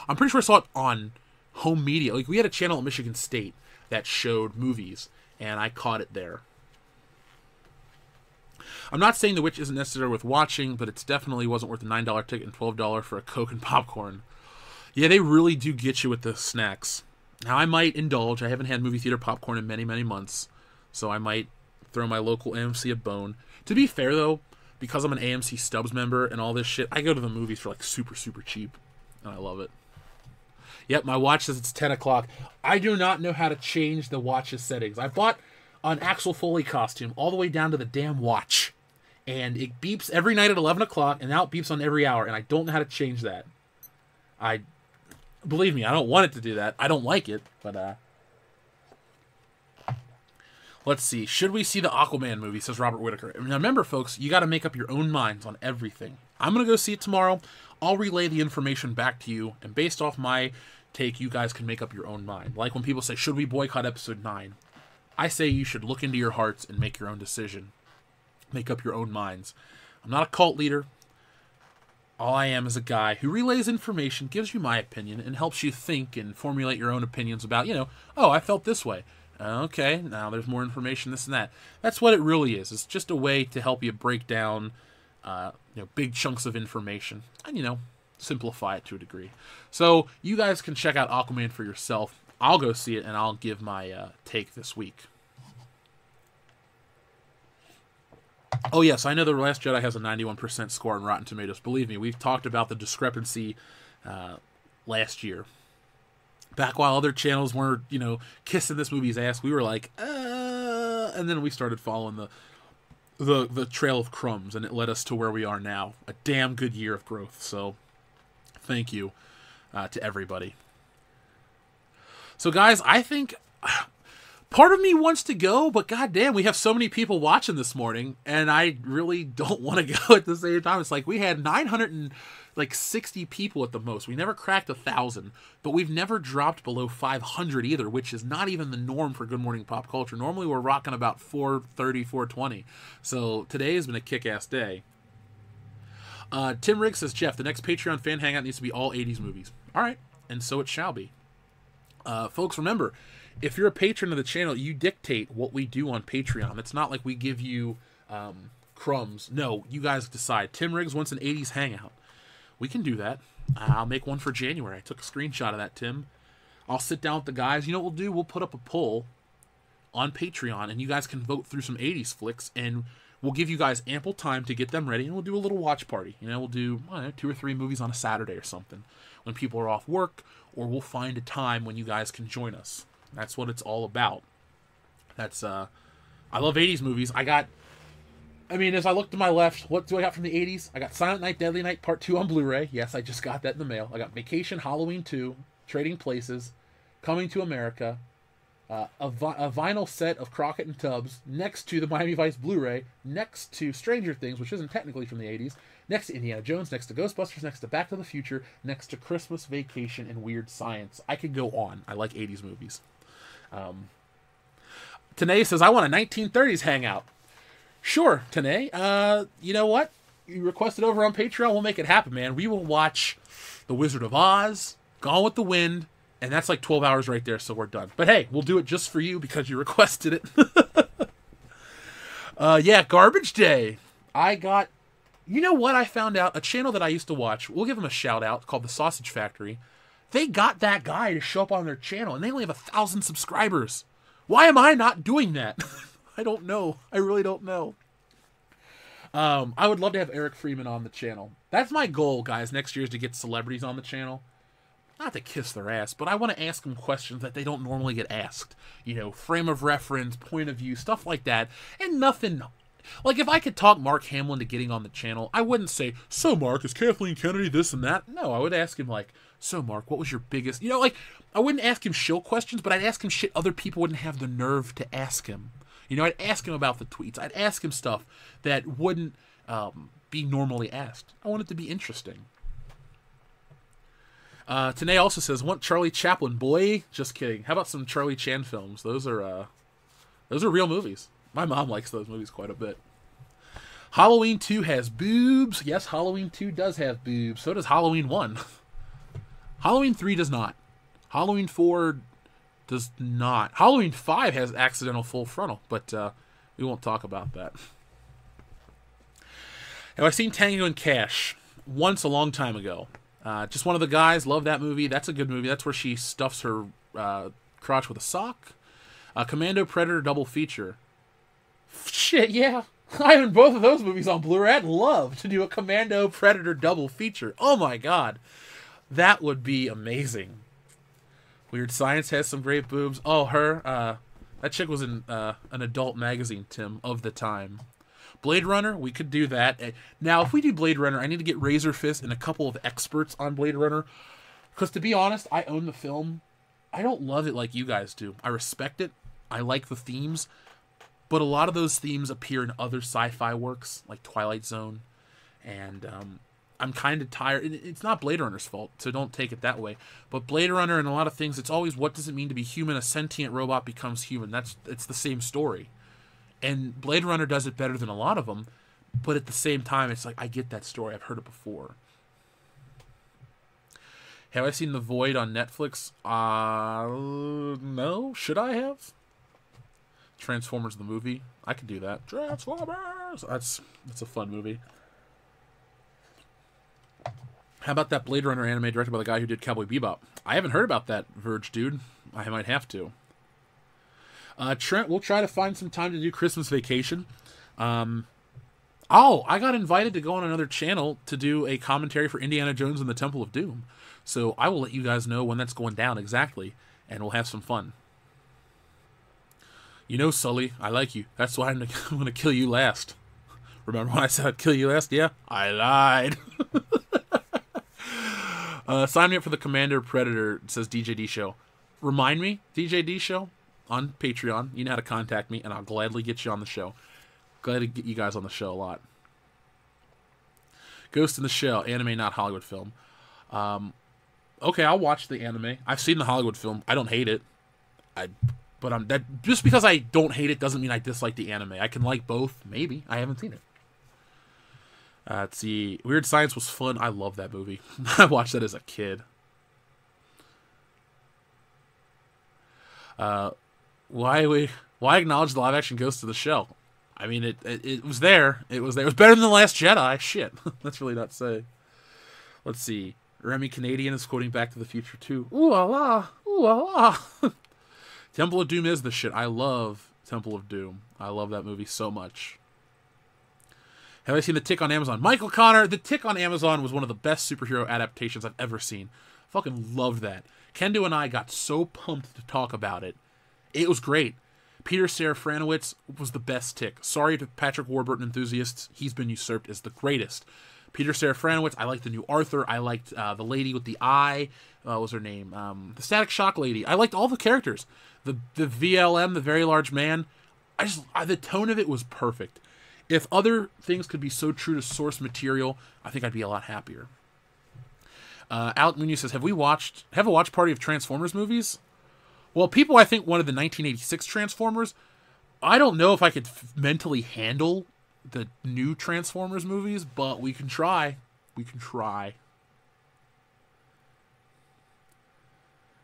I'm pretty sure I saw it on home media. Like, we had a channel at Michigan State that showed movies, and I caught it there. I'm not saying The Witch isn't necessary worth watching, but it definitely wasn't worth the $9 ticket and $12 for a Coke and popcorn. Yeah, they really do get you with the snacks. Now, I might indulge. I haven't had movie theater popcorn in many, many months, so I might throw my local AMC a bone. To be fair, though, because I'm an AMC Stubs member and all this shit, I go to the movies for, like, super, super cheap, and I love it. Yep, my watch says it's 10 o'clock. I do not know how to change the watch's settings. I bought an Axel Foley costume all the way down to the damn watch, and it beeps every night at 11 o'clock, and now it beeps on every hour, and I don't know how to change that. Believe me, I don't want it to do that. I don't like it, but, let's see. Should we see the Aquaman movie, says Robert Whitaker. Now, remember, folks, you got to make up your own minds on everything. I'm going to go see it tomorrow. I'll relay the information back to you, and based off my take, you guys can make up your own mind. Like when people say, should we boycott episode 9? I say you should look into your hearts and make your own decision. Make up your own minds. I'm not a cult leader. All I am is a guy who relays information, gives you my opinion, and helps you think and formulate your own opinions about, oh, I felt this way. Okay, now there's more information, this and that. That's what it really is. It's just a way to help you break down, big chunks of information and, simplify it to a degree. So you guys can check out Aquaman for yourself. I'll go see it, and I'll give my take this week. Oh, yes, I know The Last Jedi has a 91% score on Rotten Tomatoes. Believe me, we've talked about the discrepancy last year. Back while other channels were, kissing this movie's ass, we were like, and then we started following the trail of crumbs, and it led us to where we are now. A damn good year of growth, so thank you to everybody. So, guys, I think part of me wants to go, but goddamn, we have so many people watching this morning, and I really don't want to go at the same time. It's like we had 960 people at the most. We never cracked 1,000, but we've never dropped below 500 either, which is not even the norm for Good Morning Pop Culture. Normally, we're rocking about 430, 420. So today has been a kick-ass day. Tim Riggs says, Jeff, the next Patreon fan hangout needs to be all 80s movies. All right, and so it shall be. Folks, remember, if you're a patron of the channel, you dictate what we do on Patreon. It's not like we give you crumbs. No, you guys decide. Tim Riggs wants an 80s hangout. We can do that. I'll make one for January. I took a screenshot of that, Tim. I'll sit down with the guys. You know what we'll do? We'll put up a poll on Patreon, and you guys can vote through some 80s flicks, and we'll give you guys ample time to get them ready, and we'll do a little watch party. We'll do 2 or 3 movies on a Saturday or something when people are off work, or we'll find a time when you guys can join us. That's what it's all about. That's, I love 80s movies. As I look to my left, what do I got from the 80s? I got Silent Night, Deadly Night Part 2 on Blu-ray. Yes, I just got that in the mail. I got Vacation, Halloween 2, Trading Places, Coming to America, a vinyl set of Crockett and Tubbs, next to the Miami Vice Blu-ray, next to Stranger Things, which isn't technically from the 80s, next to Indiana Jones, next to Ghostbusters, next to Back to the Future, next to Christmas Vacation and Weird Science. I could go on. I like 80s movies. Tanae says, I want a 1930s hangout. Sure, Tanae. You know what? You requested over on Patreon. We'll make it happen, man. We will watch The Wizard of Oz, Gone with the Wind, and that's like 12 hours right there, so we're done. But hey, we'll do it just for you because you requested it. Yeah, Garbage Day. You know what? I found out a channel that I used to watch. We'll give them a shout out, called The Sausage Factory. They got that guy to show up on their channel, and they only have 1,000 subscribers. Why am I not doing that? I don't know. I really don't know. I would love to have Eric Freeman on the channel. That's my goal, guys, next year, is to get celebrities on the channel. Not to kiss their ass, but I want to ask them questions that they don't normally get asked. Frame of reference, point of view, stuff like that. And nothing... Like, if I could talk Mark Hamill into getting on the channel, I wouldn't say, so Mark, is Kathleen Kennedy this and that? No, I would ask him, like, so Mark, what was your biggest... I wouldn't ask him shill questions, but I'd ask him shit other people wouldn't have the nerve to ask him. I'd ask him about the tweets. I'd ask him stuff that wouldn't be normally asked. I want it to be interesting. Tanae also says, "Want Charlie Chaplin, boy?" Just kidding. How about some Charlie Chan films? Those are real movies. My mom likes those movies quite a bit. Halloween 2 has boobs. Yes, Halloween 2 does have boobs. So does Halloween 1. Halloween 3 does not. Halloween 4 does not. Halloween 5 has accidental full frontal, but we won't talk about that. Have I seen Tango and Cash? Once, a long time ago. Just one of the guys. Love that movie. That's a good movie. That's where she stuffs her crotch with a sock. Commando Predator double feature. Shit, yeah. I own both of those movies on Blu-ray. I'd love to do a Commando Predator double feature. Oh my god. That would be amazing. Weird Science has some great boobs. Oh, her. That chick was in an adult magazine, Tim, of the time. Blade Runner, we could do that. Now, if we do Blade Runner, I need to get Razor Fist and a couple of experts on Blade Runner. Because to be honest, I own the film. I don't love it like you guys do. I respect it. I like the themes. But a lot of those themes appear in other sci-fi works, like Twilight Zone. And I'm kind of tired. It's not Blade Runner's fault, so don't take it that way. But Blade Runner and a lot of things, it's always, what does it mean to be human? A sentient robot becomes human. It's the same story. And Blade Runner does it better than a lot of them. But at the same time, it's like, I get that story. I've heard it before. Have I seen The Void on Netflix? No. Should I have? Transformers the movie. I could do that. Transformers! That's a fun movie. How about that Blade Runner anime directed by the guy who did Cowboy Bebop? I haven't heard about that, Verge dude. I might have to. Trent, we'll try to find some time to do Christmas Vacation. I got invited to go on another channel to do a commentary for Indiana Jones and the Temple of Doom. So I will let you guys know when that's going down exactly, and we'll have some fun. You know, Sully, I like you. That's why I'm going to kill you last. Remember when I said I'd kill you last? Yeah, I lied. Sign me up for the Commander Predator, says DJD Show. Remind me, DJD Show, on Patreon. You know how to contact me, and I'll gladly get you on the show. Glad to get you guys on the show a lot. Ghost in the Shell, anime, not Hollywood film. Okay, I'll watch the anime. I've seen the Hollywood film. I don't hate it. Just because I don't hate it doesn't mean I dislike the anime. I can like both, maybe. I haven't seen it. Let's see. Weird Science was fun. I love that movie. I watched that as a kid. Why acknowledge the live action Ghost of the Shell? I mean, it was there. It was there. It was better than The Last Jedi. Shit. That's really not say. Let's see. Remy Canadian is quoting Back to the Future 2. Ooh la la. Ooh la la. Temple of Doom is the shit. I love Temple of Doom. I love that movie so much. Have I seen The Tick on Amazon? Michael Connor, The Tick on Amazon was one of the best superhero adaptations I've ever seen. Fucking loved that. Kendo and I got so pumped to talk about it. It was great. Peter Serafinowicz was the best Tick. Sorry to Patrick Warburton enthusiasts. He's been usurped as the greatest. Peter Serafinowicz, I liked the new Arthur. I liked the lady with the eye. What was her name? The Static Shock lady. I liked all the characters. The VLM, the Very Large Man. The tone of it was perfect. If other things could be so true to source material, I think I'd be a lot happier. Alec Munoz says, have a watch party of Transformers movies? Well, people, I think, wanted the 1986 Transformers. I don't know if I could mentally handle the new Transformers movies, but we can try. We can try.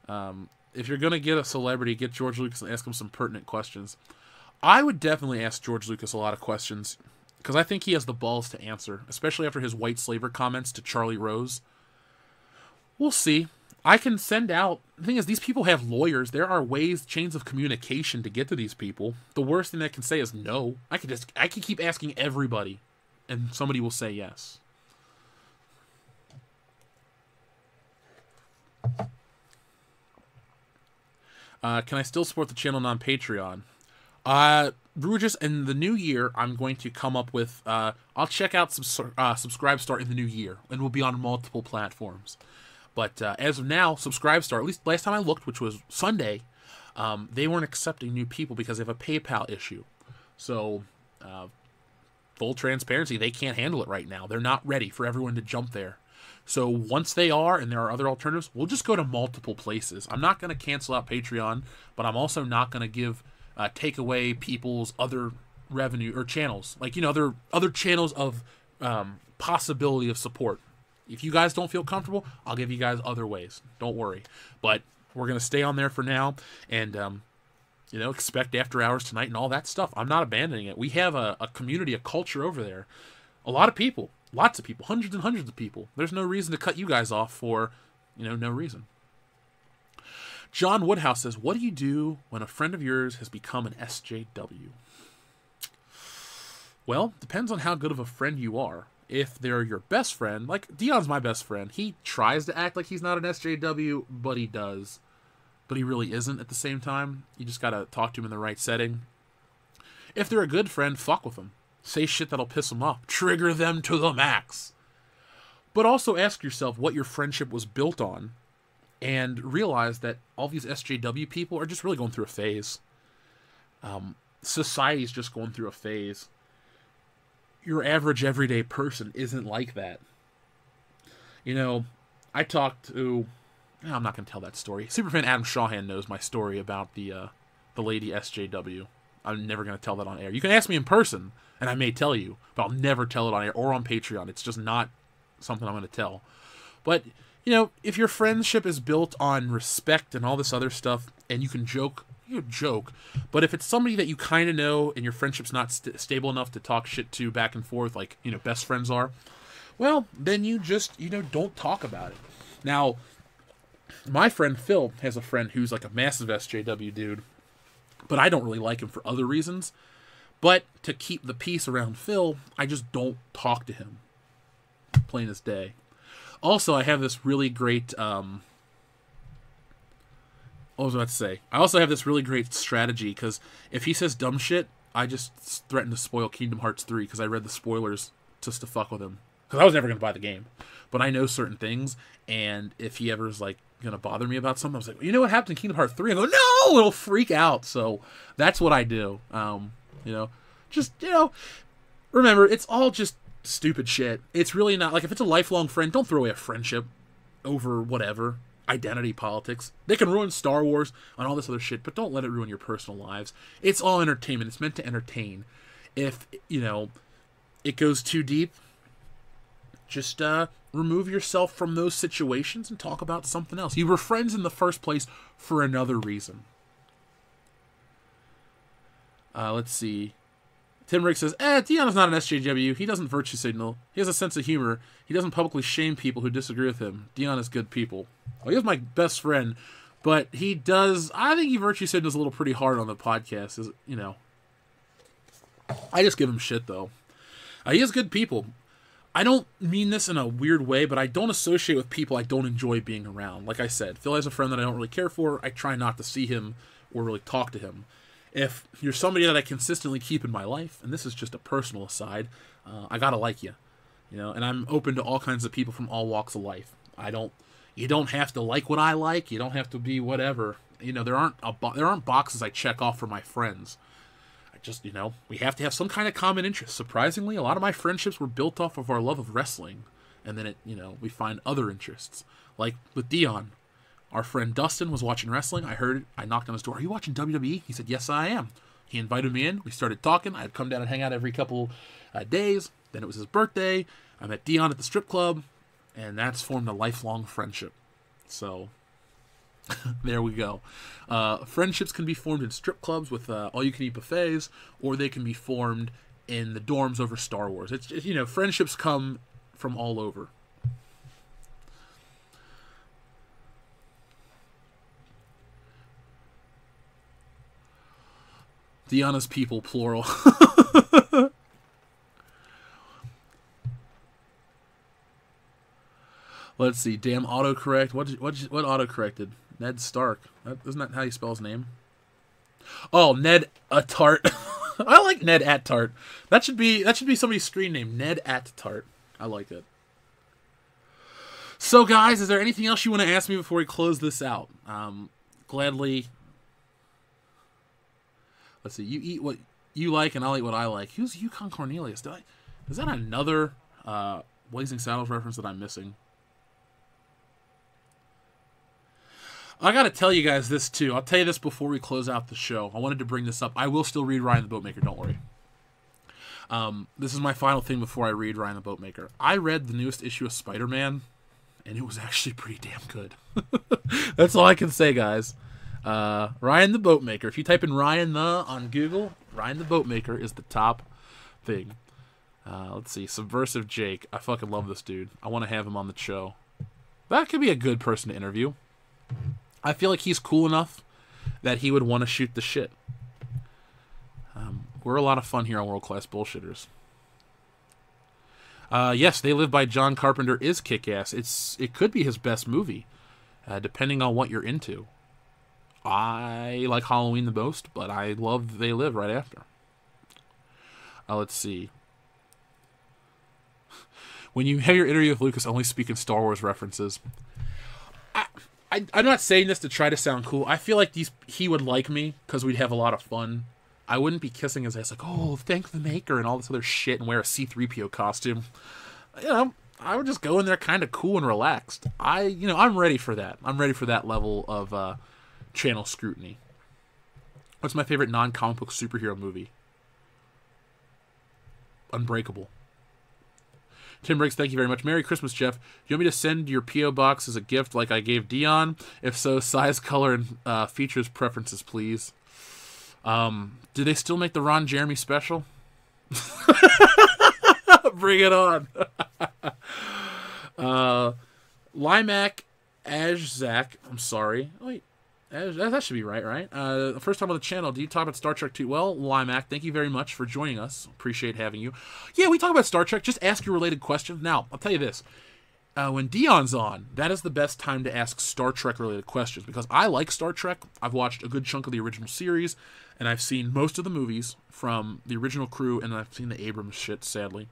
If you're going to get a celebrity, get George Lucas and ask him some pertinent questions. I would definitely ask George Lucas a lot of questions, because I think he has the balls to answer, especially after his white slaver comments to Charlie Rose. We'll see. I can send out... The thing is, these people have lawyers. There are ways, chains of communication to get to these people. The worst thing I can say is no. I can keep asking everybody, and somebody will say yes. Can I still support the channel non-Patreon? Bruges, in the new year, I'm going to come up with... I'll check out Subscribe Star in the new year, and we'll be on multiple platforms. But as of now, Subscribe Star, at least last time I looked, which was Sunday, they weren't accepting new people because they have a PayPal issue. So, full transparency, they can't handle it right now. They're not ready for everyone to jump there. So once they are, and there are other alternatives, we'll just go to multiple places. I'm not going to cancel out Patreon, but I'm also not going to take away people's other revenue or channels, like, you know, other channels of possibility of support. If you guys don't feel comfortable, I'll give you guys other ways. Don't worry. But we're going to stay on there for now, and you know, expect after hours tonight and all that stuff. I'm not abandoning it. We have a community, a culture over there. A lot of people. Lots of people, hundreds and hundreds of people. There's no reason to cut you guys off for, you know, no reason. John Woodhouse says, what do you do when a friend of yours has become an SJW? Well, depends on how good of a friend you are. If they're your best friend, like Dion's my best friend, he tries to act like he's not an SJW, but he does. But he really isn't at the same time. You just got to talk to him in the right setting. If they're a good friend, fuck with them. Say shit that'll piss them off. Trigger them to the max. But also ask yourself what your friendship was built on, and realize that all these SJW people are just really going through a phase. Society's just going through a phase. Your average everyday person isn't like that. You know, I talked to... I'm not going to tell that story. Superfan Adam Shawhan knows my story about the lady SJW. I'm never going to tell that on air. You can ask me in person, and I may tell you, but I'll never tell it on air or on Patreon. It's just not something I'm going to tell. But, you know, if your friendship is built on respect and all this other stuff, and you can joke, you joke. But if it's somebody that you kind of know and your friendship's not stable enough to talk shit to back and forth like, you know, best friends are, well, then you just, you know, don't talk about it. Now, my friend Phil has a friend who's like a massive SJW dude, but I don't really like him for other reasons. But to keep the peace around Phil, I just don't talk to him. Plain as day. Also, I have this really great... what was I about to say? I also have this really great strategy, because if he says dumb shit, I just threaten to spoil Kingdom Hearts 3, because I read the spoilers just to fuck with him. Because I was never going to buy the game. But I know certain things, and if he ever is, like, going to bother me about something, I was like, well, you know what happened in Kingdom Hearts 3? I go, no! It'll freak out. So that's what I do. You know, just, you know, remember, it's all just stupid shit. It's really not, like, if it's a lifelong friend, don't throw away a friendship over whatever. Identity politics. They can ruin Star Wars and all this other shit, but don't let it ruin your personal lives. It's all entertainment. It's meant to entertain. If, you know, it goes too deep, just remove yourself from those situations and talk about something else. You were friends in the first place for another reason. Let's see. Tim Rick says, Dion is not an SJW. He doesn't virtue signal. He has a sense of humor. He doesn't publicly shame people who disagree with him. Dion is good people. Well, he is my best friend, but he does... I think he virtue signals a little pretty hard on the podcast. Is, you know. I just give him shit, though. He has good people. I don't mean this in a weird way, but I don't associate with people I don't enjoy being around. Like I said, Phil has a friend that I don't really care for. I try not to see him or really talk to him. If you're somebody that I consistently keep in my life, and this is just a personal aside, I gotta like you, you know. And I'm open to all kinds of people from all walks of life. You don't have to like what I like. You don't have to be whatever. You know, there aren't boxes I check off for my friends. I just, you know, we have to have some kind of common interest. Surprisingly, a lot of my friendships were built off of our love of wrestling, and then we find other interests, like with Dion. Our friend Dustin was watching wrestling. I knocked on his door. Are you watching WWE? He said, yes, I am. He invited me in. We started talking. I'd come down and hang out every couple days. Then it was his birthday. I met Dion at the strip club, and that's formed a lifelong friendship. So, there we go. Friendships can be formed in strip clubs with all-you-can-eat buffets, or they can be formed in the dorms over Star Wars. It's you know, friendships come from all over. Deanna's people, plural. Let's see. Damn autocorrect. What autocorrected? Ned Stark. Isn't that how you spell his name? Oh, Ned Attart. I like Ned Attart. That should be somebody's screen name. Ned Attart. I like it. So, guys, is there anything else you want to ask me before we close this out? Gladly. Let's see. You you like, and I'll eat what I like. Who's Yukon Cornelius? Is that another Blazing Saddles reference that I'm missing? I gotta tell you guys this too. I'll tell you this before we close out the show. I wanted to bring this up. I will still read Ryan the Boatmaker, don't worry. This is my final thing before I read Ryan the Boatmaker. I read the newest issue of Spider-Man, and it was actually pretty damn good. That's all I can say, guys. Ryan the Boatmaker. If you type in Ryan the on Google, Ryan the Boatmaker is the top thing. Let's see. Subversive Jake. I fucking love this dude. I want to have him on the show. That could be a good person to interview. I feel like he's cool enough that he would want to shoot the shit. We're a lot of fun here on World Class Bullshitters. Yes, They Live by John Carpenter is kick-ass. It could be his best movie, depending on what you're into. I like Halloween the most, but I love They Live right after. Let's see. When you have your interview with Lucas, only speak in Star Wars references. I'm not saying this to try to sound cool. I feel like he would like me because we'd have a lot of fun. I wouldn't be kissing his ass like, oh, thank the maker and all this other shit and wear a C-3PO costume. You know, I would just go in there kind of cool and relaxed. I'm ready for that. I'm ready for that level of channel scrutiny. What's my favorite non-comic book superhero movie? Unbreakable. Tim Briggs, thank you very much. Merry Christmas, Jeff. Do you want me to send your P.O. box as a gift like I gave Dion? If so, size, color, and features preferences, please. Do they still make the Ron Jeremy special? Bring it on. Limac Ajzak. I'm sorry. Wait. That should be right? First time on the channel. Do you talk about Star Trek too? Well, Limac, thank you very much for joining us. Appreciate having you. Yeah, we talk about Star Trek. Just ask your related questions. Now, I'll tell you this. When Dion's on, that is the best time to ask Star Trek-related questions, because I like Star Trek. I've watched a good chunk of the original series, and I've seen most of the movies from the original crew, and I've seen the Abrams shit, sadly.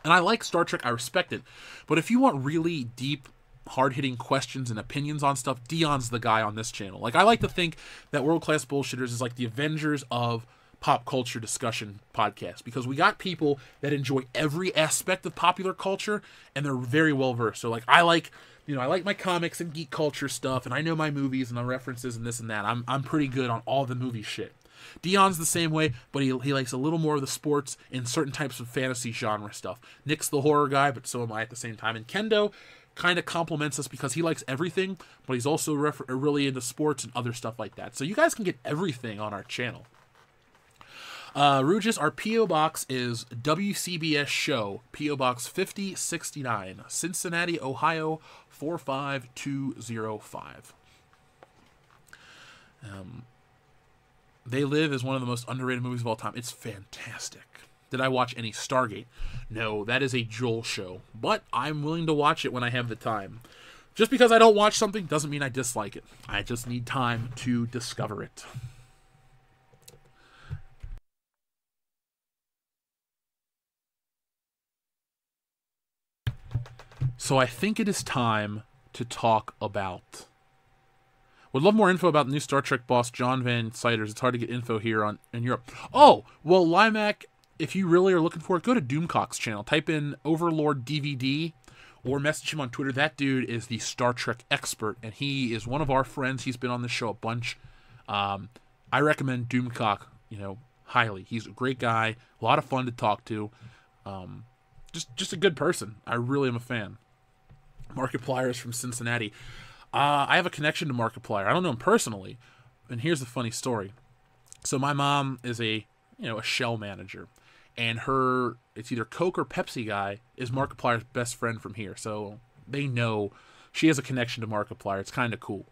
And I like Star Trek. I respect it. But if you want really deep, hard-hitting questions and opinions on stuff, Dion's the guy on this channel. Like, I like to think that World Class Bullshitters is like the Avengers of pop culture discussion podcast, because we got people that enjoy every aspect of popular culture and they're very well versed. So like I like my comics and geek culture stuff, and I know my movies and the references and this and that. I'm pretty good on all the movie shit. Dion's the same way, but he likes a little more of the sports and certain types of fantasy genre stuff. Nick's the horror guy, but so am I at the same time. And Kendo kind of complements us because he likes everything, but he's also really into sports and other stuff like that. So you guys can get everything on our channel. Rugis, our P.O. Box is WCBS Show, P.O. Box 5069, Cincinnati, Ohio, 45205. They Live is one of the most underrated movies of all time. It's fantastic. Did I watch any Stargate? No, that is a Joel show, but I'm willing to watch it when I have the time. Just because I don't watch something doesn't mean I dislike it. I just need time to discover it. So I think it is time to talk about... Would love more info about the new Star Trek boss, John Van Siders. It's hard to get info here in Europe. Oh, well, Limac, if you really are looking for it, go to Doomcock's channel. Type in Overlord DVD or message him on Twitter. That dude is the Star Trek expert, and he is one of our friends. He's been on the show a bunch. I recommend Doomcock, highly. He's a great guy, a lot of fun to talk to. Just a good person. I really am a fan. Markiplier is from Cincinnati. I have a connection to Markiplier. I don't know him personally, and here's the funny story. So my mom is a Shell manager, and it's either Coke or Pepsi guy is Markiplier's best friend from here. So they know she has a connection to Markiplier. It's kind of cool.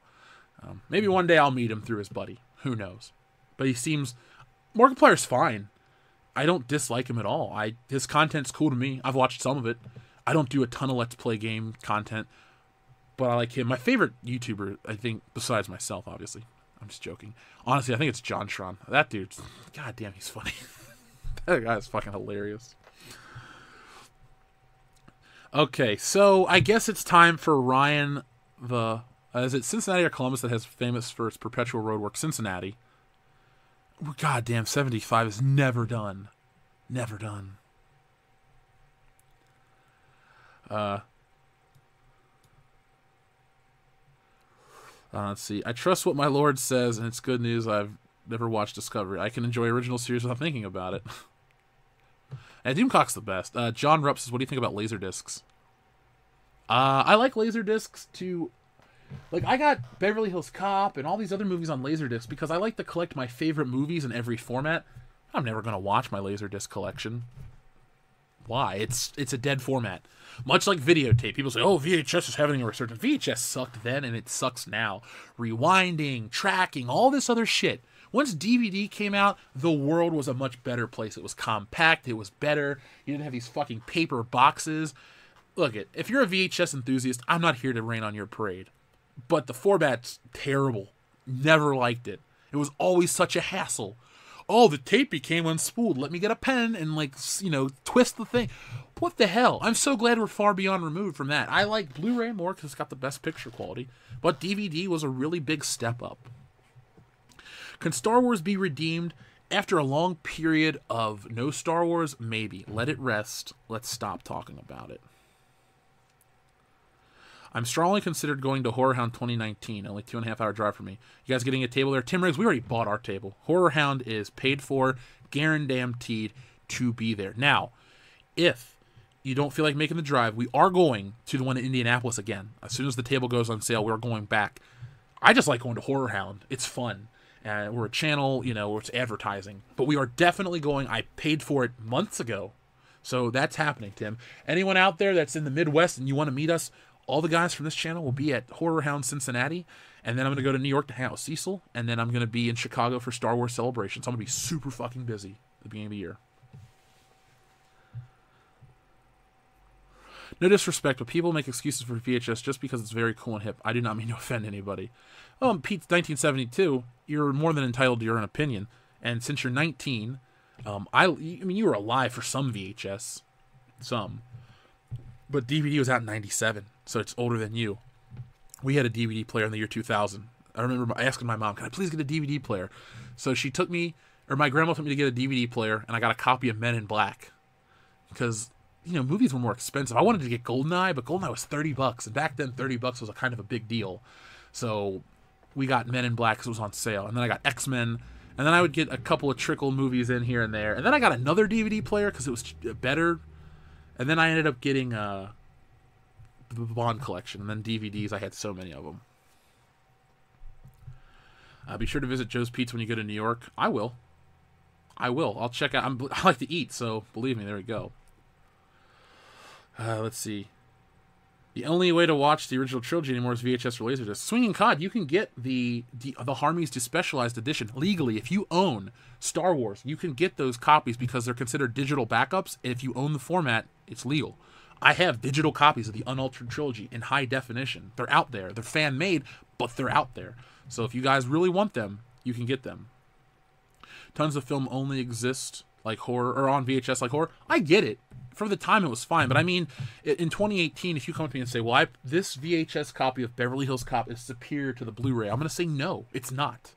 Maybe one day I'll meet him through his buddy. Who knows? But Markiplier's fine. I don't dislike him at all. His content's cool to me. I've watched some of it. I don't do a ton of Let's Play game content, but I like him. My favorite YouTuber, I think, besides myself, obviously. I'm just joking. Honestly, I think it's John Schron. That dude's... God damn, he's funny. That guy's fucking hilarious. Okay, so I guess it's time for Ryan is it Cincinnati or Columbus that has famous for its perpetual roadwork? Cincinnati. Goddamn, 75 is never done. Never done. Let's see. I trust what my lord says, and it's good news. I've never watched Discovery. I can enjoy original series without thinking about it. And Doomcock's the best. John Rupp says, what do you think about Laserdiscs? I like Laserdiscs to... Like, I got Beverly Hills Cop and all these other movies on Laserdisc because I like to collect my favorite movies in every format. I'm never going to watch my Laserdisc collection. Why? It's a dead format. Much like videotape. People say, oh, VHS is having a resurgence. VHS sucked then and it sucks now. Rewinding, tracking, all this other shit. Once DVD came out, the world was a much better place. It was compact. It was better. You didn't have these fucking paper boxes. Look, if you're a VHS enthusiast, I'm not here to rain on your parade. But the format's terrible. Never liked it. It was always such a hassle. Oh, the tape became unspooled. Let me get a pen and, like, you know, twist the thing. What the hell? I'm so glad we're far beyond removed from that. I like Blu-ray more because it's got the best picture quality. But DVD was a really big step up. Can Star Wars be redeemed after a long period of no Star Wars? Maybe. Let it rest. Let's stop talking about it. I'm strongly considered going to Horror Hound 2019, only 2.5 hour drive for me. You guys getting a table there? Tim Riggs, we already bought our table. Horror Hound is paid for, guaranteed to be there. Now, if you don't feel like making the drive, we are going to the one in Indianapolis again. As soon as the table goes on sale, we're going back. I just like going to Horror Hound. It's fun. We're a channel, you know, where it's advertising. But we are definitely going. I paid for it months ago. So that's happening, Tim. Anyone out there that's in the Midwest and you want to meet us, all the guys from this channel will be at Horror Hound Cincinnati, and then I'm going to go to New York to hang out with Cecil, and then I'm going to be in Chicago for Star Wars Celebration. So I'm going to be super fucking busy at the beginning of the year. No disrespect, but people make excuses for VHS just because it's very cool and hip. I do not mean to offend anybody. Oh, Pete's 1972, you're more than entitled to your own opinion, and since you're 19, I mean, you were alive for some VHS. Some. But DVD was out in 97. So it's older than you. We had a DVD player in the year 2000. I remember asking my mom, can I please get a DVD player? So she took me, or my grandma took me to get a DVD player, and I got a copy of Men in Black. Because, you know, movies were more expensive. I wanted to get GoldenEye, but GoldenEye was $30. And back then, $30 was a kind of a big deal. So we got Men in Black because it was on sale. And then I got X-Men. And then I would get a couple of trickle movies in here and there. And then I got another DVD player because it was better. And then I ended up getting the Bond collection, and then DVDs. I had so many of them. Be sure to visit Joe's Pizza when you go to New York. I will. I'll check out. I like to eat, so believe me. There we go. Let's see. The only way to watch the original trilogy anymore is VHS or Laserdisc. Swinging Cod, you can get the Harmy's Despecialized edition legally. If you own Star Wars, you can get those copies because they're considered digital backups. If you own the format, it's legal. I have digital copies of the unaltered trilogy in high definition. They're out there. They're fan-made, but they're out there. So if you guys really want them, you can get them. Tons of film only exist like horror, or on VHS like horror. I get it. For the time, it was fine. But I mean, in 2018, if you come to me and say, well, this VHS copy of Beverly Hills Cop is superior to the Blu-ray, I'm going to say no, it's not.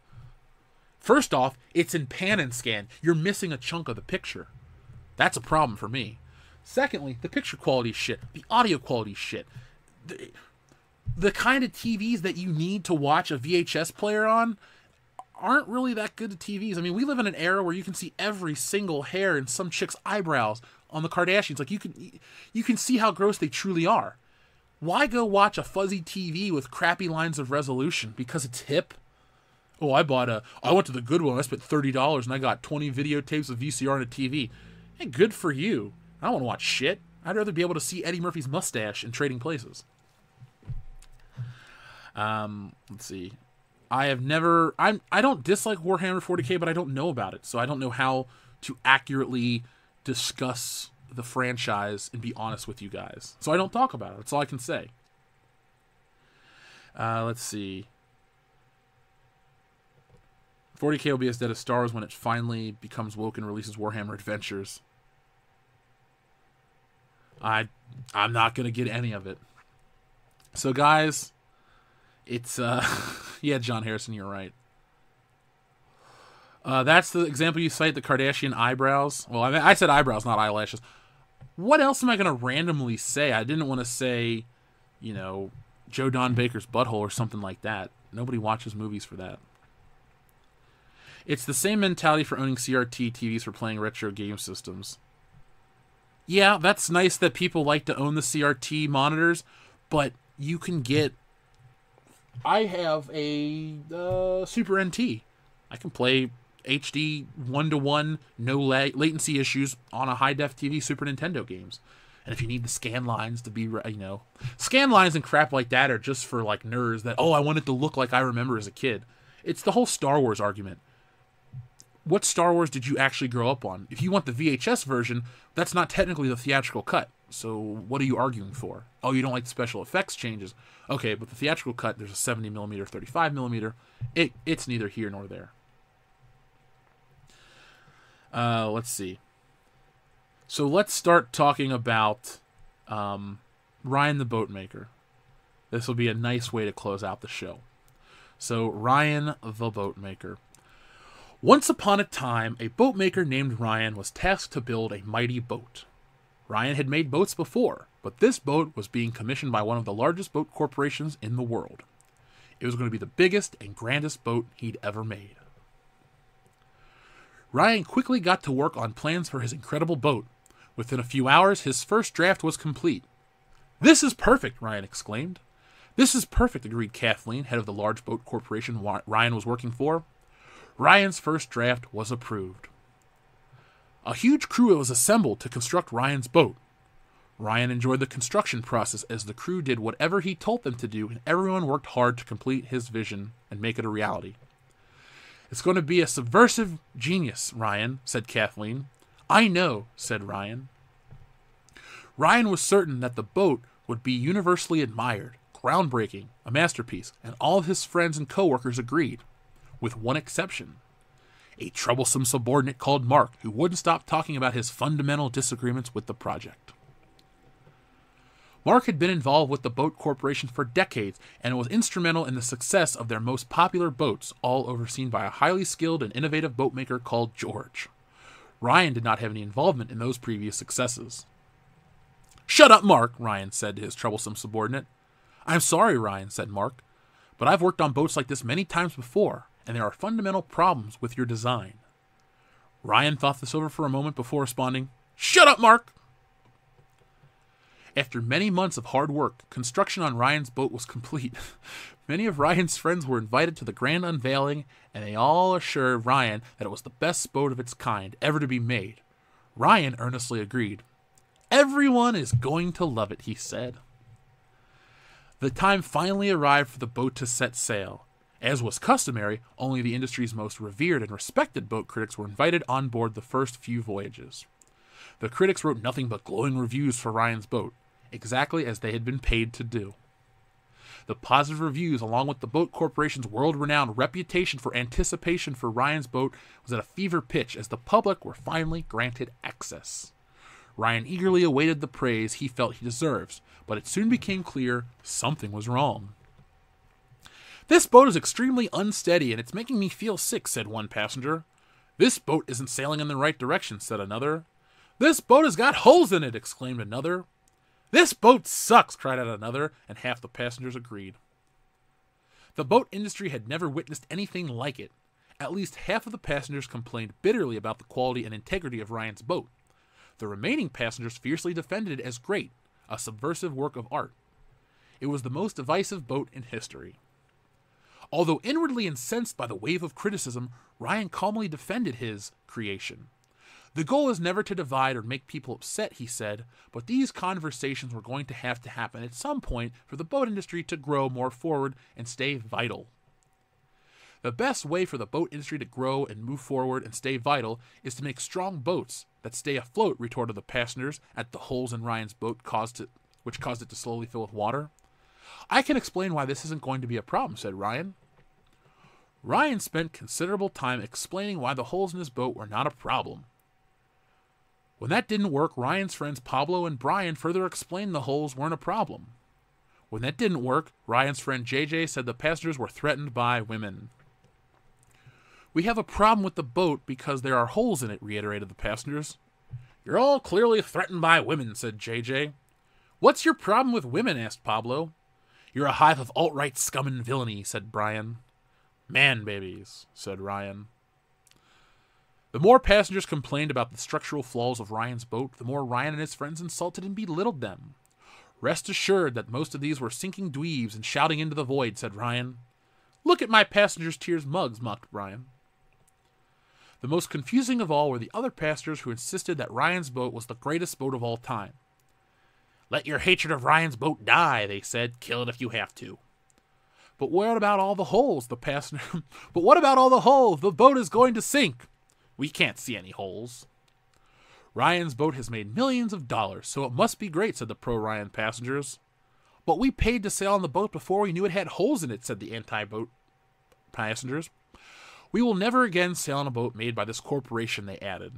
First off, it's in pan and scan. You're missing a chunk of the picture. That's a problem for me. Secondly, the picture quality is shit. The audio quality is shit. The kind of TVs that you need to watch a VHS player on aren't really that good at TVs. I mean, we live in an era where you can see every single hair in some chick's eyebrows on the Kardashians. Like, you can see how gross they truly are. Why go watch a fuzzy TV with crappy lines of resolution? Because it's hip? Oh, I went to the Goodwill and I spent $30 and I got 20 videotapes of VCR and a TV. Hey, good for you. I don't want to watch shit. I'd rather be able to see Eddie Murphy's mustache in Trading Places. Let's see. I don't dislike Warhammer 40K, but I don't know about it. So I don't know how to accurately discuss the franchise and be honest with you guys. So I don't talk about it. That's all I can say. Let's see. 40K will be as dead as Star Wars when it finally becomes woke and releases Warhammer Adventures. I'm not going to get any of it. So, guys, it's, yeah, John Harrison, you're right. That's the example you cite, the Kardashian eyebrows. Well, I said eyebrows, not eyelashes. What else am I going to randomly say? I didn't want to say, Joe Don Baker's butthole or something like that. Nobody watches movies for that. It's the same mentality for owning CRT TVs for playing retro game systems. Yeah, that's nice that people like to own the CRT monitors, but you can get... I have a Super NT. I can play HD 1-to-1, no latency issues on a high-def TV Super Nintendo games. And if you need the scan lines to be, scan lines and crap like that are just for like nerds that, I want it to look like I remember as a kid. It's the whole Star Wars argument. What Star Wars did you actually grow up on? If you want the VHS version, that's not technically the theatrical cut. So what are you arguing for? Oh, you don't like the special effects changes. Okay, but the theatrical cut, there's a 70mm, 35mm. It's neither here nor there. Let's see. So let's start talking about Ryan the Boatmaker. This will be a nice way to close out the show. So, Ryan the Boatmaker. Once upon a time, a boatmaker named Ryan was tasked to build a mighty boat. Ryan had made boats before, but this boat was being commissioned by one of the largest boat corporations in the world. It was going to be the biggest and grandest boat he'd ever made. Ryan quickly got to work on plans for his incredible boat. Within a few hours, his first draft was complete. "This is perfect," Ryan exclaimed. "This is perfect," agreed Kathleen, head of the large boat corporation Ryan was working for. Ryan's first draft was approved. A huge crew was assembled to construct Ryan's boat. Ryan enjoyed the construction process as the crew did whatever he told them to do, and everyone worked hard to complete his vision and make it a reality. "It's going to be a subversive genius, Ryan," said Kathleen. "I know," said Ryan. Ryan was certain that the boat would be universally admired, groundbreaking, a masterpiece, and all of his friends and co-workers agreed, with one exception. A troublesome subordinate called Mark, who wouldn't stop talking about his fundamental disagreements with the project. Mark had been involved with the boat corporation for decades and was instrumental in the success of their most popular boats, all overseen by a highly skilled and innovative boatmaker called George. Ryan did not have any involvement in those previous successes. "Shut up, Mark," Ryan said to his troublesome subordinate. "I'm sorry, Ryan," said Mark, "but I've worked on boats like this many times before, and there are fundamental problems with your design." Ryan thought this over for a moment before responding, "Shut up, Mark!" After many months of hard work, construction on Ryan's boat was complete. Many of Ryan's friends were invited to the grand unveiling, and they all assured Ryan that it was the best boat of its kind ever to be made. Ryan earnestly agreed. "Everyone is going to love it," he said. The time finally arrived for the boat to set sail. As was customary, only the industry's most revered and respected boat critics were invited on board the first few voyages. The critics wrote nothing but glowing reviews for Ryan's boat, exactly as they had been paid to do. The positive reviews, along with the boat corporation's world-renowned reputation for anticipation for Ryan's boat, was at a fever pitch as the public were finally granted access. Ryan eagerly awaited the praise he felt he deserves, but it soon became clear something was wrong. "This boat is extremely unsteady, and it's making me feel sick," said one passenger. "This boat isn't sailing in the right direction," said another. "This boat has got holes in it," exclaimed another. "This boat sucks," cried out another, and half the passengers agreed. The boat industry had never witnessed anything like it. At least half of the passengers complained bitterly about the quality and integrity of Ryan's boat. The remaining passengers fiercely defended it as great, a subversive work of art. It was the most divisive boat in history. Although inwardly incensed by the wave of criticism, Ryan calmly defended his creation. "The goal is never to divide or make people upset," he said, "but these conversations were going to happen at some point for the boat industry to grow more forward and stay vital. The best way for the boat industry to grow and move forward and stay vital is to make strong boats that stay afloat," retorted the passengers at the holes in Ryan's boat which caused it to slowly fill with water. "I can explain why this isn't going to be a problem," said Ryan. Ryan spent considerable time explaining why the holes in his boat were not a problem. When that didn't work, Ryan's friends Pablo and Brian further explained the holes weren't a problem. When that didn't work, Ryan's friend JJ said the passengers were threatened by women. We have a problem with the boat because there are holes in it, reiterated the passengers. You're all clearly threatened by women, said JJ. What's your problem with women, asked Pablo. You're a hive of alt-right scum and villainy, said Brian. Man babies, said Ryan. The more passengers complained about the structural flaws of Ryan's boat, the more Ryan and his friends insulted and belittled them. Rest assured that most of these were sinking dweebs and shouting into the void, said Ryan. Look at my passengers' tears mugs, mocked Brian. The most confusing of all were the other passengers who insisted that Ryan's boat was the greatest boat of all time. Let your hatred of Ryan's boat die, they said. Kill it if you have to. But what about all the holes? But what about all the holes? The boat is going to sink. We can't see any holes. Ryan's boat has made millions of dollars, so it must be great, said the pro-Ryan passengers. But we paid to sail on the boat before we knew it had holes in it, said the anti-boat passengers. We will never again sail on a boat made by this corporation, they added.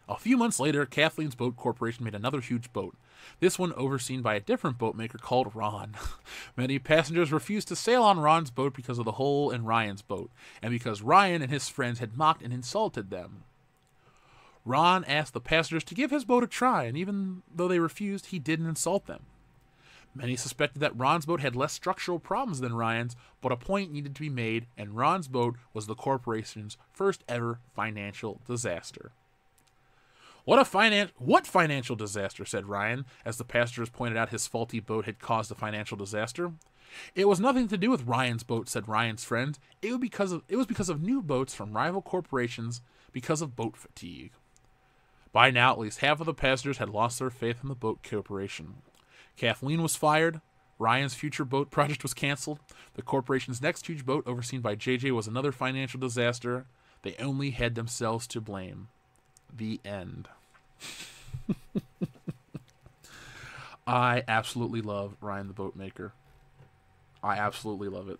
A few months later, Kathleen's Boat Corporation made another huge boat, this one overseen by a different boatmaker called Ron. Many passengers refused to sail on Ron's boat because of the hole in Ryan's boat, and because Ryan and his friends had mocked and insulted them. Ron asked the passengers to give his boat a try, and even though they refused, he didn't insult them. Many suspected that Ron's boat had less structural problems than Ryan's, but a point needed to be made, and Ron's boat was the corporation's first ever financial disaster. What financial disaster, said Ryan, as the passengers pointed out his faulty boat had caused the financial disaster. It was nothing to do with Ryan's boat, said Ryan's friend. It was because of new boats from rival corporations because of boat fatigue. By now, at least half of the passengers had lost their faith in the boat corporation. Kathleen was fired. Ryan's future boat project was canceled. The corporation's next huge boat, overseen by JJ, was another financial disaster. They only had themselves to blame. The end. I absolutely love Ryan the Boatmaker. I absolutely love it.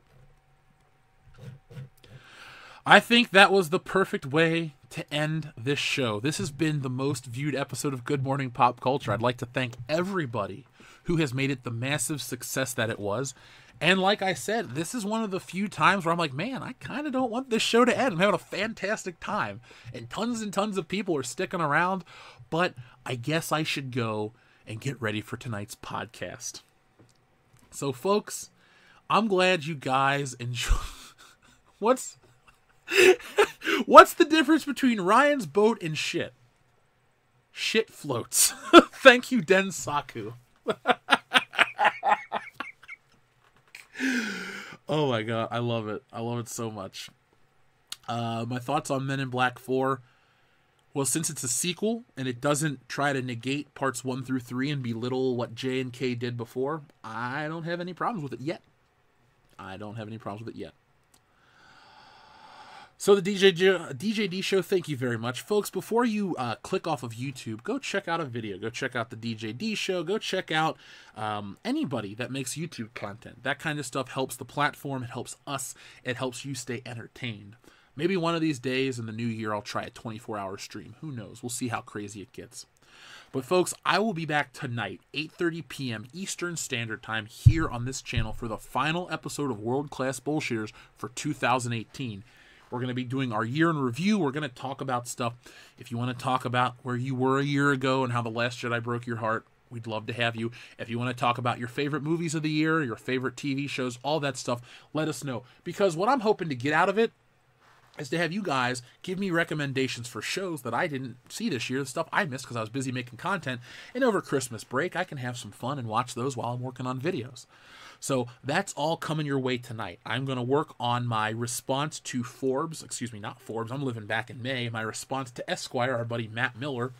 I think that was the perfect way to end this show. This has been the most viewed episode of Good Morning Pop Culture. I'd like to thank everybody who has made it the massive success that it was. And like I said, this is one of the few times where I'm like, man, I kind of don't want this show to end. I'm having a fantastic time. And tons of people are sticking around. But I guess I should go and get ready for tonight's podcast. So, folks, I'm glad you guys enjoy... What's the difference between Ryan's boat and shit? Shit floats. Thank you, Den Saku. Oh my god, I love it. I love it so much. My thoughts on Men in Black 4. Well, since it's a sequel and it doesn't try to negate parts 1 through 3 and belittle what J and K did before, I don't have any problems with it yet. So the DJD show, thank you very much. Folks, before you click off of YouTube, go check out a video. Go check out the DJD show. Go check out anybody that makes YouTube content. That kind of stuff helps the platform. It helps us. It helps you stay entertained. Maybe one of these days in the new year, I'll try a 24-hour stream. Who knows? We'll see how crazy it gets. But folks, I will be back tonight, 8:30 p.m. Eastern Standard Time, here on this channel for the final episode of World Class Bullshitters for 2018. We're going to be doing our year in review. We're going to talk about stuff. If you want to talk about where you were a year ago and how The Last Jedi broke your heart, we'd love to have you. If you want to talk about your favorite movies of the year, your favorite TV shows, all that stuff, let us know. Because what I'm hoping to get out of it is to have you guys give me recommendations for shows that I didn't see this year, the stuff I missed because I was busy making content. And over Christmas break, I can have some fun and watch those while I'm working on videos. So that's all coming your way tonight. I'm going to work on my response to Forbes. Excuse me, not Forbes. I'm living back in May. My response to Esquire, our buddy Matt Miller.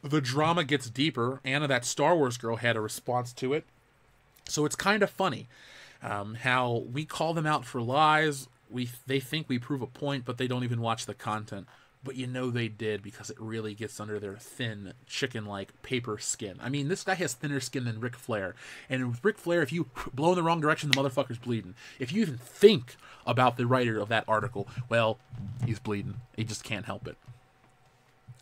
The drama gets deeper. Anna, that Star Wars girl, had a response to it. So it's kind of funny how we call them out for lies. They think we prove a point, but they don't even watch the content. But you know they did, because it really gets under their thin, chicken-like paper skin. I mean, this guy has thinner skin than Ric Flair. And with Ric Flair, if you blow in the wrong direction, the motherfucker's bleeding. If you even think about the writer of that article, well, he's bleeding. He just can't help it.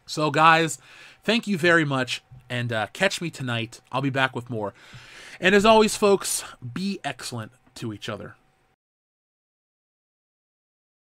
So, guys, thank you very much, and catch me tonight. I'll be back with more. And as always, folks, be excellent to each other.